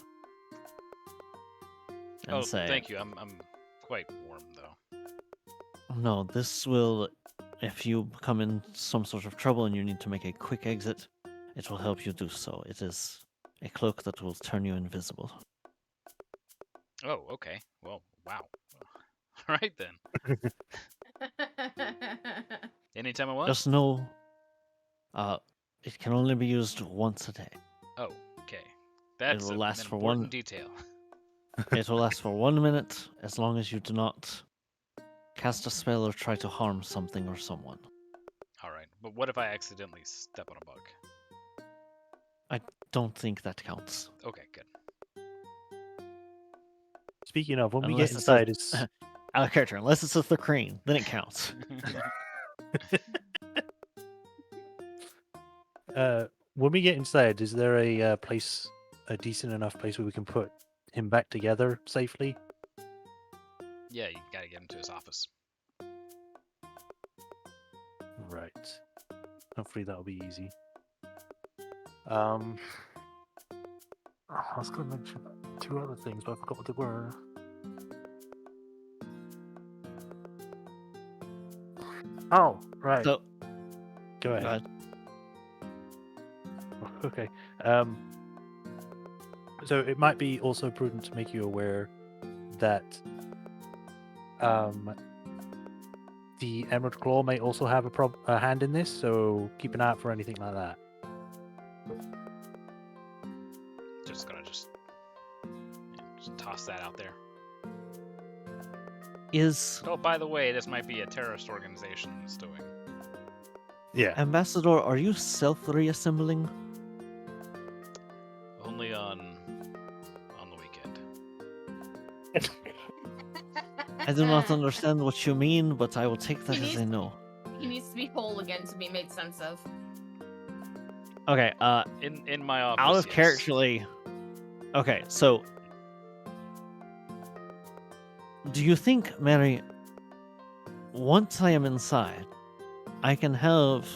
And Oh, say, thank you. I'm quite warm though. no, this will, if you come in some sort of trouble and you need to make a quick exit, it will help you do so. It is a cloak that will turn you invisible. Oh, okay. Well, wow. All right then. Anytime I want. Just know, it can only be used once a day. Oh, okay. That's will an last for important one- detail. It will last for 1 minute as long as you do not cast a spell or try to harm something or someone. All right. But what if I accidentally step on a bug? I don't think that counts. Okay, good. Speaking of, when we Unless get it's a- inside, it's Out of character, unless it's a Thacreen, then it counts. when we get inside, is there a place, a decent enough place where we can put him back together safely? Yeah, you gotta get him to his office. Right. Hopefully that'll be easy. I was going to mention two other things, but I forgot what they were. Oh, right. So, Go ahead. go ahead. Okay. So it might be also prudent to make you aware that the Emerald Claw may also have a hand in this, so keep an eye out for anything like that. Just gonna just toss that out there. Is Oh, by the way, this might be a terrorist organization that's doing. Yeah. Ambassador, are you self-reassembling? Only on the weekend. I do not understand what you mean, but I will take that He as a needs- no. He needs to be whole again to be made sense of. Okay, In my office. out of yes. characterly. Okay, so do you think, Mary, once I am inside, I can have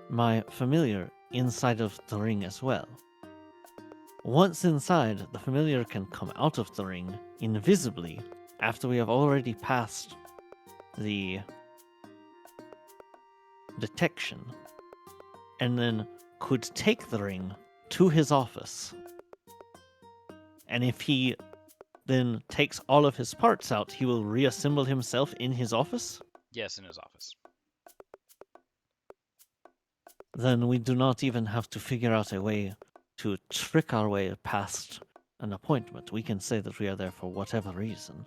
my familiar inside of the ring as well? Once inside, the familiar can come out of the ring invisibly after we have already passed the detection, and then could take the ring to his office. And if he then takes all of his parts out, he will reassemble himself in his office? Yes, in his office. Then we do not even have to figure out a way to trick our way past an appointment. We can say that we are there for whatever reason.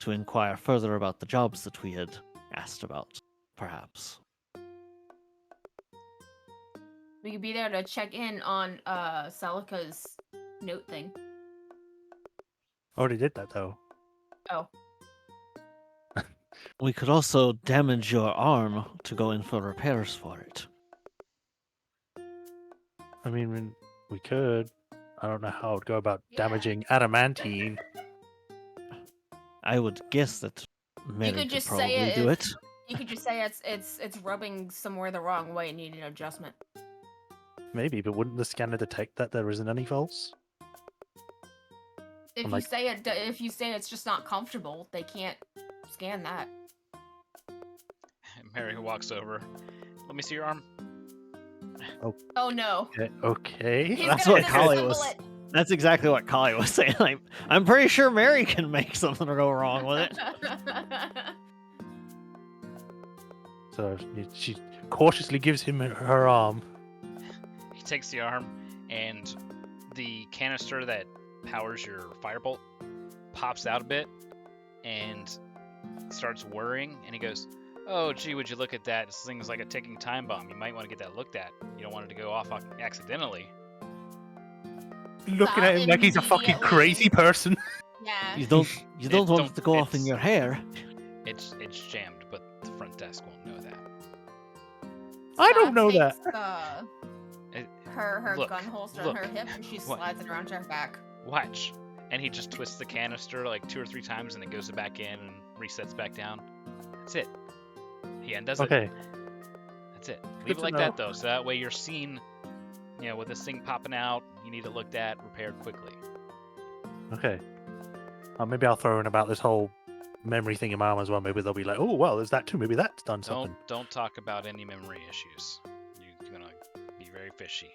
To inquire further about the jobs that we had asked about, perhaps. We could be there to check in on Celica's note thing. Already did that though. Oh. We could also damage your arm to go in for repairs for it. I mean, we could. I don't know how I'd go about Yeah. damaging adamantine. I would guess that Mary could could just say probably it do if- it. You could just say it's rubbing somewhere the wrong way and need an adjustment. Maybe, but wouldn't the scanner detect that there isn't any faults? If I'm you like- say if you say it's just not comfortable, they can't scan that. Mary walks over. Let me see your arm. Oh no. Okay. He's That's gonna what Kali disassemble was. it. That's exactly what Kali was saying. I'm pretty sure Mary can make something go wrong with it. So she cautiously gives him her arm. He takes the arm, and the canister that powers your firebolt pops out a bit and starts whirring. And he goes, "Oh, gee, would you look at that? This thing is like a ticking time bomb. You might want to get that looked at. You don't want it to go off accidentally." Looking at him like he's a fucking Immediately. crazy person. Yeah. You don't want don't- it to go off in it's- your hair. It's jammed, but the front desk won't know that. I don't know takes, that. Her Look, gun holster look. on her hip and she What? slides it around to her back. Watch. And he just twists the canister like 2 or 3 times, and it goes back in and resets back down. That's it. He undoes it. Okay. That's it. Good Leave it to like know. that though, so that way you're seen, with this thing popping out, you need it looked at, repaired quickly. Okay. Maybe I'll throw in about this whole memory thing in my arm as well. Maybe they'll be like, "Oh, well, there's that too. Maybe that's done something." Don't talk about any memory issues. You're gonna be very fishy.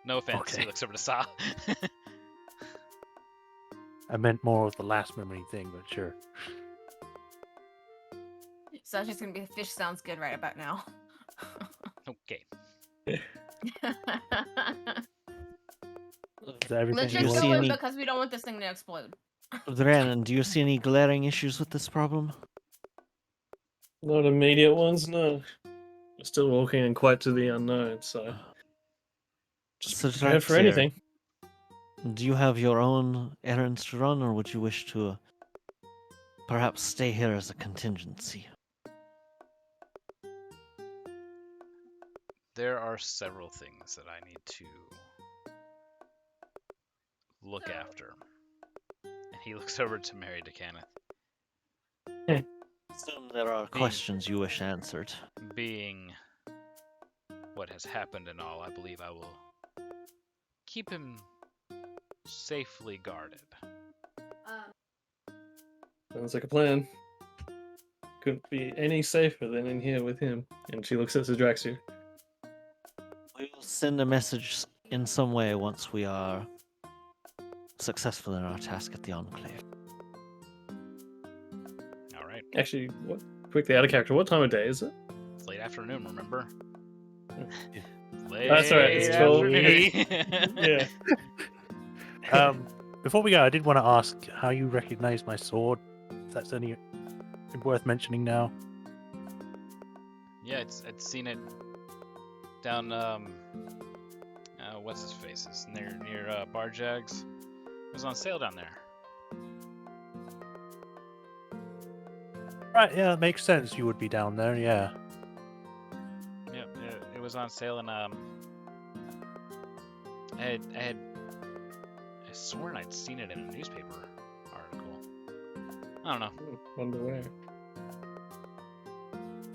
No offense. Okay. He looks over to Sa. I meant more of the last memory thing, but sure. So it's just gonna be fish sounds good right about now. Okay. Is that everything Let's you just see go want? in any- because we don't want this thing to explode. Drannon, do you see any glaring issues with this problem? Not immediate ones, no. We're still walking in quite to the unknown, so just So prepare for Draxir, anything. do you have your own errands to run, or would you wish to perhaps stay here as a contingency? There are several things that I need to look after. And he looks over to Mary DeCanneth. Assume there are Being- questions you wish answered. Being what has happened and all, I believe I will keep him safely guarded. Sounds like a plan. Couldn't be any safer than in here with him. And she looks at Zadraxu. We will send a message in some way once we are successful in our task at the Enclave. All right. Actually, what? Quickly out of character. What time of day is it? It's late afternoon, remember? Yeah. Late That's right, it's 12 afternoon. Yeah. Before we go, I did want to ask how you recognize my sword. If that's any worth mentioning now. Yeah, I'd seen it down what's his face? It's near Bar Jags. It was on sale down there. Right, yeah, that makes sense. You would be down there, yeah. Yeah, it was on sale, and I had sworn I'd seen it in a newspaper article. I don't know. Wonder where.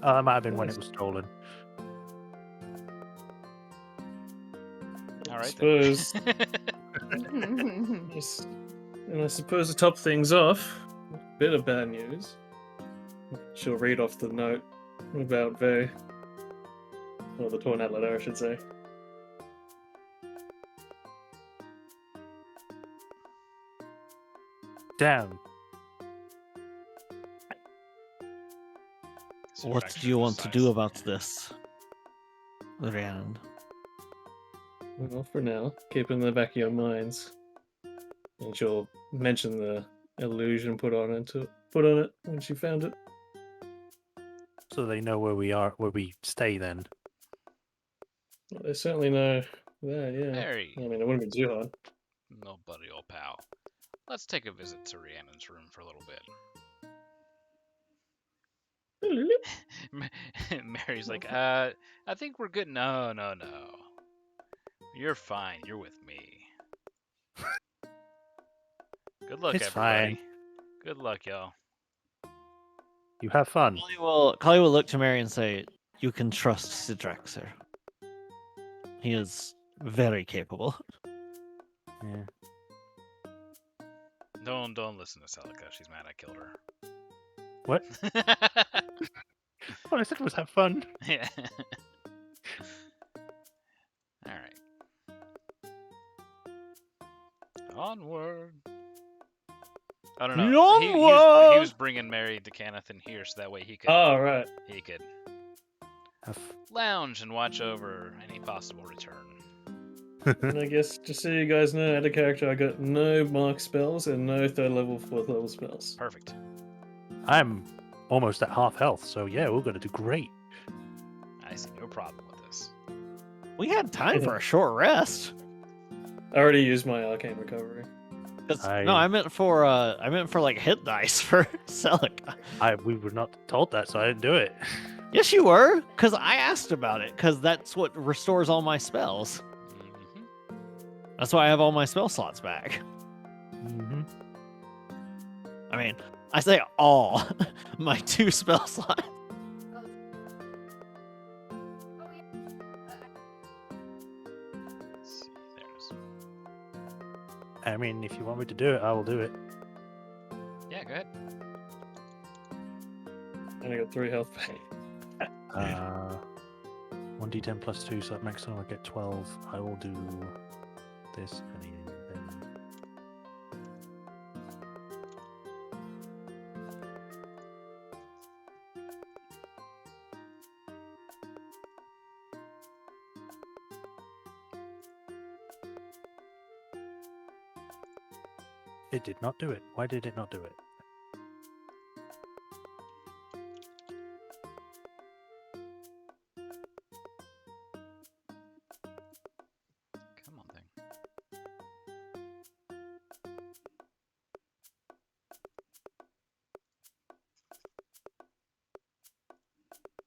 That might have been when it was stolen. All right. Suppose. Then. Just And I suppose to top things off, a bit of bad news. She'll read off the note about Vey. Or the torn out letter, I should say. Damn. What do you want to do about this, Rhiannon? Well, for now, keep it in the back of your minds. And she'll mention the illusion put on it when she found it. So they know where we are, where we stay then. Well, they certainly know that, yeah. Mary, I mean, it wouldn't be too hard. nobody, old pal. Let's take a visit to Rhiannon's room for a little bit. Mary's like, I think we're good. No. You're fine. You're with me. Good luck, It's everybody. fine. Good luck, y'all. You have fun. Kali will look to Mary and say, "You can trust Sidrak, sir. He is very capable." Yeah. Don't listen to Celica. She's mad I killed her. What? What I said was have fun. Yeah. All right. Onward. I don't know. He Onward! was bringing Mary to Kenneth in here so that way he could Oh, right. Have... lounge and watch over any possible return. And I guess, just so you guys know, out of character, I got no mark spells and no 3rd level, 4th level spells. Perfect. I'm almost at half health, so yeah, we're gonna do great. I see no problem with this. We had time for a short rest. I already used my arcane recovery. No, I meant for like hit dice for Celica. We were not told that, so I didn't do it. Yes, you were, because I asked about it, because that's what restores all my spells. Mm-hmm. That's why I have all my spell slots back. Mm-hmm. I mean, I say all my 2 spell slots. Let's see. There's. I mean, if you want me to do it, I will do it. Yeah, go ahead. And I got 3 health back. 1d10 plus 2, so that makes I get 12. I will do this and then. It did not do it. Why did it not do it? Come on, thing.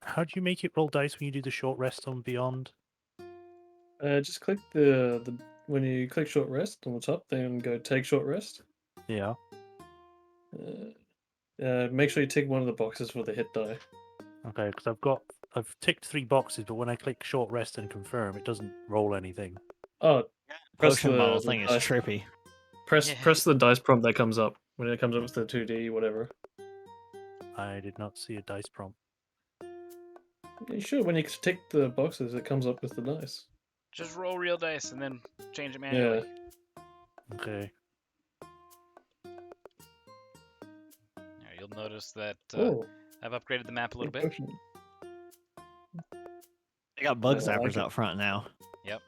How do you make it roll dice when you do the short rest on Beyond? Just click the when you click short rest on the top, then go take short rest. Yeah. Make sure you tick one of the boxes for the hit die. Okay, because I've ticked 3 boxes, but when I click short rest and confirm, it doesn't roll anything. Oh, press Potion bottle thing is dice. trippy. Press the dice prompt that comes up when it comes up with the 2D whatever. I did not see a dice prompt. You should. When you tick the boxes, it comes up with the dice. Just roll real dice and then change it manually. Yeah. Okay. Yeah, you'll notice that Oh, I've upgraded the map a little bit. potion. They got bug Yeah, I like zappers it. out front now. Yep.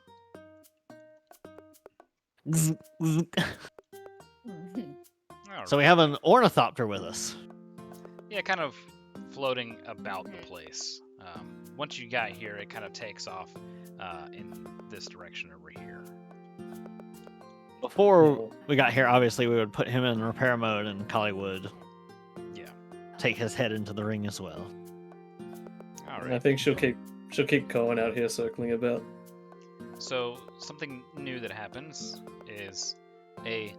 All So we have an ornithopter with us. Yeah, kind of floating about the place. Once you got here, it kind of takes off in this direction over here. Before we got here, obviously we would put him in repair mode, and Kali would take his head into the ring as well. All And I right. think she'll keep Cohen out here circling about. So something new that happens is a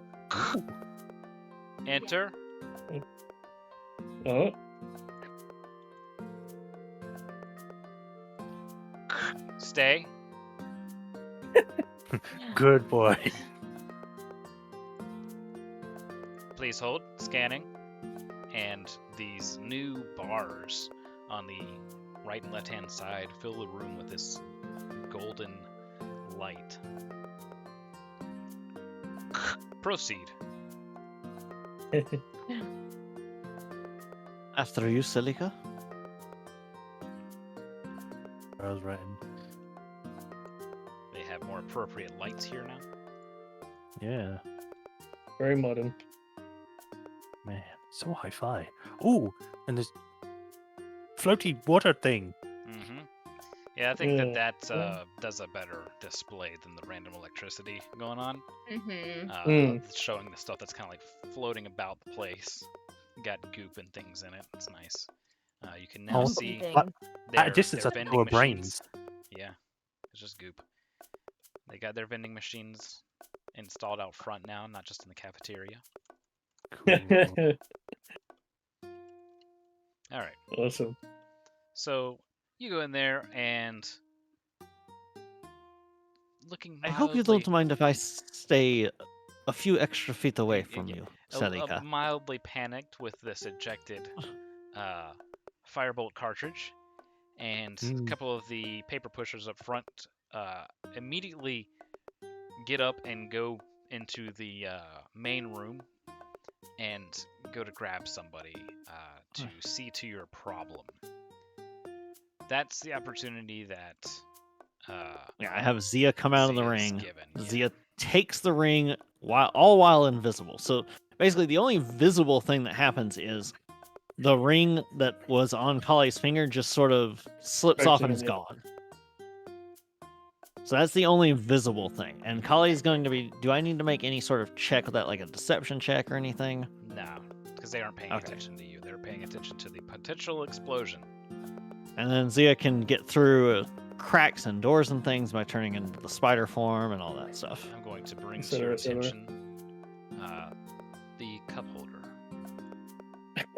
enter, Oh, stay, Good boy. Please hold. Scanning. And these new bars on the right and left-hand side fill the room with this golden light. Proceed. After you, Celica. I was writing. They have more appropriate lights here now. Yeah, Very modern. man, so hi-fi. Oh, and this floaty water thing. Mm-hmm. Yeah, I think Yeah. that does a better display than the random electricity going on. Mm-hmm. Showing the stuff that's kind of like floating about the place. Got goop and things in it. It's nice. You can now Oh, see What? their, At a distance, their I think vending our machines. brains. Yeah, it's just goop. They got their vending machines installed out front now, not just in the cafeteria. Cool. All right. Awesome. So you go in there and looking I hope you don't mildly, mind if I stay a few extra feet away y- y- from y- you, a Celica. mildly panicked with this ejected firebolt cartridge, and a couple of the paper pushers up front immediately get up and go into the main room and go to grab somebody to see to your problem. That's the opportunity that Yeah, I have Zia come out of the Zia's ring. given, yeah. Zia takes the ring while invisible. So basically, the only visible thing that happens is the ring that was on Kali's finger just sort of slips off and is Actually, gone. So that's the only visible thing. And Kali's going to be. Do I need to make any sort of check with that, like a deception check or anything? No, because they aren't paying Okay. attention to you. They're paying attention to the potential explosion. And then Zia can get through cracks and doors and things by turning into the spider form and all that stuff. I'm going to bring Et to cetera, your et cetera. attention the cup holder.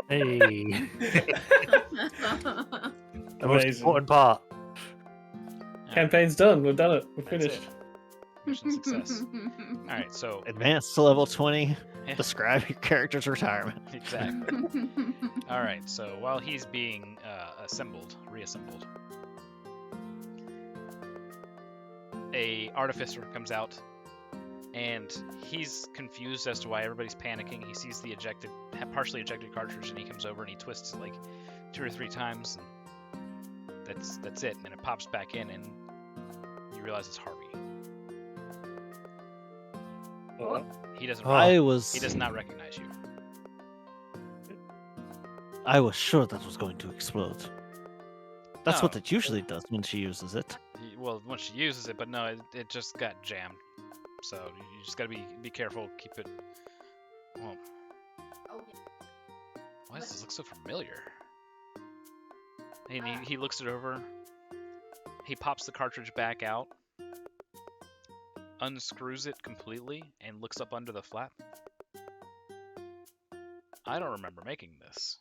Hey, the most Amazing. important part. Campaign's done. We've done it. We're That's finished. it. Mission success. All right, so Advance to level 20. Yeah. Describe your character's retirement. exactly. All right, so while he's being reassembled, a artificer comes out, and he's confused as to why everybody's panicking. He sees the partially ejected cartridge, and he comes over and he twists it like 2 or 3 times, and that's it. And it pops back in, and you realize it's Harvey. Oh, He doesn't. He does not recognize you. I was sure that was going to explode. That's what No. it usually does when she uses it. Well, once she uses it, but no, it just got jammed. So you just gotta be careful. Keep it. Well, why does this look so familiar? And he looks it over. He pops the cartridge back out, unscrews it completely, and looks up under the flap. I don't remember making this.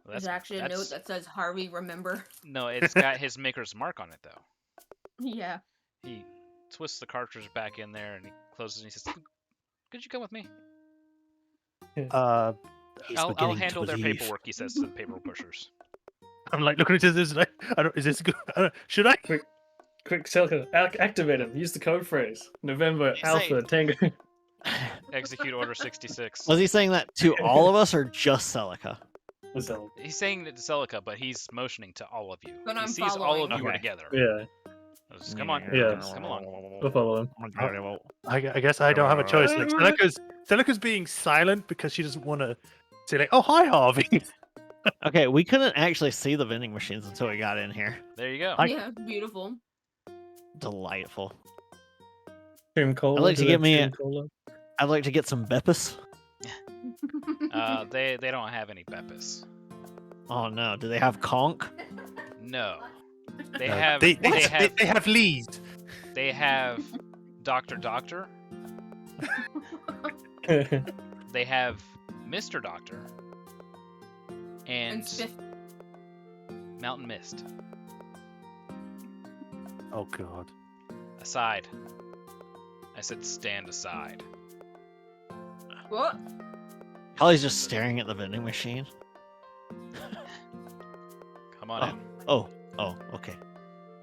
Well, There's actually a note that says Harvey, remember? No, it's got his maker's mark on it though. Yeah. He twists the cartridge back in there and he closes and he says, "Could you come with me? He's I'll beginning to handle their believe. paperwork," he says to the paper pushers. I'm like looking into this. Like, is this good? Should I? quick, Selka, activate him. Use the code phrase. November, He's Alpha, Tango. Execute Order 66. Was he saying that to all of us or just Celica? So, He's saying it to Celica, but he's motioning to all of you. But he I'm sees all following. of you are Okay. together. yeah, Just, come on. Yeah. Come along. we'll follow him. I guess I don't have a choice. Like Celica's being silent because she doesn't want to say like, "Oh, hi, Harvey." Okay, we couldn't actually see the vending machines until we got in here. There you go. Hi. Yeah, beautiful. Delightful. Cream cola. I'd like to do get they me cream a- cola? I'd like to get some Beppis. They don't have any Beppis. Oh no, do they have Conk? No. They No, have they have have Lee's. they have Doctor. They have Mr. Doctor. And Spiff. Mountain Mist. Oh God. Aside. I said stand aside. What? Holly's just staring at the vending machine. Come on in. Oh, okay.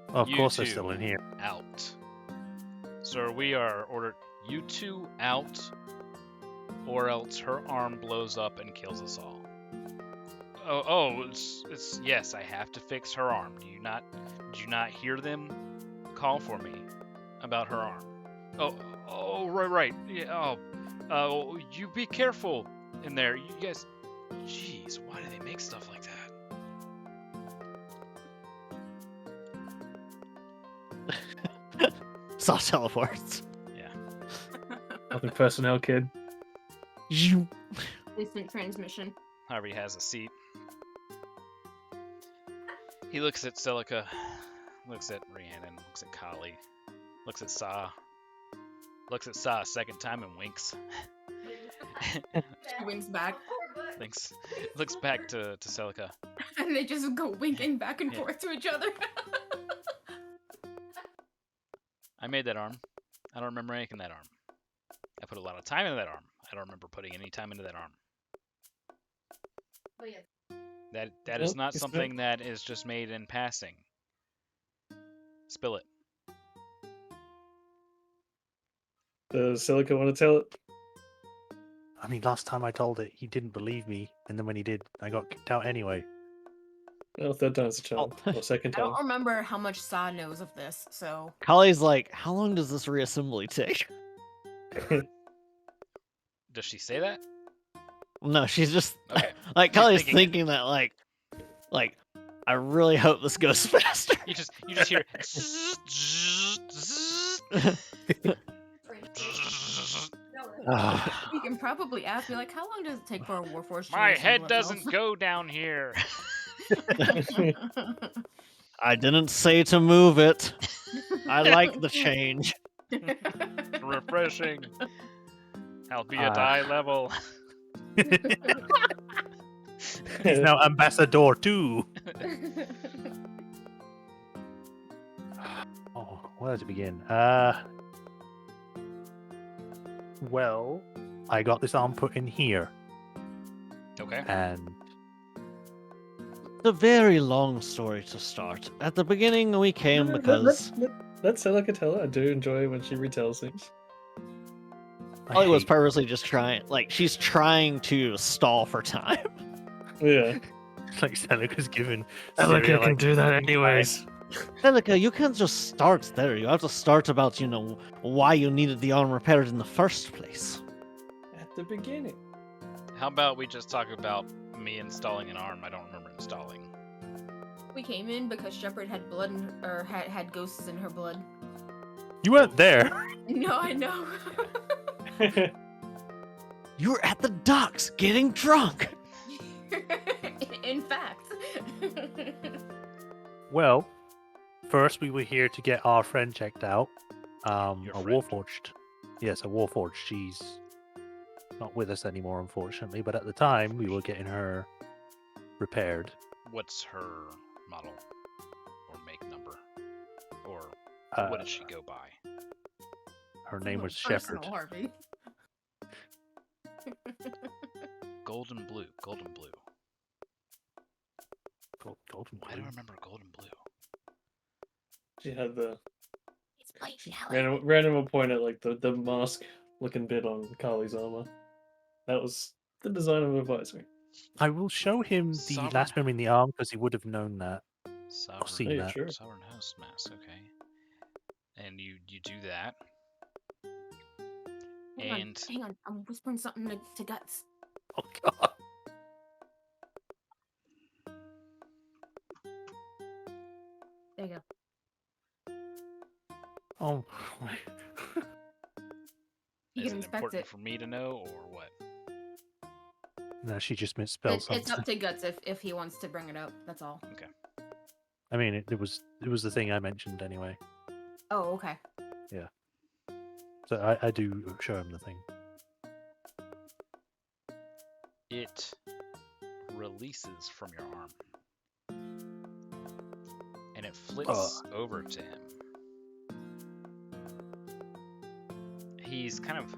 Of You course they're two still in here. Out. Sir, we are ordered you two out, or else her arm blows up and kills us all. It's yes, I have to fix her arm. Did you not hear them call for me about her arm? Right. Yeah, you be careful in there. You guys, jeez, why do they make stuff like that? Saw teleports. Nothing personnel, kid. Instant transmission. Harvey has a seat. He looks at Celica, looks at Rhiannon, looks at Kali, looks at Sa, looks at Sa a second time and winks. She winks back. Looks back to Celica. And they just go winking back and forth to each other. I made that arm. I don't remember making that arm. I put a lot of time into that arm. I don't remember putting any time into that arm. But yeah. That is not something that is just made in passing. Spill it. Does Silica want to tell it? I mean, last time I told it, he didn't believe me, and then when he did, I got kicked out anyway. Well, third time's a charm. Or second I don't time. remember how much Sa knows of this, so. Kali's like, how long does this reassembly take? Does she say that? No, she's just Okay. like She's Kali's thinking it. thinking that like I really hope this goes faster. You just hear. You can probably ask me, like, how long does it take for a Warforged to My reassemble head itself? doesn't go down here. I didn't say to move it. I like the change. Refreshing. I'll be at eye level. He's now ambassador too. Oh, where to begin? Well, I got this arm put in here, Okay. and It's a very long story to start. At the beginning, we came because Let Silica tell it. I do enjoy when she retells things. Holly was purposely just trying, like, she's trying to stall for time. Yeah. like Seneca's given. Silica Syria, can like, do that anyways. Celica, you can't just start there. You have to start about, why you needed the arm repaired in the first place. At the beginning. How about we just talk about me installing an arm I don't remember installing? We came in because Shepard had blood or had ghosts in her blood. You weren't there. No, I know. You were at the docks getting drunk. In fact. Well, first we were here to get our friend checked out. A Your friend? Warforged. Yes, a Warforged. She's not with us anymore, unfortunately. But at the time, we were getting her repaired. What's her model or make number, or what does she go by? Her name was Personal, Shepard. Harvey. Golden blue. Golden blue. Golden Why do I blue. remember golden blue? She had the It's light yellow. random will point at like the mask looking bit on Kali's armor. That was the design of advisory. I will show him the Sovereign. last member in the arm because he would have known that. Sovereign, seen Yeah, that. sure. Sovereign host mask. Okay. And you do that. And Hang on, I'm whispering something to Guts. Oh god. There you go. Oh my. You is can it inspect important it. for me to know, or what? No, she just misspelled It's something. up to Guts if he wants to bring it up. That's all. I mean, it was the thing I mentioned anyway. Oh, okay. So I do show him the thing. It releases from your arm. And it flips over to him. He's kind of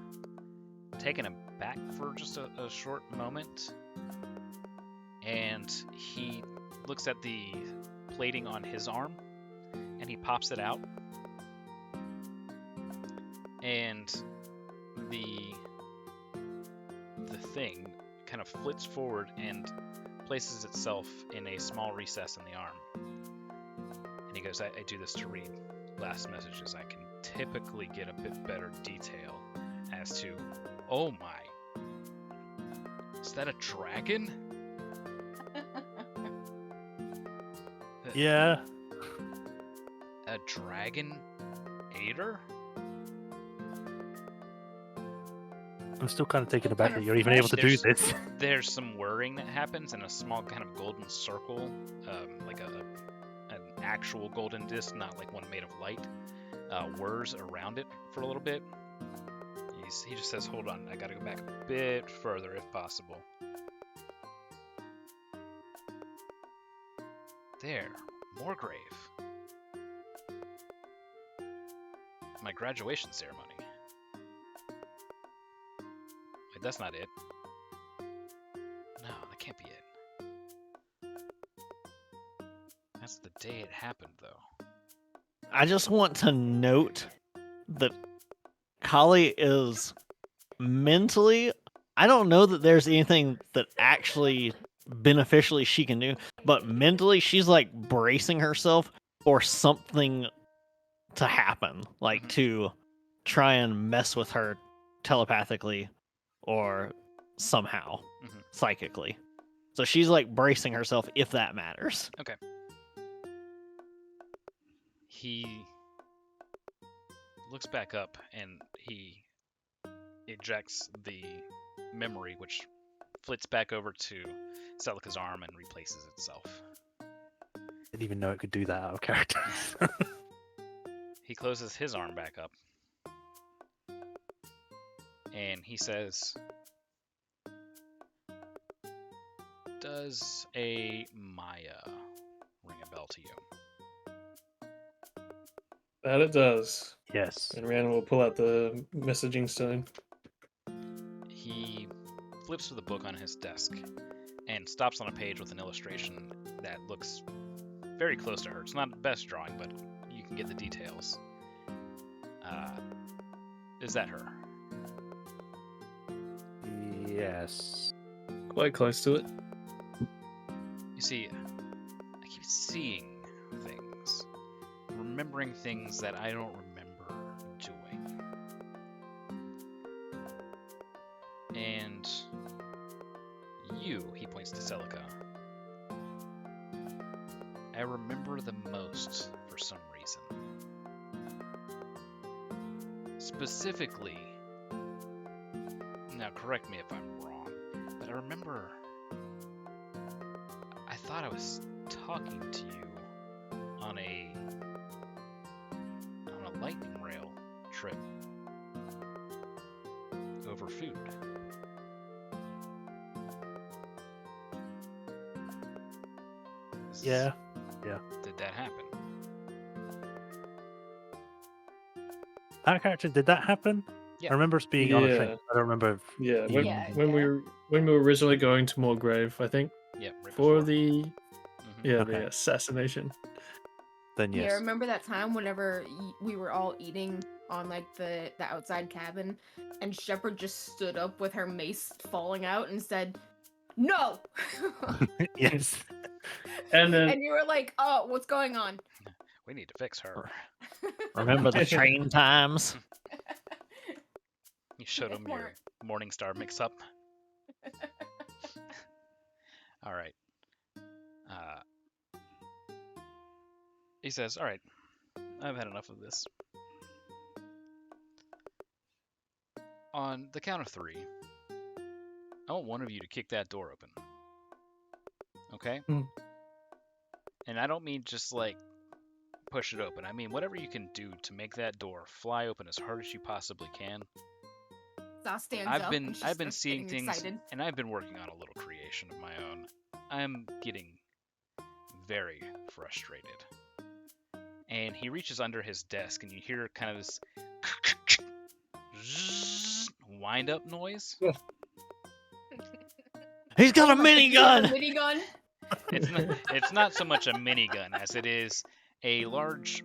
taken aback back for just a short moment, and he looks at the plating on his arm, and he pops it out, and the thing kind of flits forward and places itself in a small recess in the arm. And he goes, I do this to read last messages. I can typically get a bit better detail as to, oh my, is that a dragon? Yeah. A dragon aider? I'm still kind of taken What aback kind that of you're even able to do flesh? this. There's some whirring that happens in a small kind of golden circle, like an actual golden disc, not like one made of light, whirs around it for a little bit. He just says, hold on, I gotta go back a bit further if possible. There, Moorgrave. My graduation ceremony. Wait, that's not it. No, that can't be it. That's the day it happened, though. I just want to note that Kali is mentally. I don't know that there's anything that actually beneficially she can do, but mentally she's like bracing herself for something to happen, like Mhm. to try and mess with her telepathically or somehow Mhm. psychically. So she's like bracing herself if that matters. Okay. He looks back up and he ejects the memory, which flits back over to Celica's arm and replaces itself. Didn't even know it could do that out of character. He closes his arm back up and he says, does a Maya ring a bell to you? That it does. Yes. And Rhiannon will pull out the messaging stone. He flips through the book on his desk and stops on a page with an illustration that looks very close to her. It's not the best drawing, but you can get the details. Is that her? Yes. Quite close to it. You see, I keep seeing things, remembering things that I don't remember doing. And you, he points to Celica, I remember the most for some reason. Specifically, now correct me if I'm wrong, but I remember I thought I was talking to you on a lightning rail trip over food. Yeah. Did that happen? That character, did that happen? Yeah. I remember us being on a train. Yeah. I don't remember. If Yeah, you- when we were originally going to Moorgrave, I think, Yeah, right for before. the Mhm. Okay. the assassination. Then Yeah, yes. remember that time whenever we were all eating on like the outside cabin, and Shepard just stood up with her mace falling out and said, "No!" Yes. And then And you were like, "Oh, what's going on?" We need to fix her. Remember the train times? You showed him your Morningstar mix-up. All right. He says, all right, I've had enough of this. On the count of 3, I want one of you to kick that door open. Okay? And I don't mean just like push it open. I mean whatever you can do to make that door fly open as hard as you possibly can. Sa stands I've up been and she I've been starts seeing getting things, excited. and I've been working on a little creation of my own. I'm getting very frustrated. And he reaches under his desk, and you hear kind of this wind up noise. He's got a A minigun. minigun. It's not so much a minigun as it is a large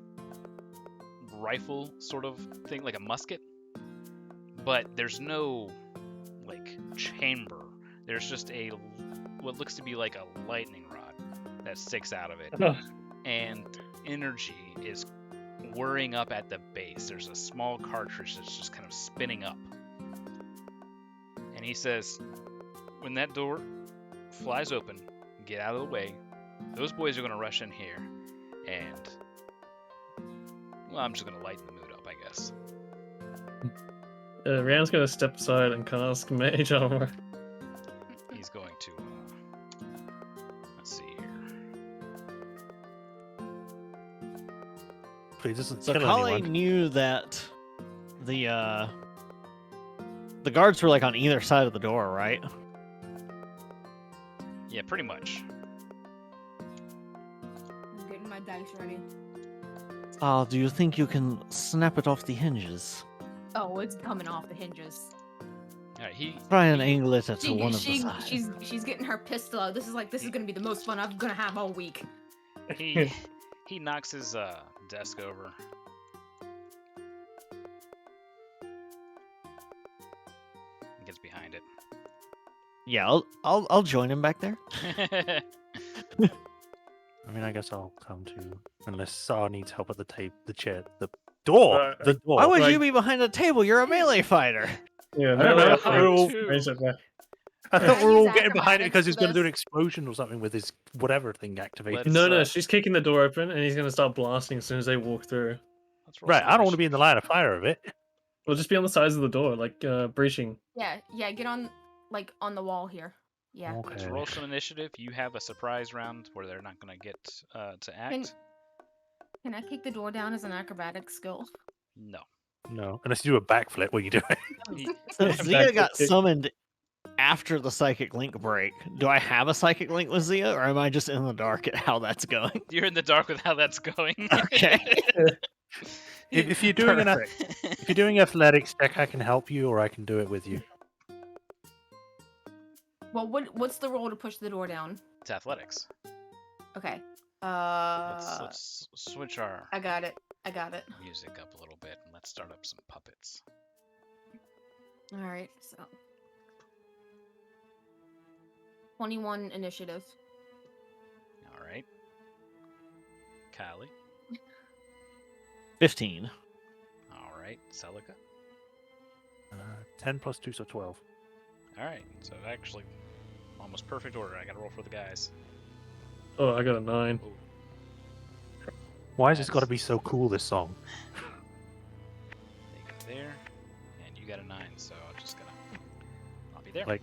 rifle sort of thing, like a musket. But there's no like chamber. There's just a what looks to be like a lightning rod that sticks out of it, Oh, and energy is whirring up at the base. There's a small cartridge that's just kind of spinning up. And he says, when that door flies open, get out of the way. Those boys are going to rush in here. And, well, I'm just going to lighten the mood up, I guess. Rand's gonna step aside and cast Mage Armor. He's going to, let's see here. But he doesn't So kill Kali anyone. knew that the guards were like on either side of the door, right? Yeah, pretty much. I'm getting my dice ready. Oh, do you think you can snap it off the hinges? Oh, it's coming off the hinges. All right, he Try and angle it to one of the She's sides. getting her pistol out. This is gonna be the most fun I'm gonna have all week. he knocks his desk over. And gets behind it. Yeah, I'll join him back there. I mean, I guess I'll come to unless Saw needs help at the chair, the door, the door. Why would like- you be behind a table? You're a melee fighter. Yeah, I don't know, I thought we were all- Mage it back. I thought we were all getting Use behind it because he's going to do an acrobatics explosion or something with his whatever thing activated. Let's, No, uh, she's kicking the door open, and he's gonna start blasting as soon as they walk through. Let's roll Right, some I don't want to be in the initiative. line of fire of it. We'll just be on the sides of the door, like breaching. Yeah, get on on the wall here. Yeah. Let's Okay. roll some initiative. You have a surprise round where they're not going to get to act. Can I kick the door down as an acrobatic skill? No. No, unless you do a backflip where you do it. He- So Zia Back got kick. summoned after the psychic link break. Do I have a psychic link with Zia, or am I just in the dark at how that's going? You're in the dark with how that's going. Okay. If you're doing if you're doing athletics check, I can help you, or I can do it with you. Well, what's the roll to push the door down? It's athletics. Okay. Let's switch our I got it. music up a little bit and let's start up some puppets. All right. So 21 initiative. All right. Kylie. 15. All right. Celica. 10 plus 2, so 12. All right. So actually, almost perfect order. I got to roll for the guys. Oh, I got a 9. Why has this got to Nice. be so cool? This song. They go there, and you got a 9. So I'm just gonna. I'll be there. Like-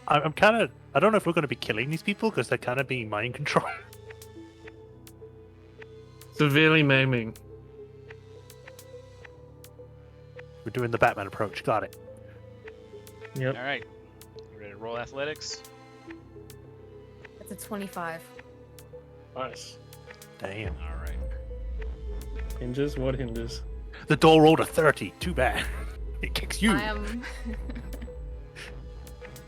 I'm kind of. I don't know if we're going to be killing these people because they're kind of being mind controlled. Severely maiming. We're doing the Batman approach. Got it. Yep. All right. You ready to roll athletics? That's a 25. Nice. Damn. All right. Hinges? What hinges? The door rolled a 30. Too bad. It kicks you. I am.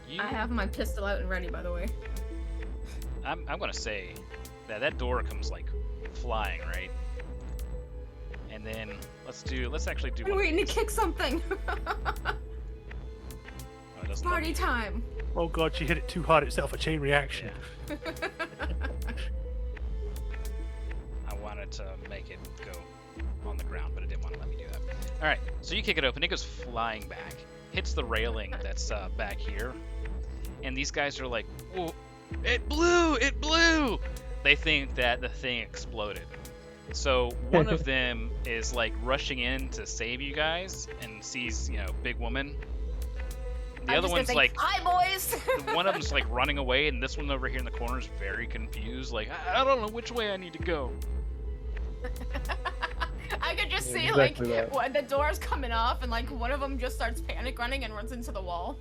You, I have my pistol out and ready, by the way. I'm gonna say that door comes like flying, right? And then let's actually do We're one of waiting to these. kick something. Oh, it doesn't let Party me. time. Oh god, she hit it too hard itself. A chain reaction. Yeah. I wanted to make it go on the ground, but it didn't want to let me do that. All right, so you kick it open. It goes flying back, hits the railing that's back here, and these guys are like, "Whoa, it blew! It blew!" They think that the thing exploded. So one of them is like rushing in to save you guys and sees, big woman. The I'm other just gonna one's say, like, "Hi, boys." one of them's like running away, and this one over here in the corner is very confused. Like, I don't know which way I need to go. I could just see Exactly that. when the door's coming off, and like one of them just starts panic running and runs into the wall.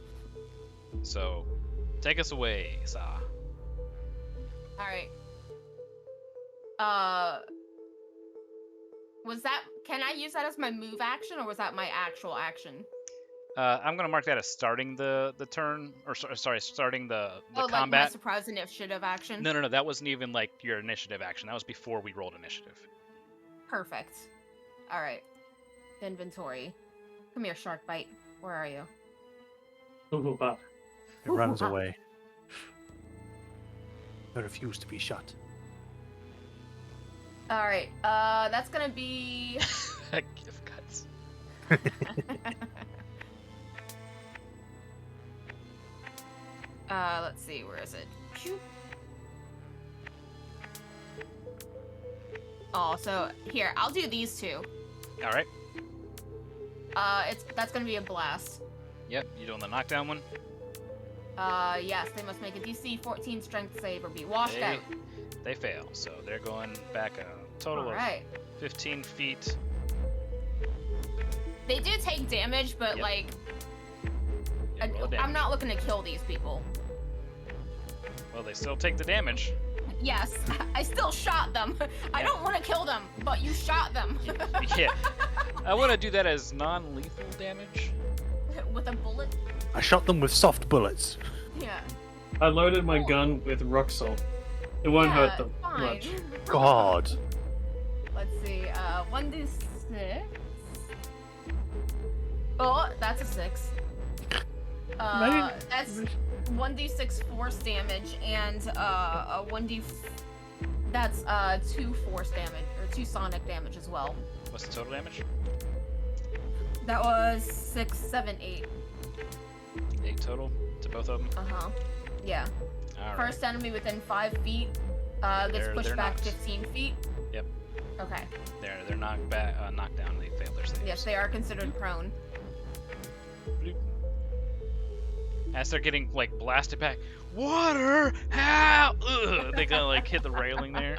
So, take us away, Sa. All right. Was that? Can I use that as my move action, or was that my actual action? I'm gonna mark that as starting the turn, or sorry, starting the Oh, like my combat. surprise initiative action. No, that wasn't even like your initiative action. That was before we rolled initiative. Perfect. All right. Inventory. Come here, shark bite. Where are you? It runs away. I refuse to be shot. All right. That's gonna be. Gift cuts. Let's see. Where is it? Shoot. Oh, so here I'll do these two. All right. That's gonna be a blast. Yep. You doing the knockdown one? Yes, they must make a DC 14 strength save or be washed They, out. they fail, so they're going back a total All of right. 15 feet. They do take damage, but Yep. like, Yeah, roll the I'm damage. not looking to kill these people. Well, they still take the damage. Yes, I still shot them. I Yeah. don't want to kill them, but you shot them. Yeah. I want to do that as non-lethal damage. With a bullet. I shot them with soft bullets. Yeah. I loaded my gun with rock salt. It won't hurt them fine. much. God. Let's see. 1d6. Oh, that's a 6. That's 1d6 force damage and a 1d. That's 2 force damage or 2 sonic damage as well. What's the total damage? That was 6, 7, 8. 8 total to both of them. Yeah. All right. First enemy within 5 feet gets They're pushed back knocked. 15 feet. Yep. Okay. They're knocked back, knocked down. They failed their saves. Yes, they are considered prone. As they're getting like blasted back, water, help! Ugh, they kind of like hit the railing there.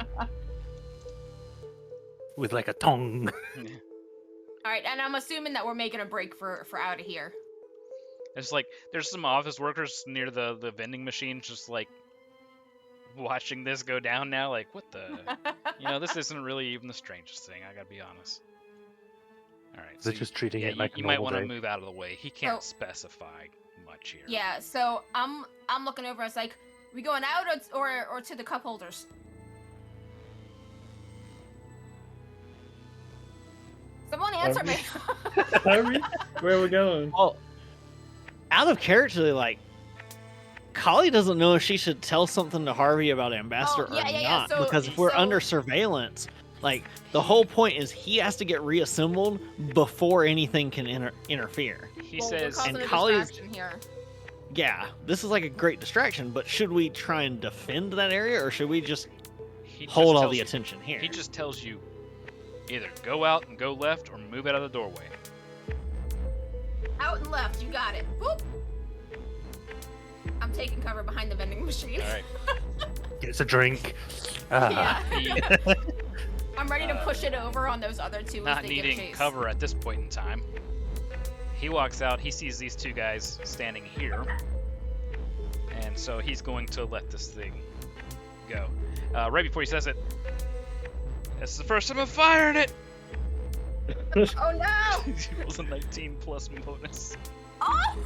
With like a tongue. All right, and I'm assuming that we're making a break for out of here. It's like there's some office workers near the vending machine, just like watching this go down now. Like, what the? This isn't really even the strangest thing. I gotta be honest. All right. They're just treating it like a you might normal want to day. move out of the way. He can't So- specify much here. Yeah, so I'm looking over. It's like, we going out or to the cup holders? Someone answer me. Harvey, where are we going? Well, out of character, like, Kali doesn't know if she should tell something to Harvey about Ambassador Oh, yeah, or yeah, yeah, not. so- Because if we're so- under surveillance, like, the whole point is he has to get reassembled before anything can interfere. He Well, says, we're causing And a Kali's- distraction here. Yeah, this is like a great distraction, but should we try and defend that area, or should we just he just hold all tells the you- attention here? He just tells you either go out and go left or move out of the doorway. Out and left, you got it. Whoop. I'm taking cover behind the vending machine. All right. Gets a drink. Ah. Yeah. He, I'm ready to push it over on those other two as not they get needing chased. cover at this point in time, he walks out. He sees these two guys standing here, and so he's going to let this thing go. Right before he says it, this is the first time I'm firing it. Oh no! He rolls a 19 plus bonus. Oh!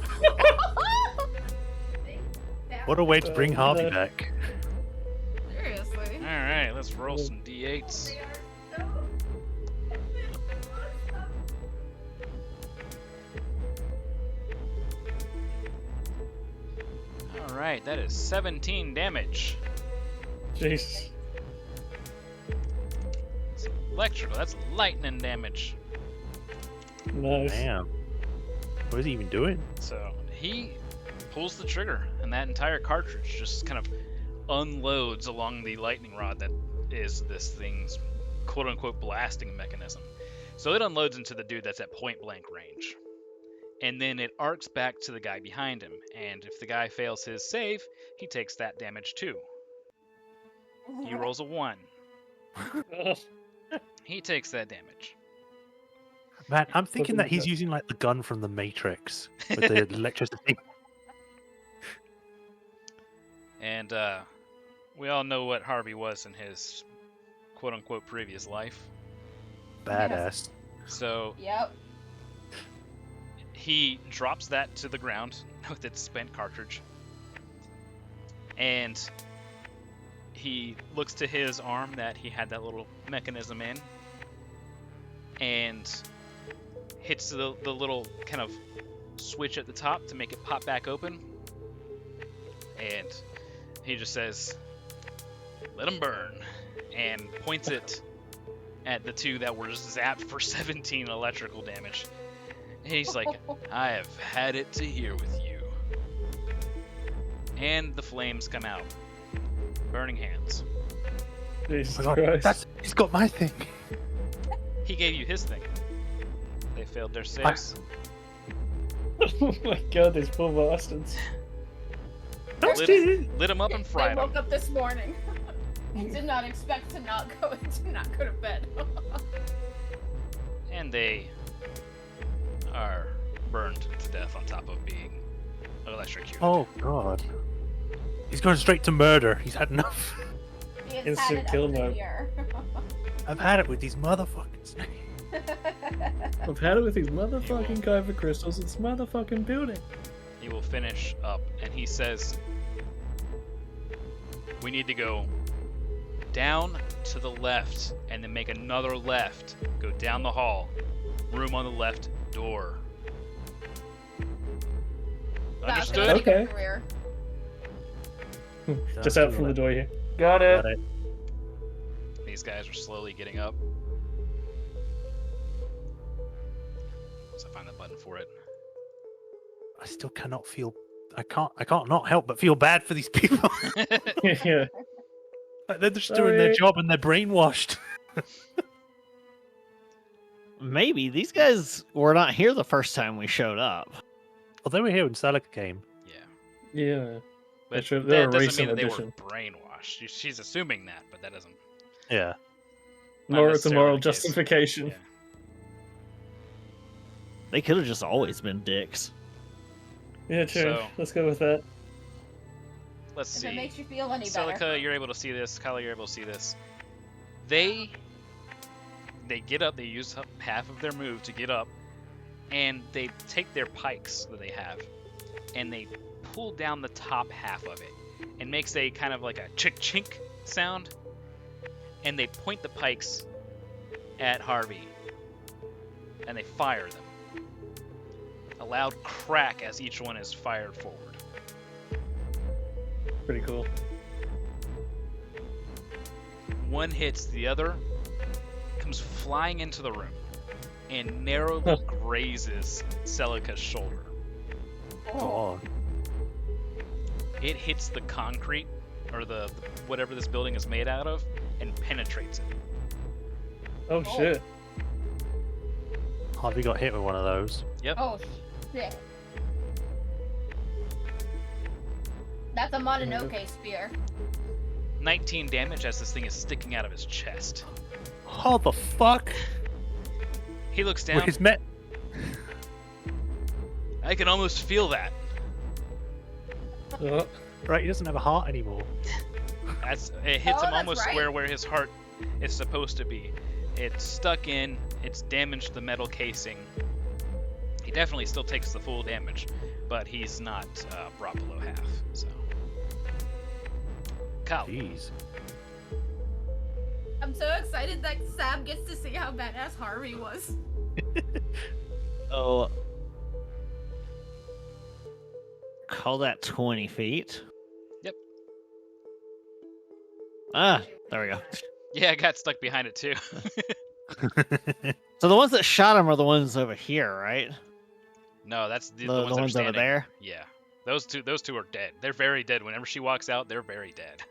What a way to bring Harvey back. Seriously. All right, let's roll some d8s. All right, that is 17 damage. Jesus. It's electrical. That's lightning damage. Nice. Damn. What is he even doing? So he pulls the trigger, and that entire cartridge just kind of unloads along the lightning rod that is this thing's quote-unquote blasting mechanism. So it unloads into the dude that's at point-blank range. And then it arcs back to the guy behind him, and if the guy fails his save, he takes that damage too. He rolls a 1. He takes that damage. Man, I'm thinking that Fucking he's nuts. using like the gun from the Matrix with the electricity. And we all know what Harvey was in his quote-unquote previous life. Badass. So Yep. he drops that to the ground with its spent cartridge. And he looks to his arm that he had that little mechanism in and hits the little kind of switch at the top to make it pop back open. And he just says, "Let him burn," and points it at the two that were zapped for 17 electrical damage. And he's like, "I have had it to here with you." And the flames come out. Burning hands. Jesus Oh my God, Christ. he's got my thing. He gave you his thing. They failed their saves. Oh my God, these poor bastards. Lit him up and They fried him. woke up this morning. Did not expect to not go to bed. And they are burned to death on top of being electrocuted. Oh God. He's going straight to murder. He's had enough. He has Instant had it kill up to mode. here. I've had it with these motherfuckers. I've had it with these motherfucking kyber crystals. It's motherfucking building. He will finish up, and he says, "We need to go down to the left, and then make another left. Go down the hall. Room on the left door." That's Understood? a pretty Okay. good career. Just out from the door here. Got it. Got it. These guys are slowly getting up. So I find the button for it. I still cannot feel. I can't not help but feel bad for these people. Yeah. Like, they're just doing their Sorry. job and they're brainwashed. Maybe these guys were not here the first time we showed up. Well, they were here when Salak came. Yeah. Yeah. But They're a that doesn't recent mean that they addition. were brainwashed. She's assuming that, but that doesn't. Yeah. Not It's a necessarily moral the case. justification. Yeah. They could have just always been dicks. Yeah, true. So- Let's go with that. Let's If see. it makes you feel any better. Celica, you're able to see this. Kyla, you're able to see this. They get up. They use up half of their move to get up, and they take their pikes that they have, and they pull down the top half of it, and makes a kind of like a chink sound, and they point the pikes at Harvey, and they fire them. A loud crack as each one is fired forward. Pretty cool. One hits the other, comes flying into the room, and narrowly grazes Celica's shoulder. God. It hits the concrete, or the whatever this building is made out of, and penetrates it. Oh, shit. Harvey got hit with one of those. Yep. Oh shit. That's a Mononoke spear. 19 damage as this thing is sticking out of his chest. How the fuck? He looks down. With his met. I can almost feel that. Oh, Right, he doesn't have a heart anymore. It hits Oh, him that's almost right. square where his heart is supposed to be. It's stuck in. It's damaged the metal casing. He definitely still takes the full damage, but he's not brought below half. So, Kyle, Jeez. I'm so excited that Sam gets to see how badass Harvey was. Oh, call that 20 feet. Yep. Ah, there we go. yeah, I got stuck behind it too. So the ones that shot him are the ones over here, right? No, that's the The ones, that are ones over standing. there? Yeah, those two are dead. They're very dead. Whenever she walks out, they're very dead.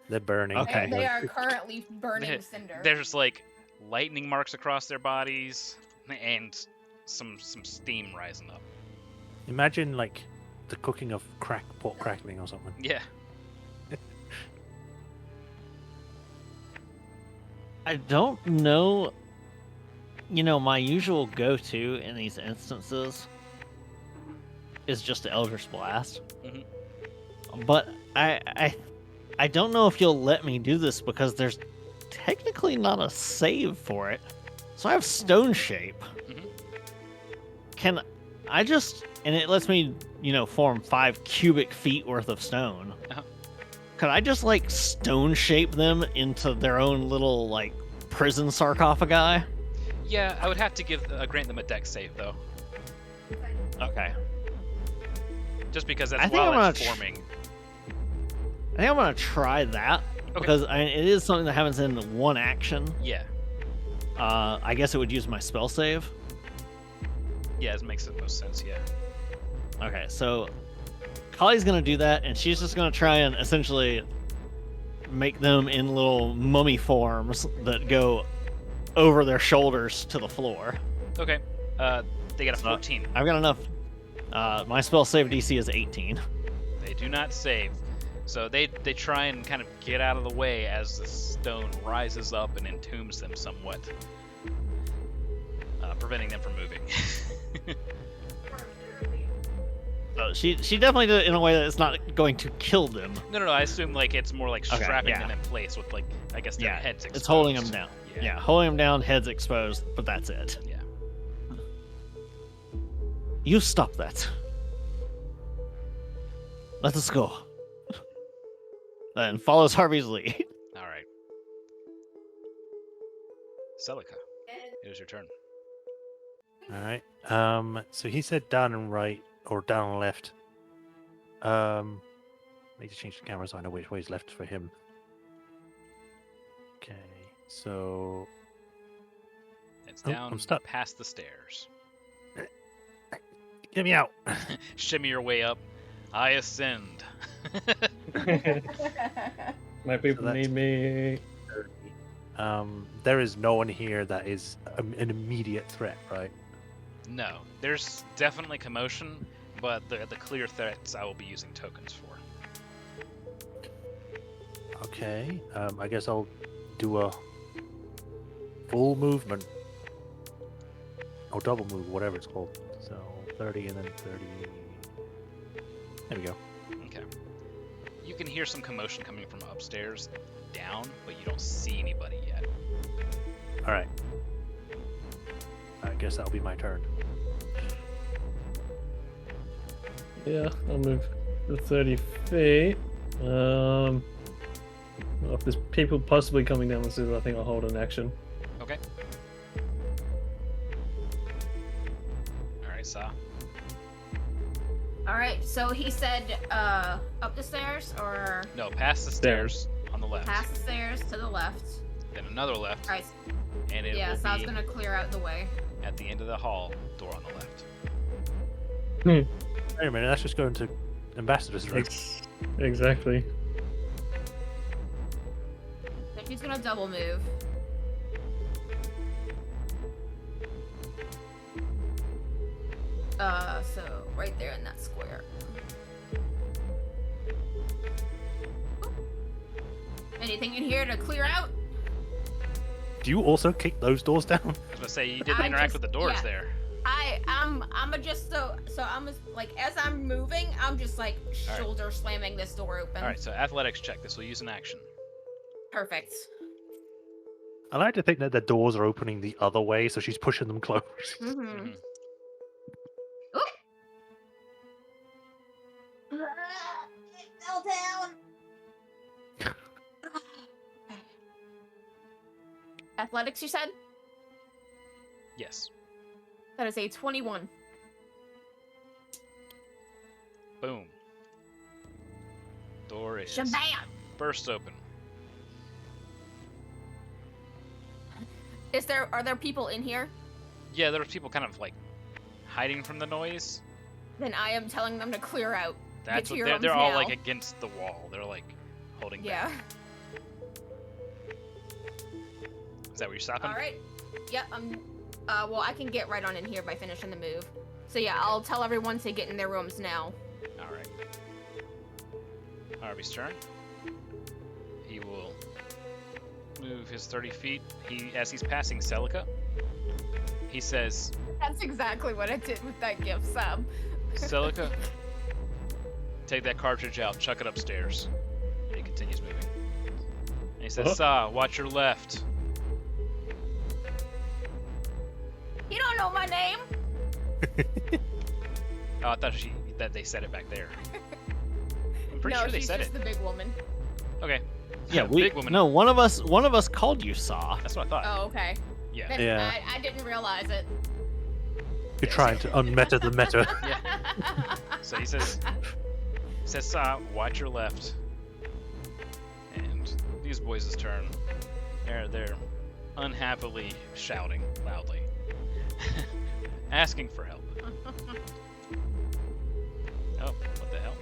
They're burning. Okay. They are currently burning They- cinder. There's like lightning marks across their bodies, and some steam rising up. Imagine like the cooking of pork crackling or something. Yeah. I don't know. You know, my usual go-to in these instances is just the Eldritch Blast. Mhm. But I don't know if you'll let me do this because there's technically not a save for it. So I have Stone Shape. Mhm. Can and it lets me, form 5 cubic feet worth of stone. Uh-huh. Could I just like stone shape them into their own little like prison sarcophagi? Yeah, I would have to grant them a dex save though, Okay. just because I that's think while I'm it's gonna forming. I think I'm gonna try that because it is something that happens in one action. Yeah, I guess it would use my spell save. yeah, it makes the most sense. Yeah. Okay, so Kali's gonna do that, and she's just gonna try and essentially make them in little mummy forms that go over their shoulders to the floor. Okay. They got a 14. I've got enough. My spell save DC is 18. They do not save. So they try and kind of get out of the way as the stone rises up and entombs them somewhat, preventing them from moving. She definitely did it in a way that it's not going to kill them. No, I assume like it's more like Okay, strapping yeah. them in place with like, I guess their heads exposed. It's holding them down. Yeah. Yeah, holding them down, heads exposed, but that's it. Yeah. You stop that. Let us go. Then follows Harvey's lead. All right. Celica, it is your turn. All right. So he said down and right or down and left. Need to change the camera so I know which way is left for him. Okay. So It's Oh, down I'm stuck. past the stairs. get me out. Shimmy your way up. I ascend. My people that's- need me. There is no one here that is an immediate threat, right? No, there's definitely commotion, but the clear threats I will be using tokens for. Okay. I guess I'll do a full movement. Or double move, whatever it's called. So 30 and then 30. There we go. Okay. You can hear some commotion coming from upstairs down, but you don't see anybody yet. All right. I guess that'll be my turn. Yeah, I'll move the 30 feet. Well, if there's people possibly coming down the stairs, I think I'll hold an action. Okay. Alright, Sa. All right, so he said up the stairs or No, past the stairs on the left. past the stairs to the left. Then another left, All right, and it yeah, will so I was be gonna clear out the way. at the end of the hall, door on the left. Wait a minute, let's just go into Ambassador's room. Exactly. So she's gonna double move. So right there in that square. Oop. Anything in here to clear out? Do you also kick those doors down? I was gonna say you didn't I interact just- with the doors yeah. there. I'm just so I'm just, like as I'm moving, I'm just like All right. shoulder slamming this door open. Alright, so athletics check. This will use an action. Perfect. I like to think that the doors are opening the other way, so she's pushing them close. Mm-hmm. Mhm. It fell down. Athletics, you said? Yes. That is a 21. Boom. Door is Shabam! burst open. Are there people in here? Yeah, there's people kind of like hiding from the noise. Then I am telling them to clear out. That's to what your they're rooms all now. like against the wall. They're like holding Yeah. back. Is that where you're stopping? All right. Yep. Well, I can get right on in here by finishing the move. So yeah, I'll tell everyone to get in their rooms now. All right. Harvey's turn. He will move his 30 feet. As he's passing Celica, he says, That's exactly what I did with that gift, Sam. Celica, take that cartridge out, chuck it upstairs. And he continues moving. And he says, Sa, watch your left. You don't know my name. Oh, I thought that they said it back there. I'm pretty no, sure they she's said just it. the big woman. Okay. Yeah, we Big woman. no one of us called you Saw. That's what I thought. Oh, okay. Yeah. Then Yeah. I didn't realize it. You're trying to unmeta the meta. So he says, watch your left. And these boys' turn. They're unhappily shouting loudly, asking for help. Oh, what the hell?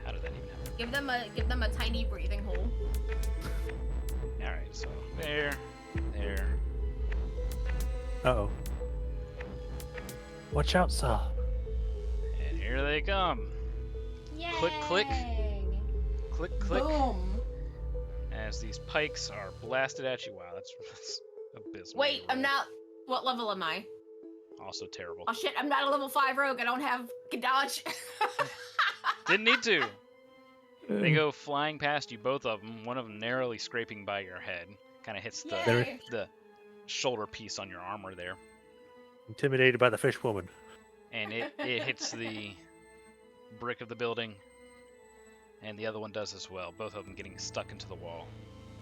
How did that even happen? Give them a tiny breathing hole. All right, so there. Uh-oh. Watch out, Saw. And here they come. Click, click. Click, click. Boom. As these pikes are blasted at you. Wow, that's abysmal. Wait, I'm not. What level am I? Also terrible. Oh shit, I'm not a level 5 rogue. I don't have can dodge. Didn't need to. They go flying past you, both of them. One of them narrowly scraping by your head. Kind of hits Yay. the shoulder piece on your armor there. Intimidated by the fish woman. And it hits the brick of the building. And the other one does as well. Both of them getting stuck into the wall.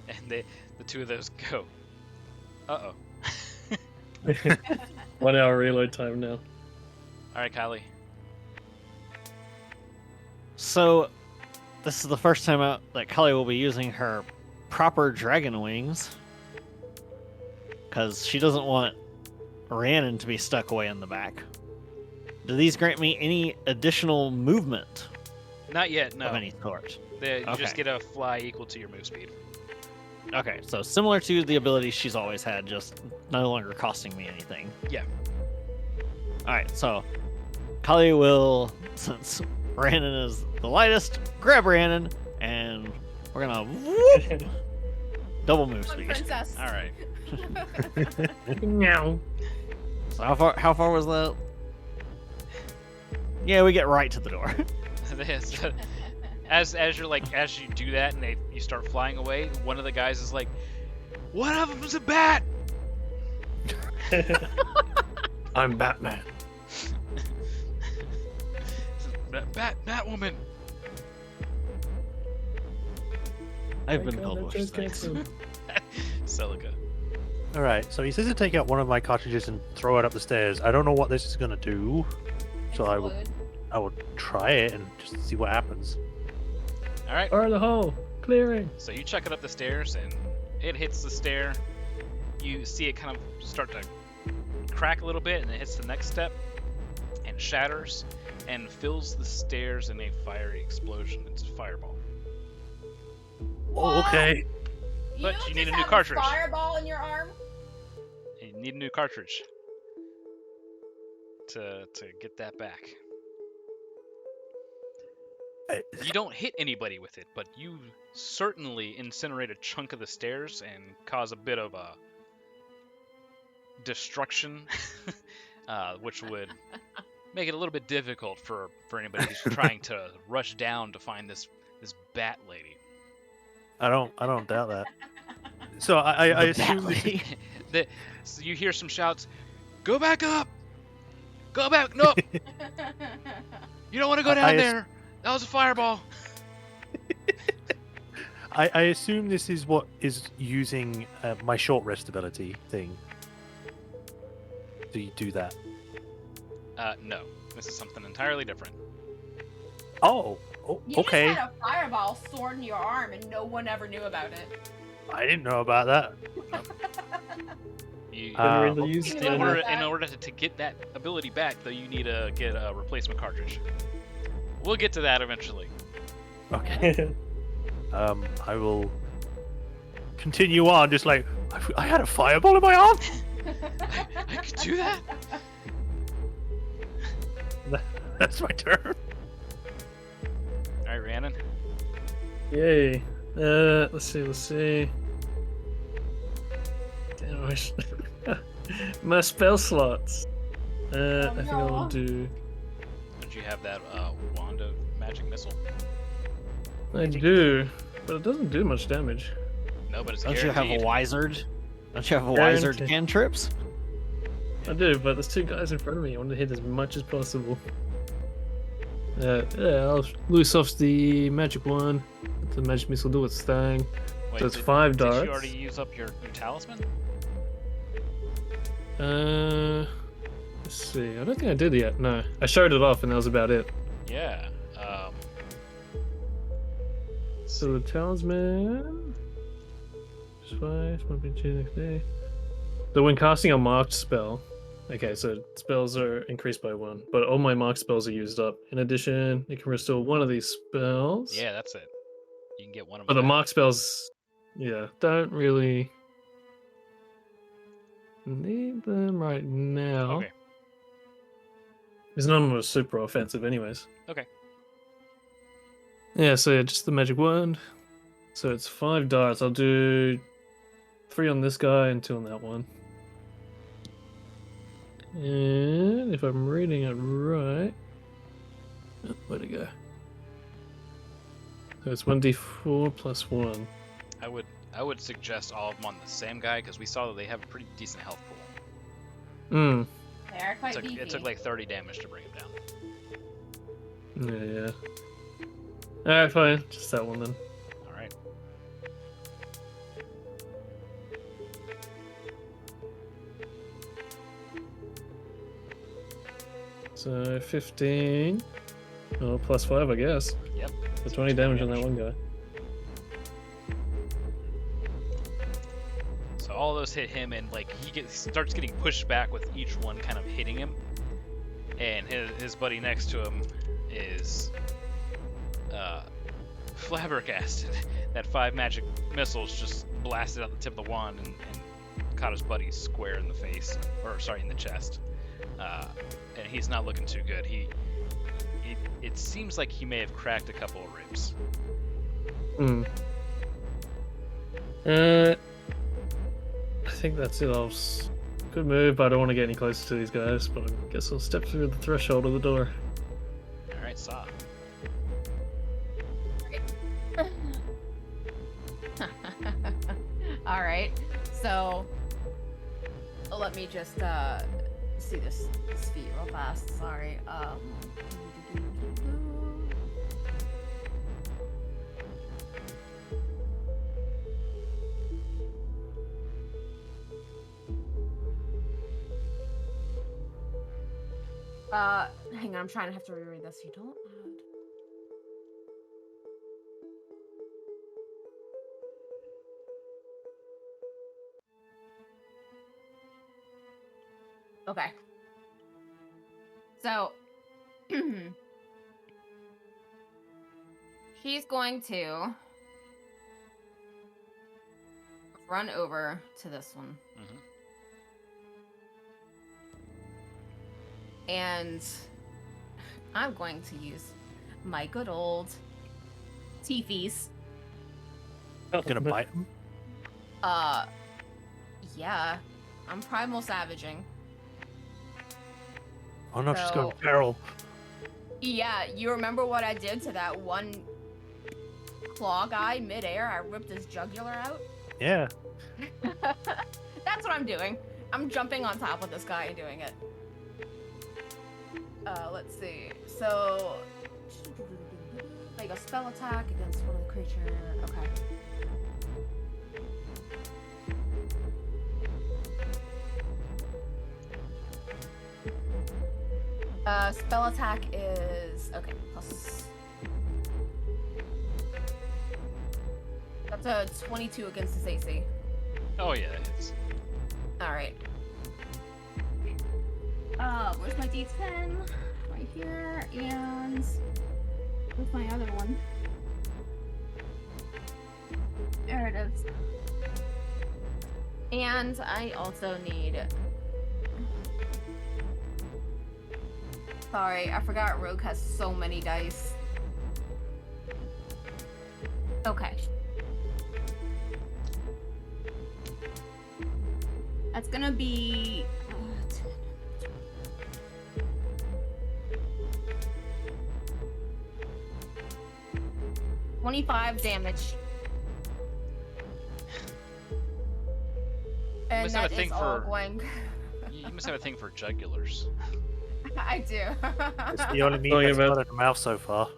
And the two of those go. Uh-oh. 1 hour reload time now. Alright, Kylie. So, this is the first time out that Kali will be using her proper dragon wings. Because she doesn't want Rhiannon to be stuck away in the back. Do these grant me any additional movement Not yet, no. of any sort? You just Okay. get a fly equal to your move speed. Okay, so similar to the ability she's always had, just no longer costing me anything. Yeah. Alright, so Kali will, since Rhiannon is the lightest, grab Rhiannon, and we're gonna whoop, double move One speed. princess. Alright. Meow. So how far was that? Yeah, we get right to the door. as you do that and you start flying away, one of the guys is like, "One of them's a bat." I'm Batman. Batwoman. I've been called worse things. Celica. Alright, so he says to take out one of my cartridges and throw it up the stairs. I don't know what this is going to do, so I will try it and just see what happens. All right. Fire the hole. Clearing. So you chuck it up the stairs and it hits the stair. You see it kind of start to crack a little bit, and it hits the next step and shatters and fills the stairs in a fiery explosion. It's a fireball. Oh, okay. But don't you need just a new have cartridge. Fireball in your arm. You need a new cartridge to get that back. You don't hit anybody with it, but you certainly incinerate a chunk of the stairs and cause a bit of a destruction, which would make it a little bit difficult for anybody who's trying to rush down to find this bat lady. I don't doubt that. So I The assume bat this lady. So you hear some shouts, "Go back up! Go back! No! You don't want to go down there! That was a fireball!" I assume this is what is using my short rest ability thing. Do you do that? No. This is something entirely different. Oh, You okay. just had a fireball sword in your arm and no one ever knew about it. I didn't know about that. You, Generally okay. used You in know order about that. in order to get that ability back, though, you need to get a replacement cartridge. We'll get to that eventually. Okay. I will continue on. Just like I had a fireball in my arm. I could do that. That's my turn. All right, Rhiannon. Yay. Let's see. Damn, I should... my spell slots. I think I'll no. do. Don't you have that wand of magic missile? I do, but it doesn't do much damage. No, but it's Don't you have a guaranteed. wizard? Don't you have a wizard Guaranteed. cantrips? I do, but there's two guys in front of me. I want to hit as much as possible. Yeah, I'll loose off the magic one. Let the magic missile do its thing. Wait, So it's 5 Did darts. you already use up your talisman? Let's see. I don't think I did yet. No, I showed it off, and that was about it. Yeah. So the talisman. +5. Might be due next day. So when casting a marked spell, okay, so spells are increased by 1, but all my marked spells are used up. In addition, you can restore one of these spells. Yeah, that's it. You can get one of But them. the marked spells, yeah, don't really need them right now. Okay. Because none of them are super offensive, anyways. Okay. Yeah, so yeah, just the magic wand. So it's 5 darts. I'll do 3 on this guy and 2 on that one. And if I'm reading it right, oh, where'd it go? So it's 1d4 plus 1. I would suggest all of them on the same guy because we saw that they have a pretty decent health pool. They are quite beefy. It took like 30 damage to bring him down. Yeah. Alright, fine. Just that one then. All right. So 15. Oh, plus 5, I guess. Yep. So 20 damage on that one guy. So all those hit him, and like he starts getting pushed back with each one kind of hitting him. And his buddy next to him is flabbergasted that 5 magic missiles just blasted out the tip of the wand and caught his buddy square in the face, or sorry, in the chest. And he's not looking too good. It seems like he may have cracked a couple of ribs. I think that's it. Good move, but I don't want to get any closer to these guys. But I guess I'll step through the threshold of the door. All right, Saw. All right. So let me just see this feat real fast. Sorry. Hang on, I'm trying to have to reread this. You don't add. Okay. So she's going to run over to this one. Mm-hmm. And I'm going to use my good old teefies. Gonna bite him? Yeah. I'm primal savaging. Oh no, she's going So- feral. Yeah, you remember what I did to that one claw guy midair? I ripped his jugular out. Yeah. That's what I'm doing. I'm jumping on top of this guy and doing it. Let's see. So, like a spell attack against one of the creature. Okay. Spell attack is okay. Plus. That's a 22 against his AC. Oh yeah, that hits. All right. Where's my D10? Right here, and where's my other one? There it is. And I also need. Sorry, I forgot Rogue has so many dice. Okay. That's gonna be 25 damage. And must have a that thing is all for- going. You must have a thing for jugulars. I do. It's the only meat Talking that's about- got in the mouth so far.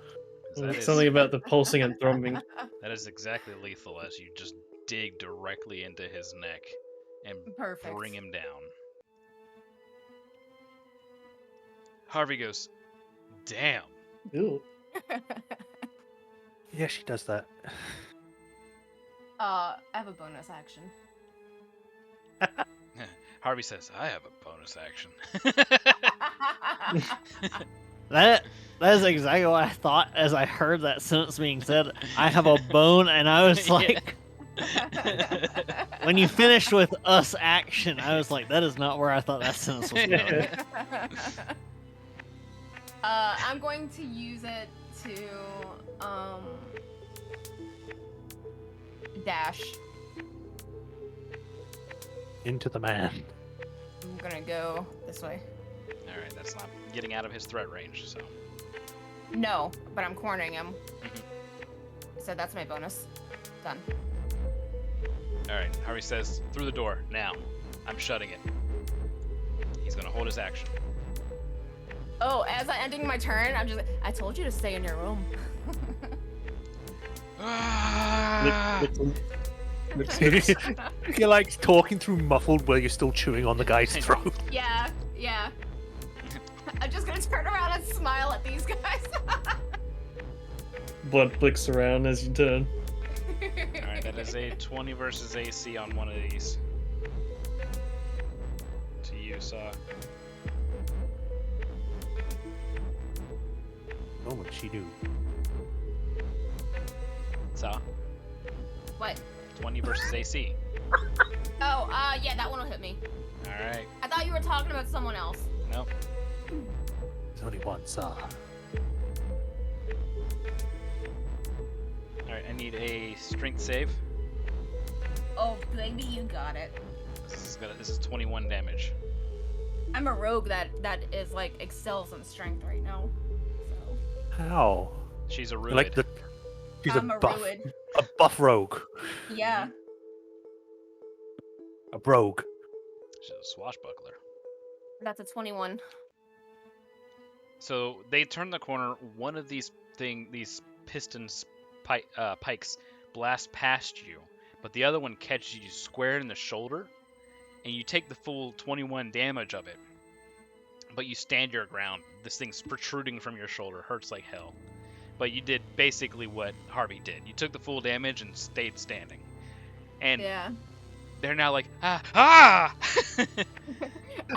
That is, Something about the pulsing and throbbing. that is exactly lethal as you just dig directly into his neck and Perfect. bring him down. Harvey goes, damn. Ew. Yeah, she does that. I have a bonus action. Harvey says, I have a bonus action. That is exactly what I thought as I heard that sentence being said. I have a bone, and I was Yeah. like, when you finished with us action, I was like, that is not where I thought that sentence was going. I'm going to use it to dash. Into the man. I'm gonna go this way. Alright, that's not getting out of his threat range, so. No, but I'm cornering him. Mhm. So that's my bonus. Done. Alright, Harvey says, through the door, now. I'm shutting it. He's gonna hold his action. Oh, as I'm ending my turn, I'm just. I told you to stay in your room. You're like talking through muffled while you're still chewing on the guy's throat. Yeah, yeah. I'm just gonna turn around and smile at these guys. Blood flicks around as you turn. Alright, that is a 20 versus AC on one of these. To you, Saw. Oh, what she do? Saw. What? 20 versus AC. Oh, yeah, that one will hit me. Alright, I thought you were talking about someone else. nope. There's only one Saw. Alright, I need a strength save. Oh, baby, you got it. This is 21 damage. I'm a rogue that is like excels in strength right now. So How? She's a You're ruid. like the. She's I'm a a buff. ruid. A buff rogue. Yeah. A rogue. She's a swashbuckler. That's a 21. So they turn the corner. One of these pistons pikes blast past you, but the other one catches you square in the shoulder, and you take the full 21 damage of it. But you stand your ground. This thing's protruding from your shoulder, hurts like hell. But you did basically what Harvey did. You took the full damage and stayed standing. And Yeah. they're now like, ah!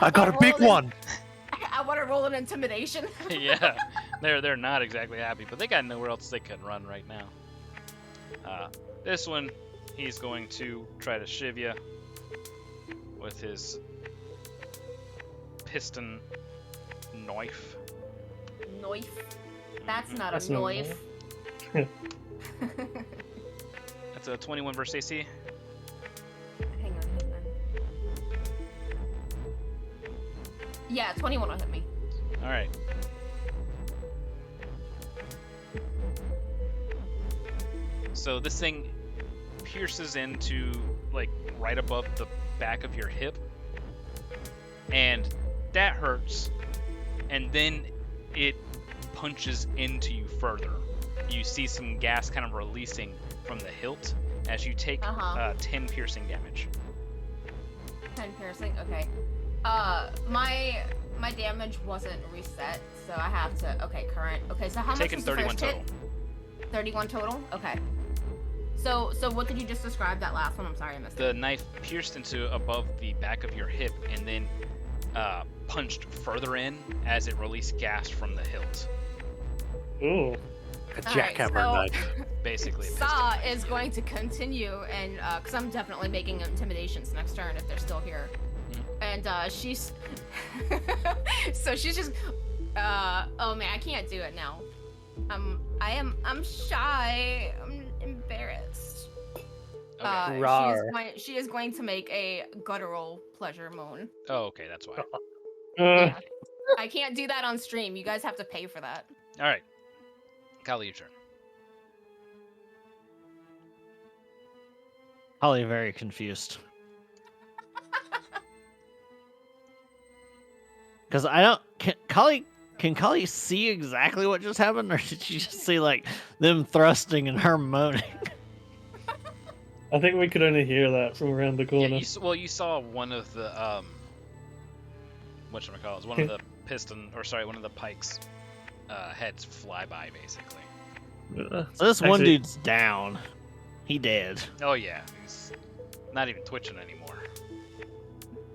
I got a big one. I want to roll an intimidation. Yeah, they're not exactly happy, but they got nowhere else they can run right now. This one, he's going to try to shiv you with his piston knife. Knife. That's not That's a not knife. That's a 21 versus AC. Hang on. Yeah, 21 will hit me. All right. So this thing pierces into like right above the back of your hip, and that hurts. And then it punches into you further. You see some gas kind of releasing from the hilt as you take 10 piercing damage. 10 piercing. Okay. My damage wasn't reset, so I have to. Okay, current. Okay, so how much Taking was the 31 first total. hit? 31 total. Okay. So what did you just describe that last one? I'm sorry, I missed The it. knife pierced into above the back of your hip and then punched further in as it released gas from the hilt. Ooh. A Alright, jackhammer so- knife. Basically, a Saw piston knife. is going to continue, and because I'm definitely making intimidations next turn if they're still here. And she's so she's just oh man, I can't do it now. I'm shy. I'm embarrassed. Okay. She is going to make a guttural pleasure moan. Oh, okay, that's why. Yeah. I can't do that on stream. You guys have to pay for that. All right, Kali, your turn. Probably very confused. Because I don't. Can Kali see exactly what just happened, or did she just see like them thrusting and her moaning? I think we could only hear that from around the Yeah, corner. you saw one of the whatchamacallit, one of the one of the pikes heads fly by basically. So this one Actually- dude's down. He dead. Oh yeah, he's not even twitching anymore.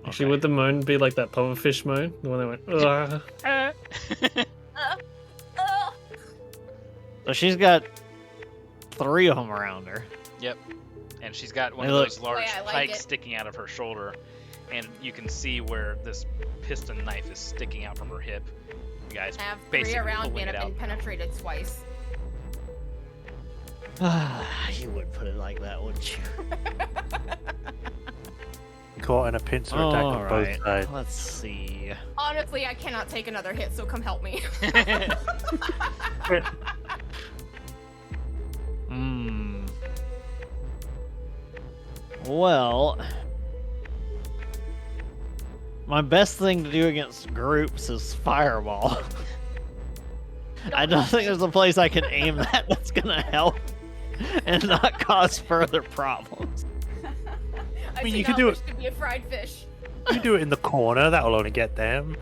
Actually, Okay. would the moan be like that pufferfish moan? The one that went, ugh. So she's got 3 of them around her. Yep. And she's got one Hey, of look. those large I like pikes it. sticking out of her shoulder, and you can see where this piston knife is sticking out from her hip. You guys I have 3 basically around me pulling and it I've been out. penetrated twice. You would put it like that, wouldn't you? Caught in a pincer attack on both Alright, sides. let's see. Honestly, I cannot take another hit, so come help me. Hmm. Well, my best thing to do against groups is fireball. I don't think there's a place I can aim that that's gonna help and not cause further problems. I mean, do you could not do wish it- to be a fried fish. You do it in the corner, that'll only get them.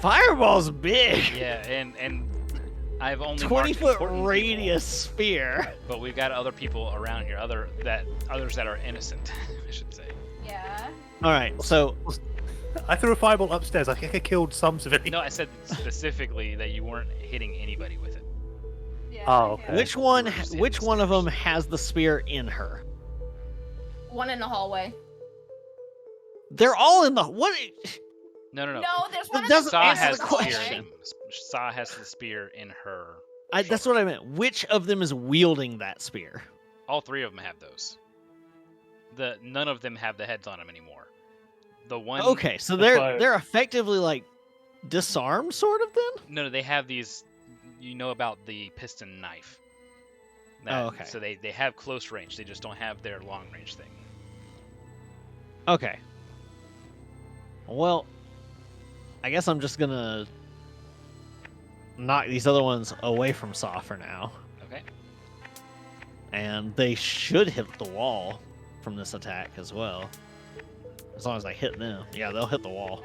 Fireball's big. Yeah, and I've only 20-foot marked radius sphere. people, but we've got other people around here, others that are innocent, I should say. Yeah. Alright, so I threw a fireball upstairs. I think I killed some civilians. No, I said specifically that you weren't hitting anybody with it. Yeah. Oh, okay. which You one were just hitting which the one of stairs. them has the spear in her? One in the hallway. They're all in the what? No. No, there's one in doesn't the Saw answer has the the hallway. spear question. in him. Saw has the spear in her. That's what I meant. Which of them is wielding that spear? All 3 of them have those. None of them have the heads on them anymore. The one. Okay, so The fire. they're effectively like disarmed, sort of. Then. No, they have these. You know about the piston knife. Oh, okay. So they have close range. They just don't have their long range thing. Okay. Well, I guess I'm just gonna knock these other ones away from Saw for now, Okay. and they should hit the wall from this attack as well. As long as I hit them, yeah, they'll hit the wall.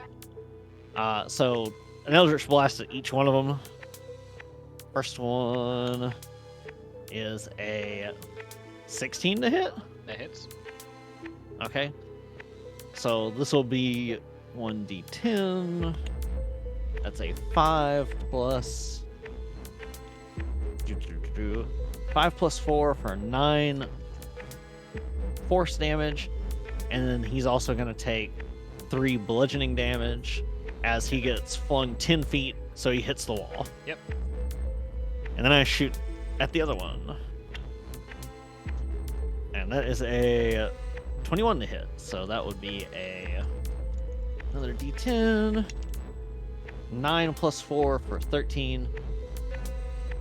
So an Eldritch Blast at each one of them. First one is a 16 to hit. That hits. Okay. So this will be 1d10. That's a 5 plus 5 plus 4 for 9 force damage, and then he's also going to take 3 bludgeoning damage as he gets flung 10 feet, so he hits the wall. Yep. And then I shoot at the other one, and that is a 21 to hit, so that would be another d10. 9 plus 4 for 13.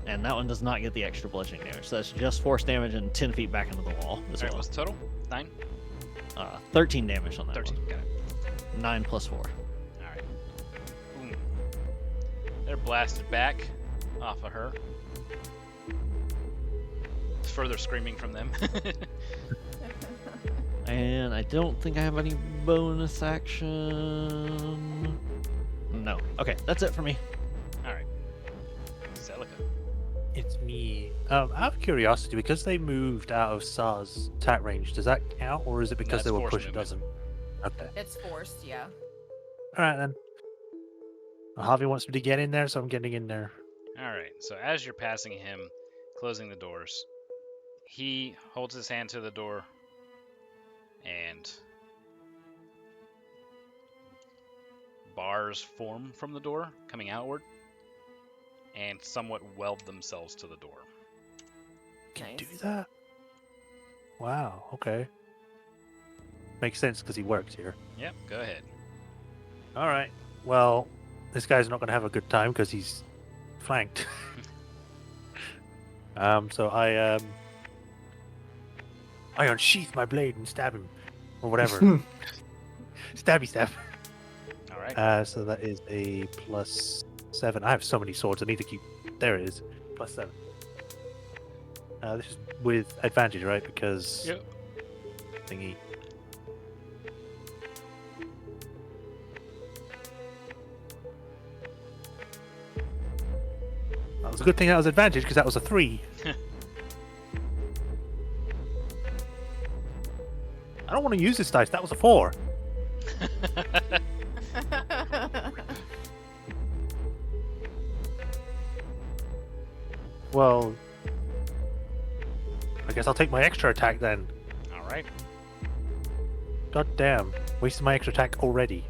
And that one does not get the extra bludgeoning damage. So that's just force damage and 10 feet back into the wall as All right, well. what's the total? 9? 13 damage on that 13. one. Got it. 9 plus 4. All right. Boom. They're blasted back off of her. Further screaming from them. And I don't think I have any bonus action. No. Okay, that's it for me. All right. Celica. It's me. Out of curiosity, because they moved out of SAR's attack range, does that count, or is it because That's they were forced pushed? It movement. doesn't. Okay. It's forced, yeah. All right then. Well, Harvey wants me to get in there, so I'm getting in there. All right. So as you're passing him, closing the doors, he holds his hand to the door and bars form from the door coming outward and somewhat weld themselves to the door. Nice. Do that. Wow. Okay. Makes sense because he works here. Yep, go ahead. All right. Well, this guy's not going to have a good time because he's flanked. So I unsheath my blade and stab him, or whatever. Stabby stab. All right. So that is a +7. I have so many swords. I need to keep. There it is. +7. This is with advantage, right? Because Yep. thingy. That was a good thing that was advantage because that was a 3. I don't want to use this dice. That was a 4. Well, I guess I'll take my extra attack then. All right. God damn. Wasted my extra attack already.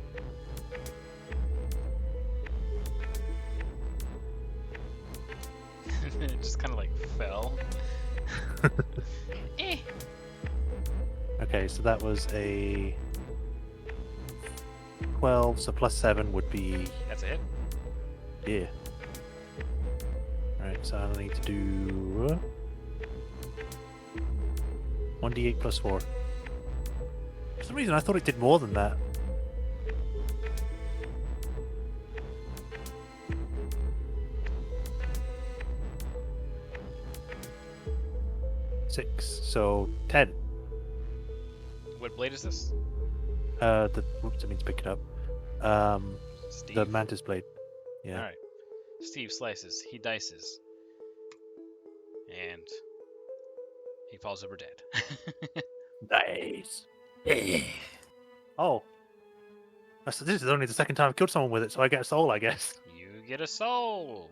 It just kind of like fell. Eh. Okay, so that was a 12, so +7 would be. That's a hit. Yeah. Alright, so I need to do 1d8 +4. For some reason, I thought it did more than that. Six, so 10. What blade is this? Oops, I mean to pick it up. Steve. The mantis blade. Yeah. All right. Steve slices. He dices. And he falls over dead. Nice. Oh. This is only the second time I've killed someone with it, so I get a soul, I guess. You get a soul.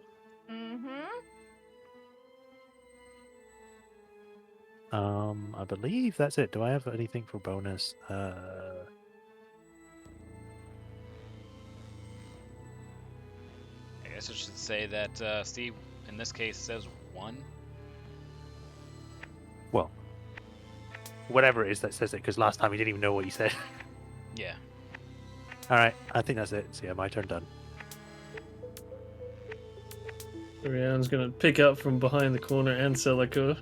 I believe that's it. Do I have anything for bonus? I guess I should say that Steve, in this case, says 1. Well, whatever it is that says it, because last time he didn't even know what he said. Yeah. Alright, I think that's it. So yeah, my turn done. Rian's gonna pick up from behind the corner and Celica.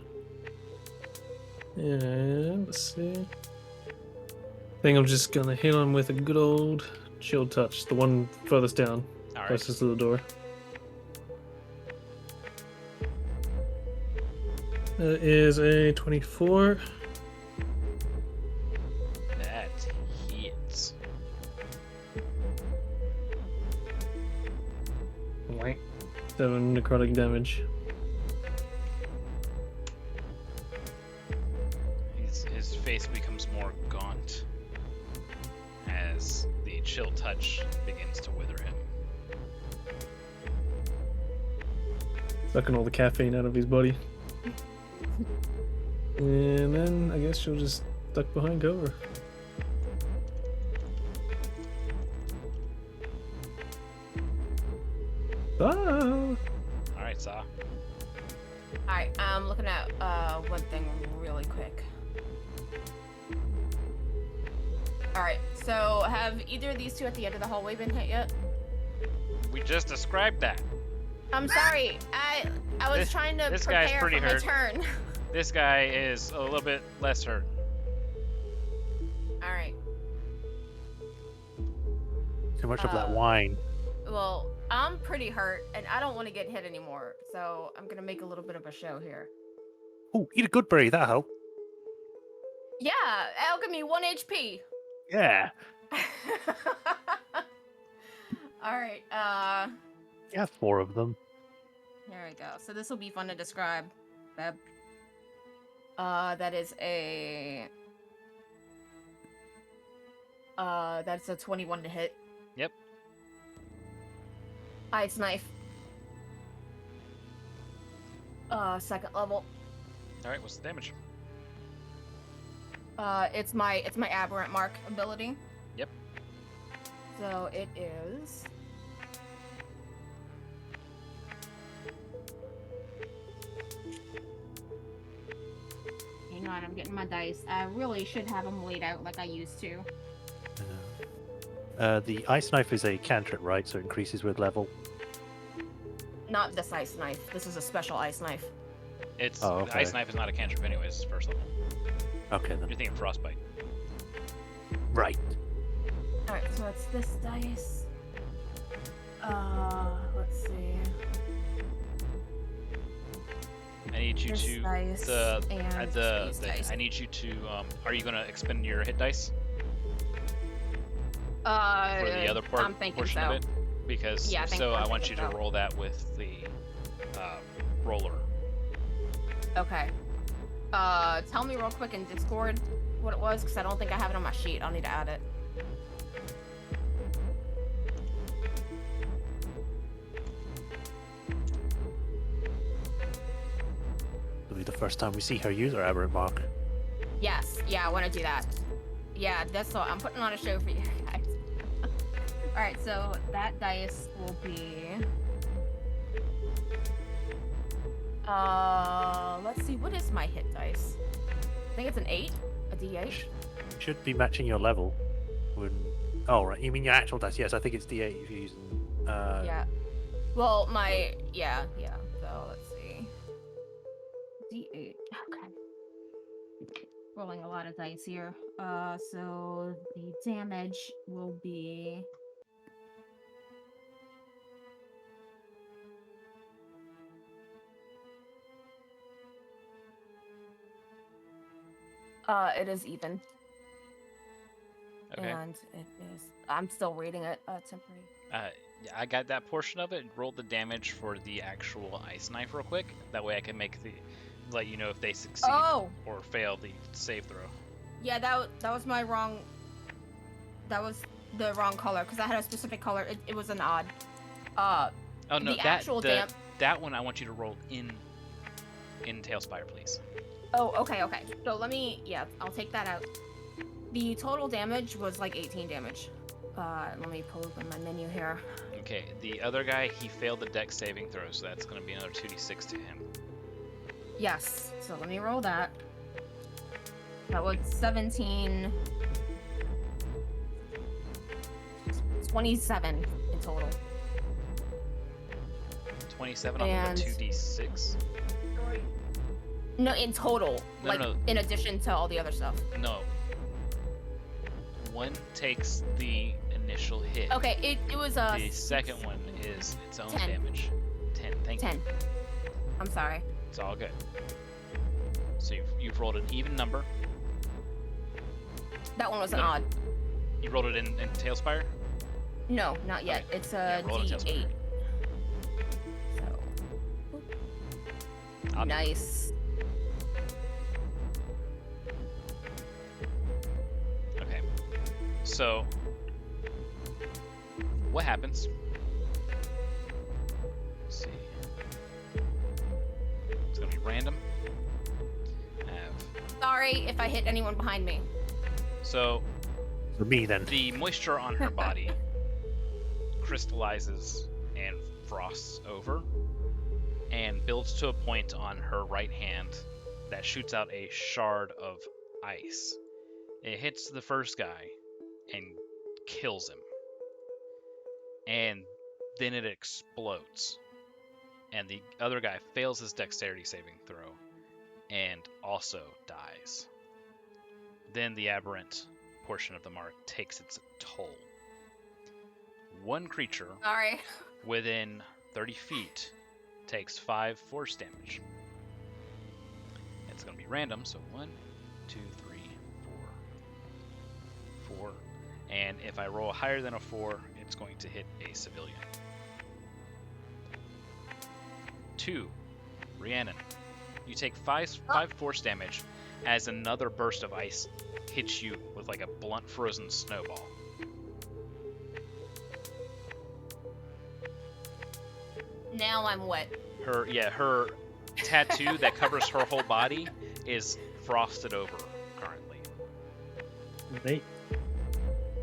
And let's see. I think I'm just gonna hit him with a good old chill touch, the one furthest down, All right. closest to the door. That is a 24. That hits. 7 necrotic damage. His face becomes more gaunt as the chill touch begins to wither him. Sucking all the caffeine out of his body. And then I guess she'll just duck behind cover. Ah! Alright, Saw. Alright, I'm looking at one thing really quick. Alright, so have either of these two at the end of the hallway been hit yet? We just described that. I'm sorry, I was trying to this guy's prepare pretty for my hurt. turn. This guy is a little bit less hurt. Alright, Too much of that wine. well, I'm pretty hurt, and I don't want to get hit anymore, so I'm gonna make a little bit of a show here. Oh, eat a good berry, that'll help. Yeah, that'll give me 1 HP. Yeah. Alright, You have 4 of them. here we go. So this will be fun to describe, Beb. That is a... that's a 21 to hit. Yep. Ice knife. Second level. Alright, what's the damage? It's my aberrant mark ability. Yep. So it is... Hang on, I'm getting my dice. I really should have them laid out like I used to. The ice knife is a cantrip, right? So it increases with level. Not this ice knife. This is a special ice knife. It's Oh, the okay. ice knife is not a cantrip anyways, it's first level. Okay then. You're thinking frostbite. Right. Alright, so it's this dice. Let's see. I need you This to dice and these dice. I need you to are you gonna expend your hit dice for the other I'm thinking portion so. of it? Because Yeah, if so, I want you to so. roll that with the roller. Okay. Tell me real quick in Discord what it was, because I don't think I have it on my sheet. I'll need to add it. It'll be the first time we see her use her aberrant mark. Yes. Yeah, I want to do that. Yeah, that's all. I'm putting on a show for you guys. All right, so that dice will be. Let's see. What is my hit dice? I think it's an 8, a D8. Should be matching your level. Oh, right. You mean your actual dice? Yes, I think it's D8 if you're using. Yeah. Well, my yeah. So let's see. D8. Okay. Rolling a lot of dice here. So the damage will be. It is even. Okay. And it is. I'm still reading it. Temporary. Yeah, I got that portion of it. Roll the damage for the actual ice knife real quick. That way I can let you know if they succeed or fail the save throw. Yeah, that was my wrong. That was the wrong color because I had a specific color. It was an odd. Oh no, the actual that one I want you to roll in Tailspire, please. Oh, okay. So I'll take that out. The total damage was like 18 damage. Let me pull open my menu here. Okay, the other guy, he failed the dex saving throw, so that's going to be another 2d6 to him. Yes, so let me roll that. That was 17... 27 in total. 27 on the 2d6? No, in total. No. In addition to all the other stuff. No. One takes the initial hit. Okay, it was the second one is its own 10. damage. 10. Thank you. 10. I'm sorry. It's all good. So you've rolled an even number. That one was an odd. You rolled it in Tailspire? No, not yet. Okay. It's a D8. So. Nice. Okay. So, what happens? Let's see. It's gonna be random. Sorry if I hit anyone behind me. So, for me then. The moisture on her body crystallizes and frosts over and builds to a point on her right hand that shoots out a shard of ice. It hits the first guy and kills him. And then it explodes. And the other guy fails his dexterity saving throw and also dies. Then the aberrant portion of the mark takes its toll. One creature within 30 feet takes 5 force damage. It's going to be random, so 1, 2, 3, 4, 4. And if I roll higher than a 4, it's going to hit a civilian. 2, Rhiannon. You take 5 force damage as another burst of ice hits you with like a blunt frozen snowball. Now I'm wet. Her tattoo that covers her whole body is frosted over currently. Neat.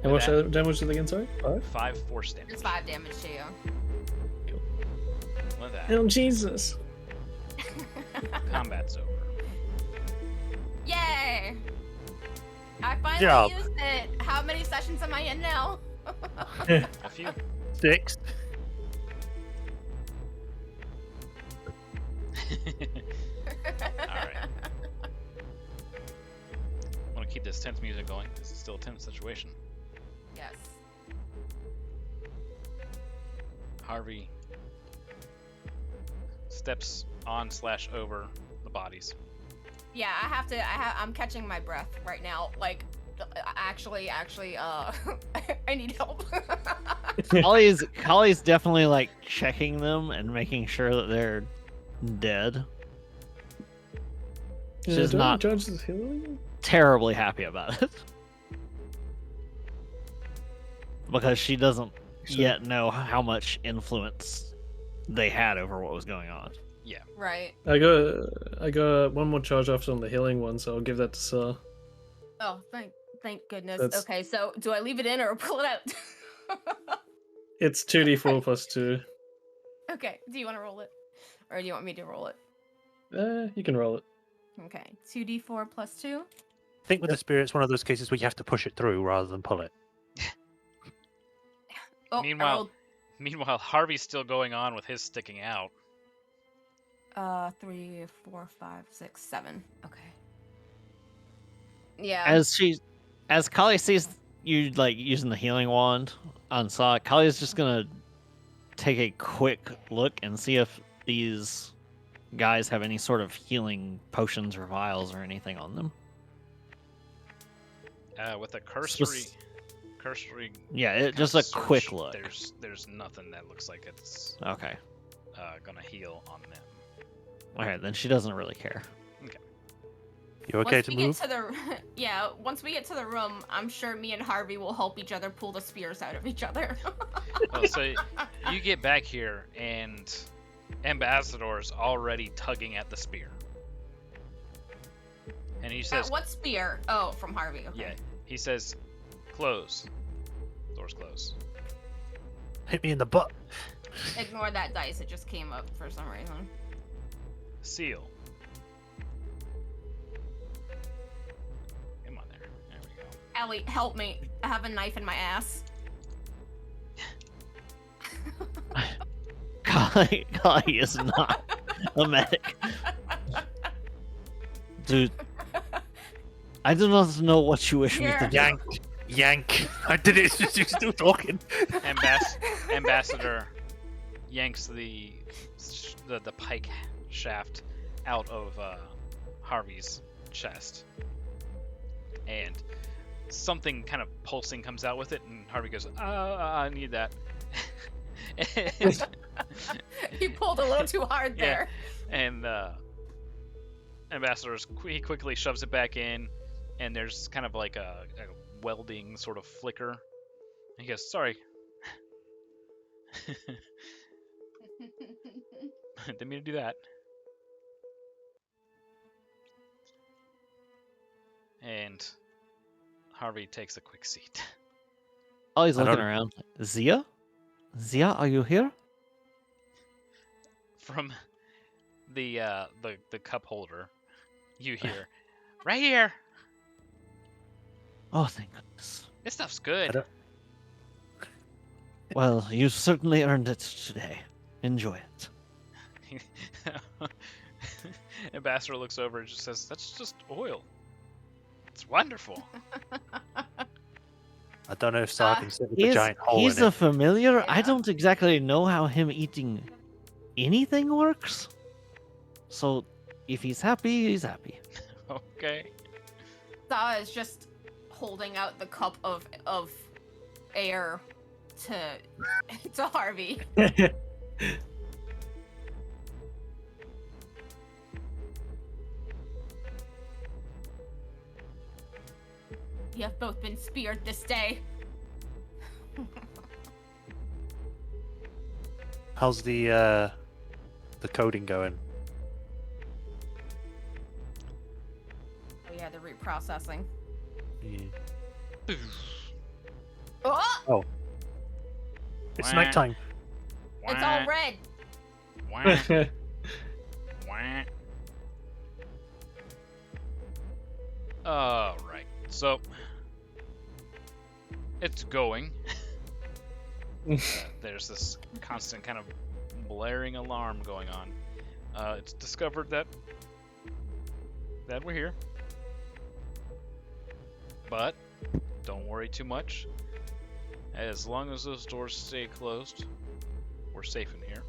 How much damage is it again, sorry? 5? 5 force damage. It's 5 damage to you. Cool. Look at that. Oh, Jesus. Combat's over. Yay! I finally used it. How many sessions am I in now? A few. 6. Alright. I want to keep this tense music going. This is still a tense situation. Yes. Harvey steps on/over the bodies. Yeah, I'm catching my breath right now. Like, actually, I need help. Kali's definitely like checking them and making sure that they're dead. She's do I not judge this healing? terribly happy about it. Because she doesn't Sure. yet know how much influence they had over what was going on. Yeah. Right. I got one more charge after on the healing one, so I'll give that to Sir. Oh, thank goodness. That's- Okay, so do I leave it in or pull it out? It's 2d4 plus 2. Okay. Do you want to roll it, or do you want me to roll it? You can roll it. Okay. 2d4 plus 2. I think with the spirit, it's one of those cases where you have to push it through rather than pull it. Oh, Meanwhile, Harvey's still going on with his sticking out. 3, 4, 5, 6, 7. Okay. Yeah. As Kali sees you like using the healing wand on Saw, Kali's just gonna take a quick look and see if these guys have any sort of healing potions or vials or anything on them. With a cursory. Yeah, just kinda a quick search, look. There's nothing that looks like it's Okay. gonna heal on them. Okay, then she doesn't really care. You okay Once to we move? get to the once we get to the room, I'm sure me and Harvey will help each other pull the spears out of each other. Well, so you get back here and Ambassador's already tugging at the spear, and he says, What spear? Oh, from Harvey. Okay. "Yeah." He says, "Close." Doors close. Hit me in the butt. Ignore that dice. It just came up for some reason. Seal. Come on there. There we go. Ellie, help me. I have a knife in my ass. Kali is not a medic. Dude, I do not know what you wish me to Here. do. Yank. I did it. You're still talking. Ambassador yanks the pike shaft out of Harvey's chest, and something kind of pulsing comes out with it, and Harvey goes, I need that." And, He pulled a little too hard Yeah. there. and Ambassador he quickly shoves it back in, and there's kind of like a welding sort of flicker. And he goes, "Sorry." Didn't mean to do that. And Harvey takes a quick seat. Oh, he's I looking don't- around. Zia? Zia, are you here? From the cup holder, you hear, "Right here. Oh, thank goodness. This stuff's I good." don't- Well, you certainly earned it today. Enjoy it. Ambassador looks over and just says, "That's just oil. It's wonderful." I don't know if Sar can sit with a He's, giant hole he's in a it. familiar. I Yeah. don't exactly know how him eating anything works. So, if he's happy, he's happy. Okay. Saw is just holding out the cup of air to Harvey. You have both been speared this day. How's the coding going? Oh yeah, the reprocessing. Yeah. Oh, It's Wah. nighttime. it's all red. Wah, wah. All right. So it's going. There's this constant kind of blaring alarm going on. It's discovered that we're here, but don't worry too much. As long as those doors stay closed, we're safe in here.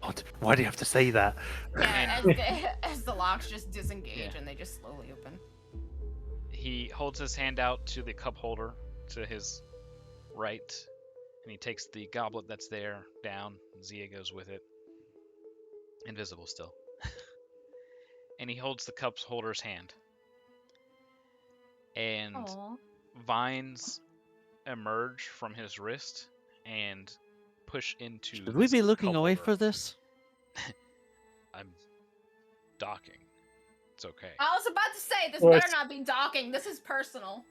What? Why do you have to say that? Yeah, And- as the locks just disengage Yeah. and they just slowly open. He holds his hand out to the cup holder to his right, and he takes the goblet that's there down. Zia goes with it. Invisible still. And he holds the cup holder's hand. And Aww. vines emerge from his wrist and push into Should we this be looking cup away holder. for this? I'm docking. It's okay. I was about to say, this Well, better it's- not be docking. This is personal.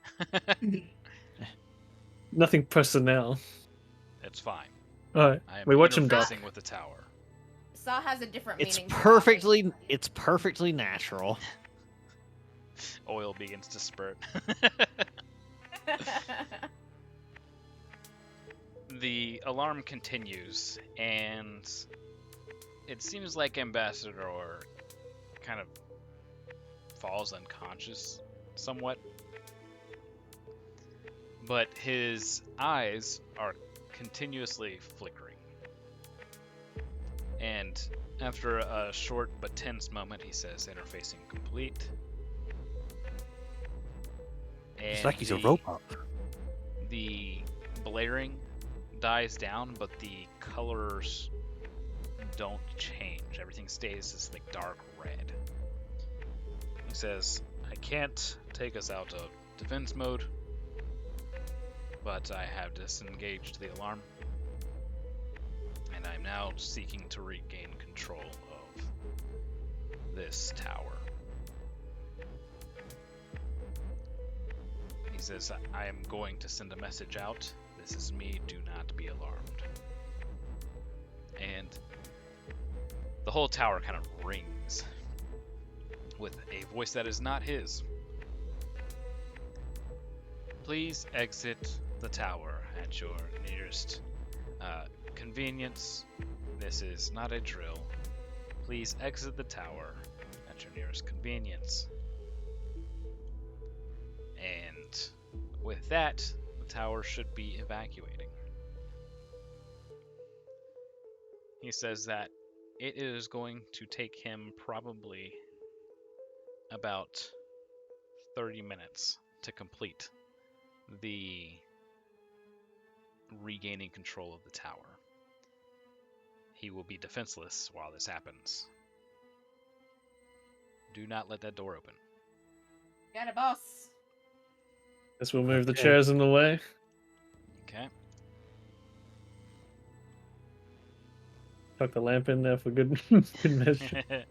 Nothing personnel. It's fine. Alright, I am we watch him dock. interfacing with the tower. Saw has a different It's meaning. for perfectly natural. Oil begins to spurt. docking. The alarm continues, and it seems like Ambassador kind of falls unconscious somewhat. But his eyes are continuously flickering. And after a short but tense moment, he says, interfacing complete. It's And like he's a robot. the blaring dies down, but the colors don't change. Everything stays this like dark red. He says, I can't take us out of defense mode, but I have disengaged the alarm, and I'm now seeking to regain control of this tower. He says, I am going to send a message out. This is me, do not be alarmed. And the whole tower kind of rings with a voice that is not his. Please exit the tower at your nearest convenience. This is not a drill. Please exit the tower at your nearest convenience. And with that, the tower should be evacuating. He says that it is going to take him probably about 30 minutes to complete the regaining control of the tower. He will be defenseless while this happens. Do not let that door open. Got it, boss. Guess we'll move the Okay. chairs in the way. Okay? Tuck the lamp in there for good, good measure. I'm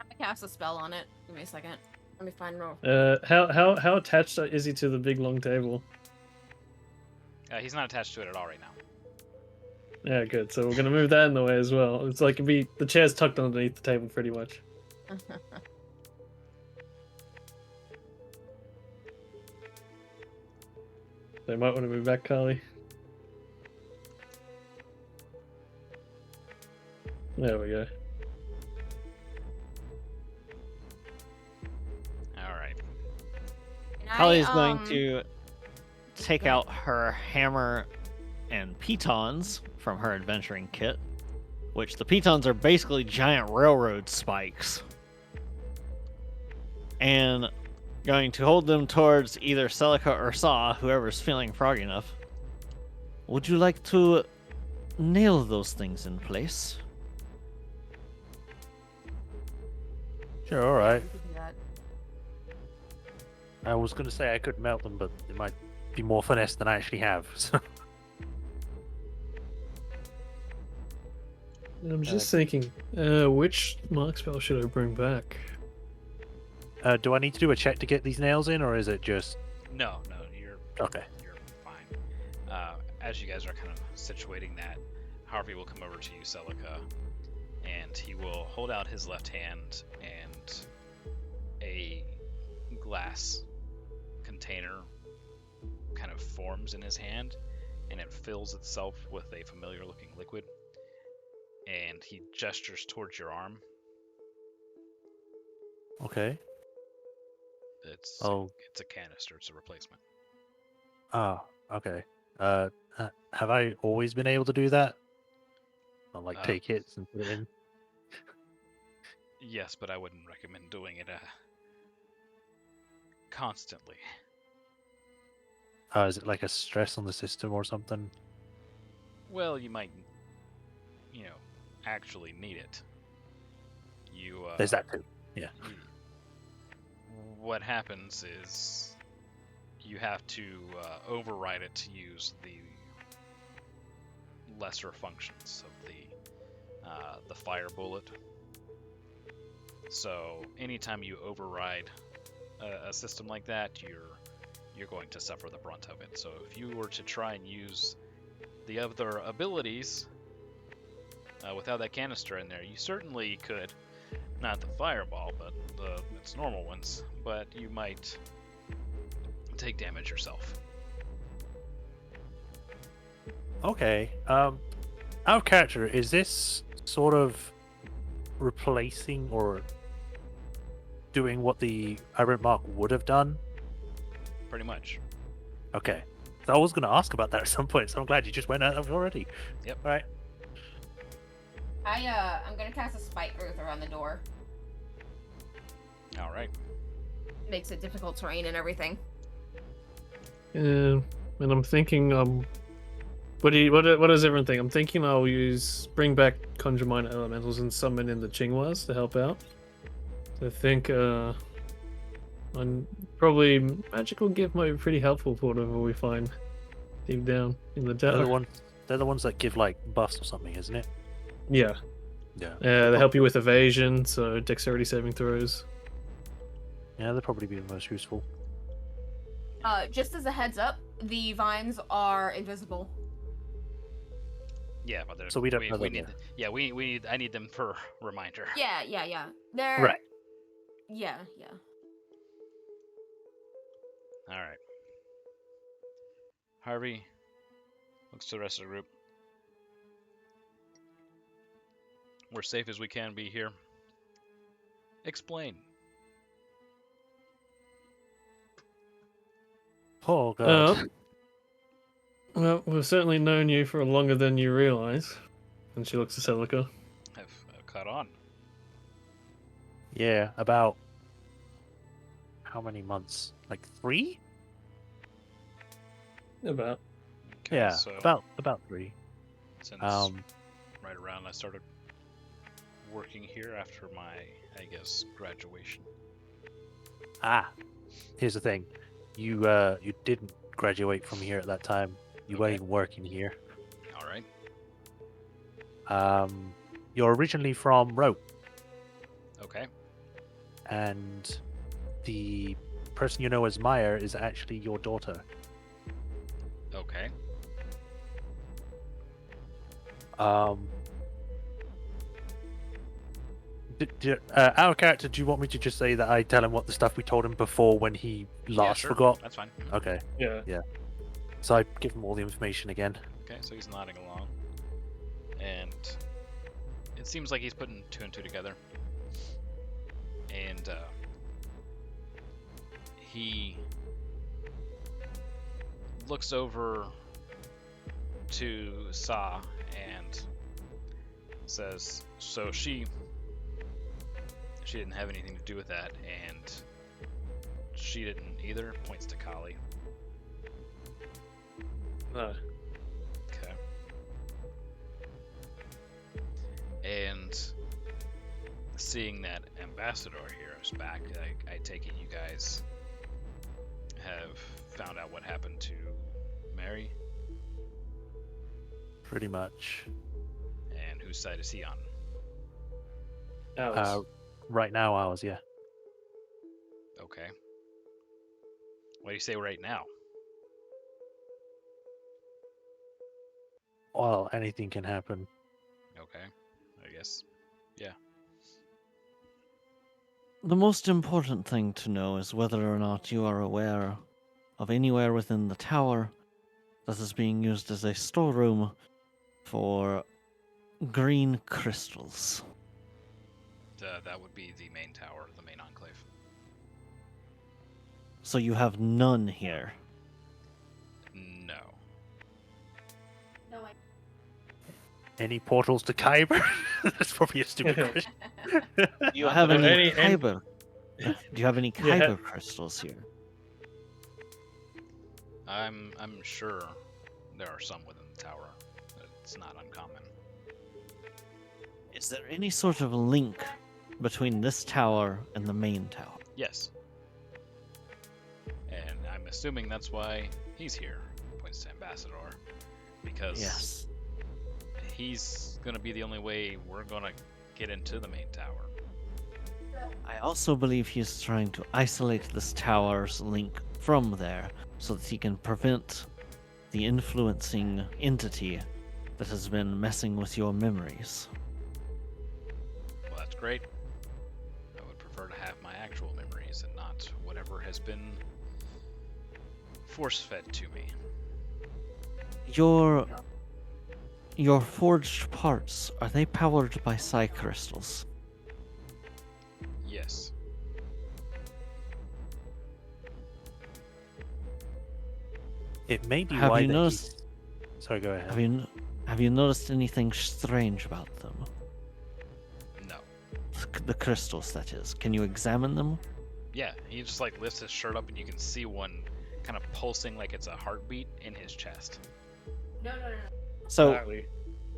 gonna cast a spell on it. Give me a second. Let me find roll. How attached is he to the big long table? He's not attached to it at all right now. Yeah, good. So we're gonna move that in the way as well. It's like the chair's tucked underneath the table pretty much. They might want to move back, Carly. There we go. Alright. Holly is going to take out her hammer and pitons from her adventuring kit, which the pitons are basically giant railroad spikes, and going to hold them towards either Celica or Saw, whoever's feeling froggy enough. Would you like to nail those things in place? Sure, all right. Do that. I was going to say I could melt them, but it might be more finesse than I actually have. So. I'm just thinking, which mark spell should I bring back? Do I need to do a check to get these nails in, or is it just No, you're okay? you're fine. As you guys are kind of situating that, Harvey will come over to you, Celica, and he will hold out his left hand, and a glass container kind of forms in his hand, and it fills itself with a familiar looking liquid, and he gestures towards your arm. Okay. It's Oh. it's a canister, it's a replacement. Ah. Okay. Have I always been able to do that? Not like Uh, take hits and put it in. Yes, but I wouldn't recommend doing it constantly. Is it like a stress on the system or something? Well, you might, you know, actually need it. You, There's that too. Yeah. What happens is you have to override it to use the lesser functions of the fire bullet. So anytime you override a system like that, you're going to suffer the brunt of it. So if you were to try and use the other abilities without that canister in there, you certainly could. Not the fireball, but its normal ones. But you might take damage yourself. Okay. Our character, is this sort of replacing or doing what the Irate Mark would have done? Pretty much. Okay. So I was going to ask about that at some point, so I'm glad you just went out of it already. Yep. All right. I'm gonna cast a spike growth around the door. All right. Makes it difficult terrain and everything. And I'm thinking, what does everyone think? I'm thinking I'll bring back Conjure Minor Elementals and summon in the Chingwas to help out. So I think, probably Magical Gift might be pretty helpful for whatever we find deep down in the They're tower. the ones that give like buffs or something, isn't it? Yeah. Yeah. They help you with evasion, so dexterity saving throws. Yeah, they'll probably be the most useful. Just as a heads up, the vines are invisible. Yeah, but So we don't know we them need. yet. Yeah, we need. I need them for reminder. Yeah. They're Right. Yeah. All right. Harvey looks to the rest of the group. We're safe as we can be here. Explain. Oh god. Well, we've certainly known you for longer than you realize. And she looks at Celica. I've caught on. Yeah, about how many months? Like 3? About. Okay, Yeah, so about 3. since Um, right around I started working here after my, I guess, graduation. Here's the thing. You didn't graduate from here at that time. You weren't Okay. even working here. All right. You're originally from Rope, Okay. and the person you know as Maya is actually your daughter. Okay. Our character, do you want me to just say that I tell him what the stuff we told him before when he Yeah, last sure. forgot? That's fine. Mhm. Okay, Yeah. so I give him all the information again. Okay, so he's nodding along, and it seems like he's putting 2 and 2 together. And he looks over to Sa and says, "So she didn't have anything to do with that, and she didn't either." Points to Kali. No. Okay. And seeing that Ambassador here is back, I take it you guys have found out what happened to Mary, Pretty much. and whose side is he on? Alex. Right now, ours, yeah. Okay. What do you say right now? Well, anything can happen. Okay. I guess. Yeah. The most important thing to know is whether or not you are aware of anywhere within the tower that is being used as a storeroom for green crystals. That would be the main tower, the main enclave. So you have none here. No. Any portals to Kyber? That's probably a stupid question. Do you have Well, any any- Kyber? Do you have any Yeah. Kyber crystals here? I'm sure there are some within the tower. It's not uncommon. Is there any sort of link between this tower and the main tower? Yes. And I'm assuming that's why he's here, points to Ambassador. Because Yes. he's gonna be the only way we're gonna get into the main tower. I also believe he is trying to isolate this tower's link from there so that he can prevent the influencing entity that has been messing with your memories. Well, that's great. I would prefer to have my actual memories and not whatever has been force-fed to me. Your forged parts, are they powered by psi crystals? Yes. It may be Have why you that noticed? Sorry, go ahead. Have you noticed anything strange about them? No. The crystals, that is. Can you examine them? Yeah, he just like lifts his shirt up and you can see one kind of pulsing like it's a heartbeat in his chest. No. So, Exactly.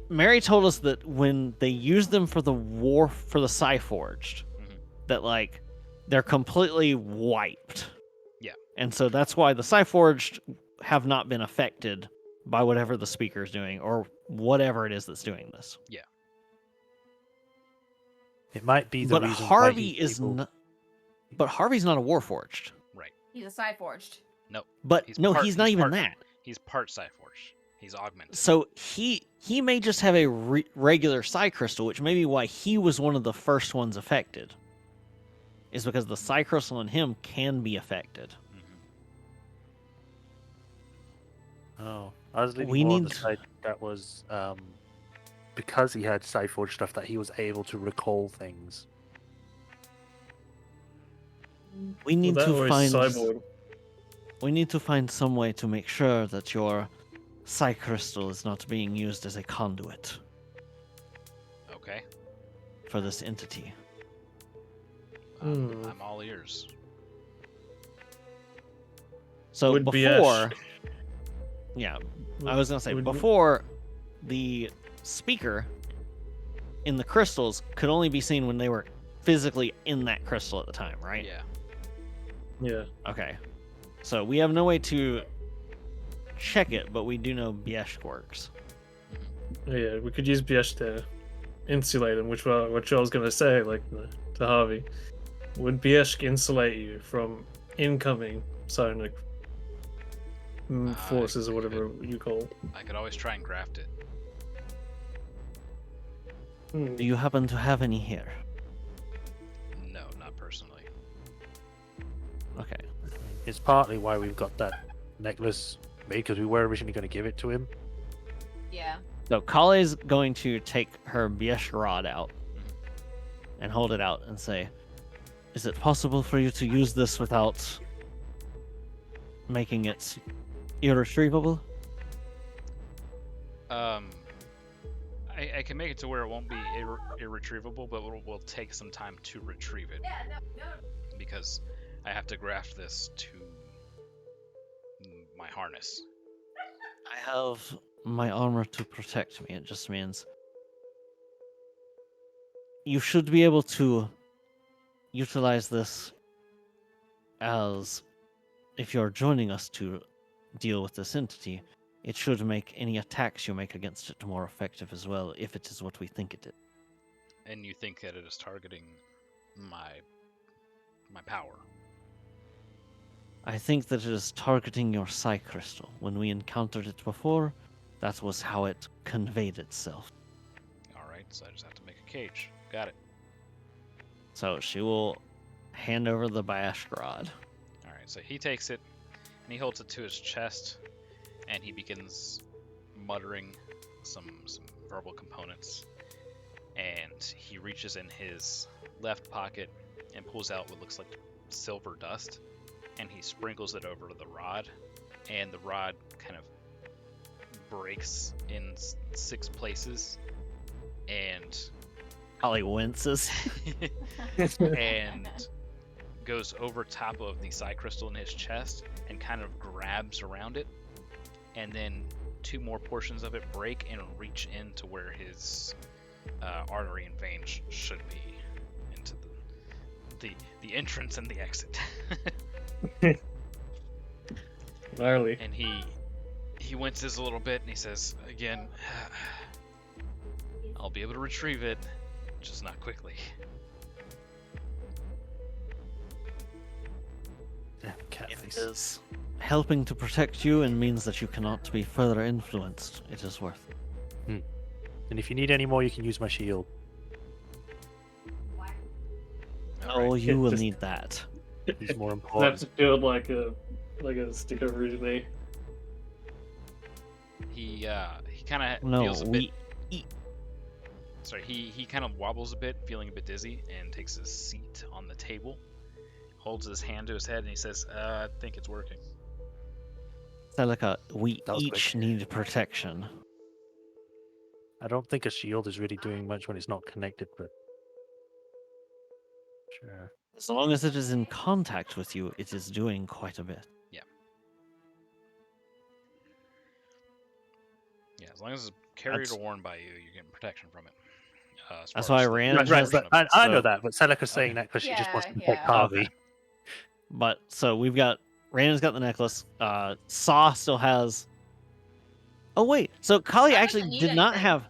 Mary told us that when they use them for the Psyforged, Mhm. that like they're completely wiped. Yeah. And so that's why the Psyforged have not been affected by whatever the speaker's doing or whatever it is that's doing this. It might be the But reason Harvey why is not. But Harvey's not a Warforged. He's a Psyforged. But He's no, part- he's not he's even part- that. He's part Psyforged. He's augmented. So he may just have a regular Psy crystal, which may be why he was one of the first ones affected. Is because the Psy crystal in him can be affected. Mhm. Oh, I was leaning We more on need- the side that was because he had Psyforged stuff that he was able to recall things. We need Well, that to or find. cyborg. We need to find some way to make sure that your Psy crystal is not being used as a conduit Okay. for this entity. I'm all ears. So Would before, Biesh- yeah, I was gonna say would- before the speaker in the crystals could only be seen when they were physically in that crystal at the time, right? Yeah. Yeah. Okay. So we have no way to check it, but we do know Biesh works. Yeah, we could use Biesh to insulate him, which I was gonna say, like to Harvey. Would Biesh insulate you from incoming psionic forces or whatever you call? I could always try and graft it. Hmm. Do you happen to have any here? No, not personally. Okay. It's partly why we've got that necklace made because we were originally going to give it to him. Yeah. So Kale's going to take her Biesh rod out and hold it out and say, "Is it possible for you to use this without making it irretrievable?" I can make it to where it won't be irretrievable, but will take some time to retrieve it. Because I have to graft this to my harness. I have my armor to protect me. It just means you should be able to utilize this as if you're joining us to deal with this entity. It should make any attacks you make against it more effective as well, if it is what we think it is. And you think that it is targeting my power. I think that it is targeting your Psy crystal. When we encountered it before, that was how it conveyed itself. Alright, so I just have to make a cage. Got it. So she will hand over the Biesh rod. Alright, so he takes it and he holds it to his chest and he begins muttering some verbal components. And he reaches in his left pocket and pulls out what looks like silver dust, and he sprinkles it over the rod, and the rod kind of breaks in 6 places, and Holly winces. and goes over top of the psi crystal in his chest and kind of grabs around it, and then 2 more portions of it break and reach into where his artery and vein should be, into the entrance and the exit. Gnarly. And he winces a little bit and he says again, I'll be able to retrieve it, just not quickly. Damn If it catfish. is helping to protect you and means that you cannot be further influenced, it is worth it. And if you need any more, you can use my shield. Oh, Alright. you will Just- need that. It's more Snaps important. a shield like a stick over his knee. He kind of No, feels a bit. we Sorry, he kind of wobbles a bit, feeling a bit dizzy, and takes his seat on the table, holds his hand to his head, and he says, I think it's working. Celica, we That was each quick. need protection. I don't think a shield is really doing much when it's not connected, but sure. As long as it is in contact with you, it is doing quite a bit. Yeah, as long as it's carried That's- or worn by you, you're getting protection from it. As That's far why as the Rand Right, has- right, portion but of it. I know so- that, but Celica's saying that because she just wants to protect Yeah. Harvey. Okay. But so we've got Rand's got the necklace. Saw still has. Oh wait, so Kali Saw actually doesn't need did not anything. have.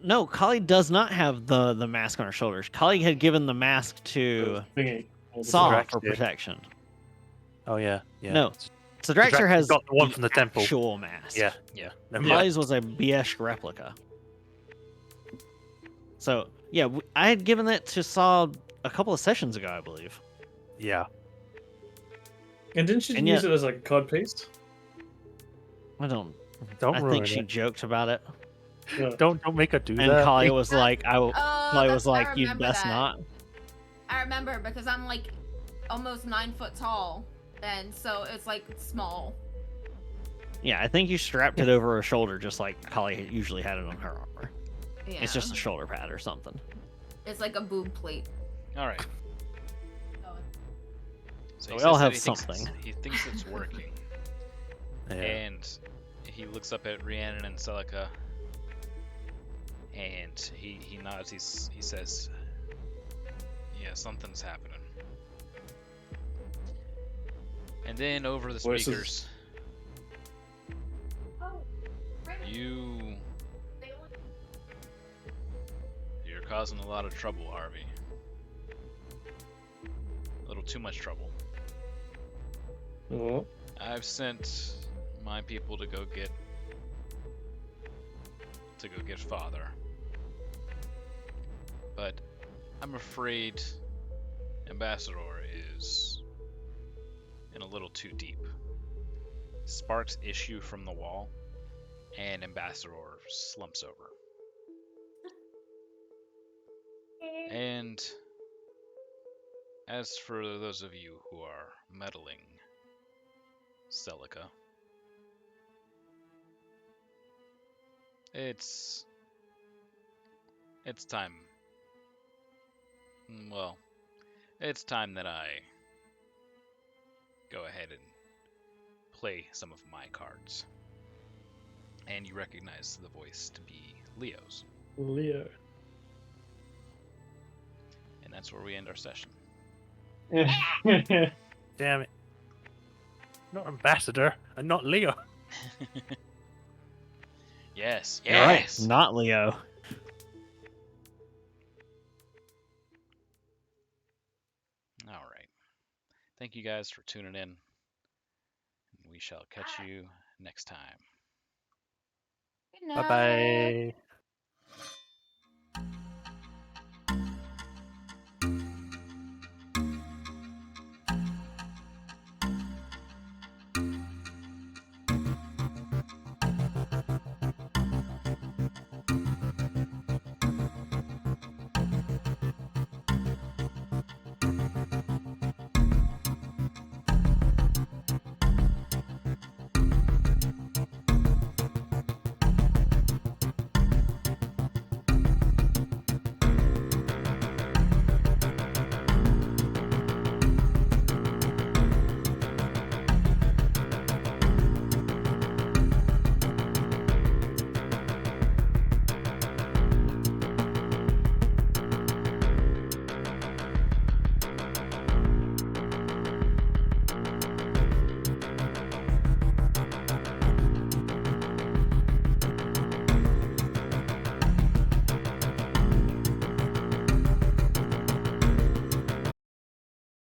No, Kali does not have the mask on her shoulders. Kali had given the mask to Thingy. Saw Drax for did. protection. Oh yeah, yeah. No, so Drax Draxter has got the one from the temple. actual mask. Yeah, Yeah. Never mind. Kali's was a BS replica. So yeah, I had given that to Saw a couple of sessions ago, I believe. Yeah. And didn't she And use yet- it as like a cod paste? I don't. Don't I ruin think she it. joked about it, Yeah. Don't make her do and that. Kali was like, Oh, Kali was that's- I like, you remember best that. not. I remember because I'm like almost 9 foot tall, and so it's like small. Yeah, I think you strapped it over her shoulder just like Kali usually had it on her armor. Yeah. It's just a shoulder pad or something. It's like a boob plate. All right. So he we all says that have he thinks something. he thinks it's working, Yeah. and he looks up at Rhiannon and Celica, and he nods. He says, "Yeah, something's happening." And then over the Voices. speakers, you're causing a lot of trouble, Harvey. A little too much trouble. Oh. I've sent my people to go get father. But I'm afraid Ambassador is in a little too deep. Sparks issue from the wall, and Ambassador slumps over. And as for those of you who are meddling, Celica, it's time. Well, it's time that I go ahead and play some of my cards. And you recognize the voice to be Leo's. Leo. And that's where we end our session. Damn it. Not Ambassador and not Leo. Yes, You're right, yes. not Leo. All right. Thank you guys for tuning in. We shall catch you next time. Good Bye night. bye.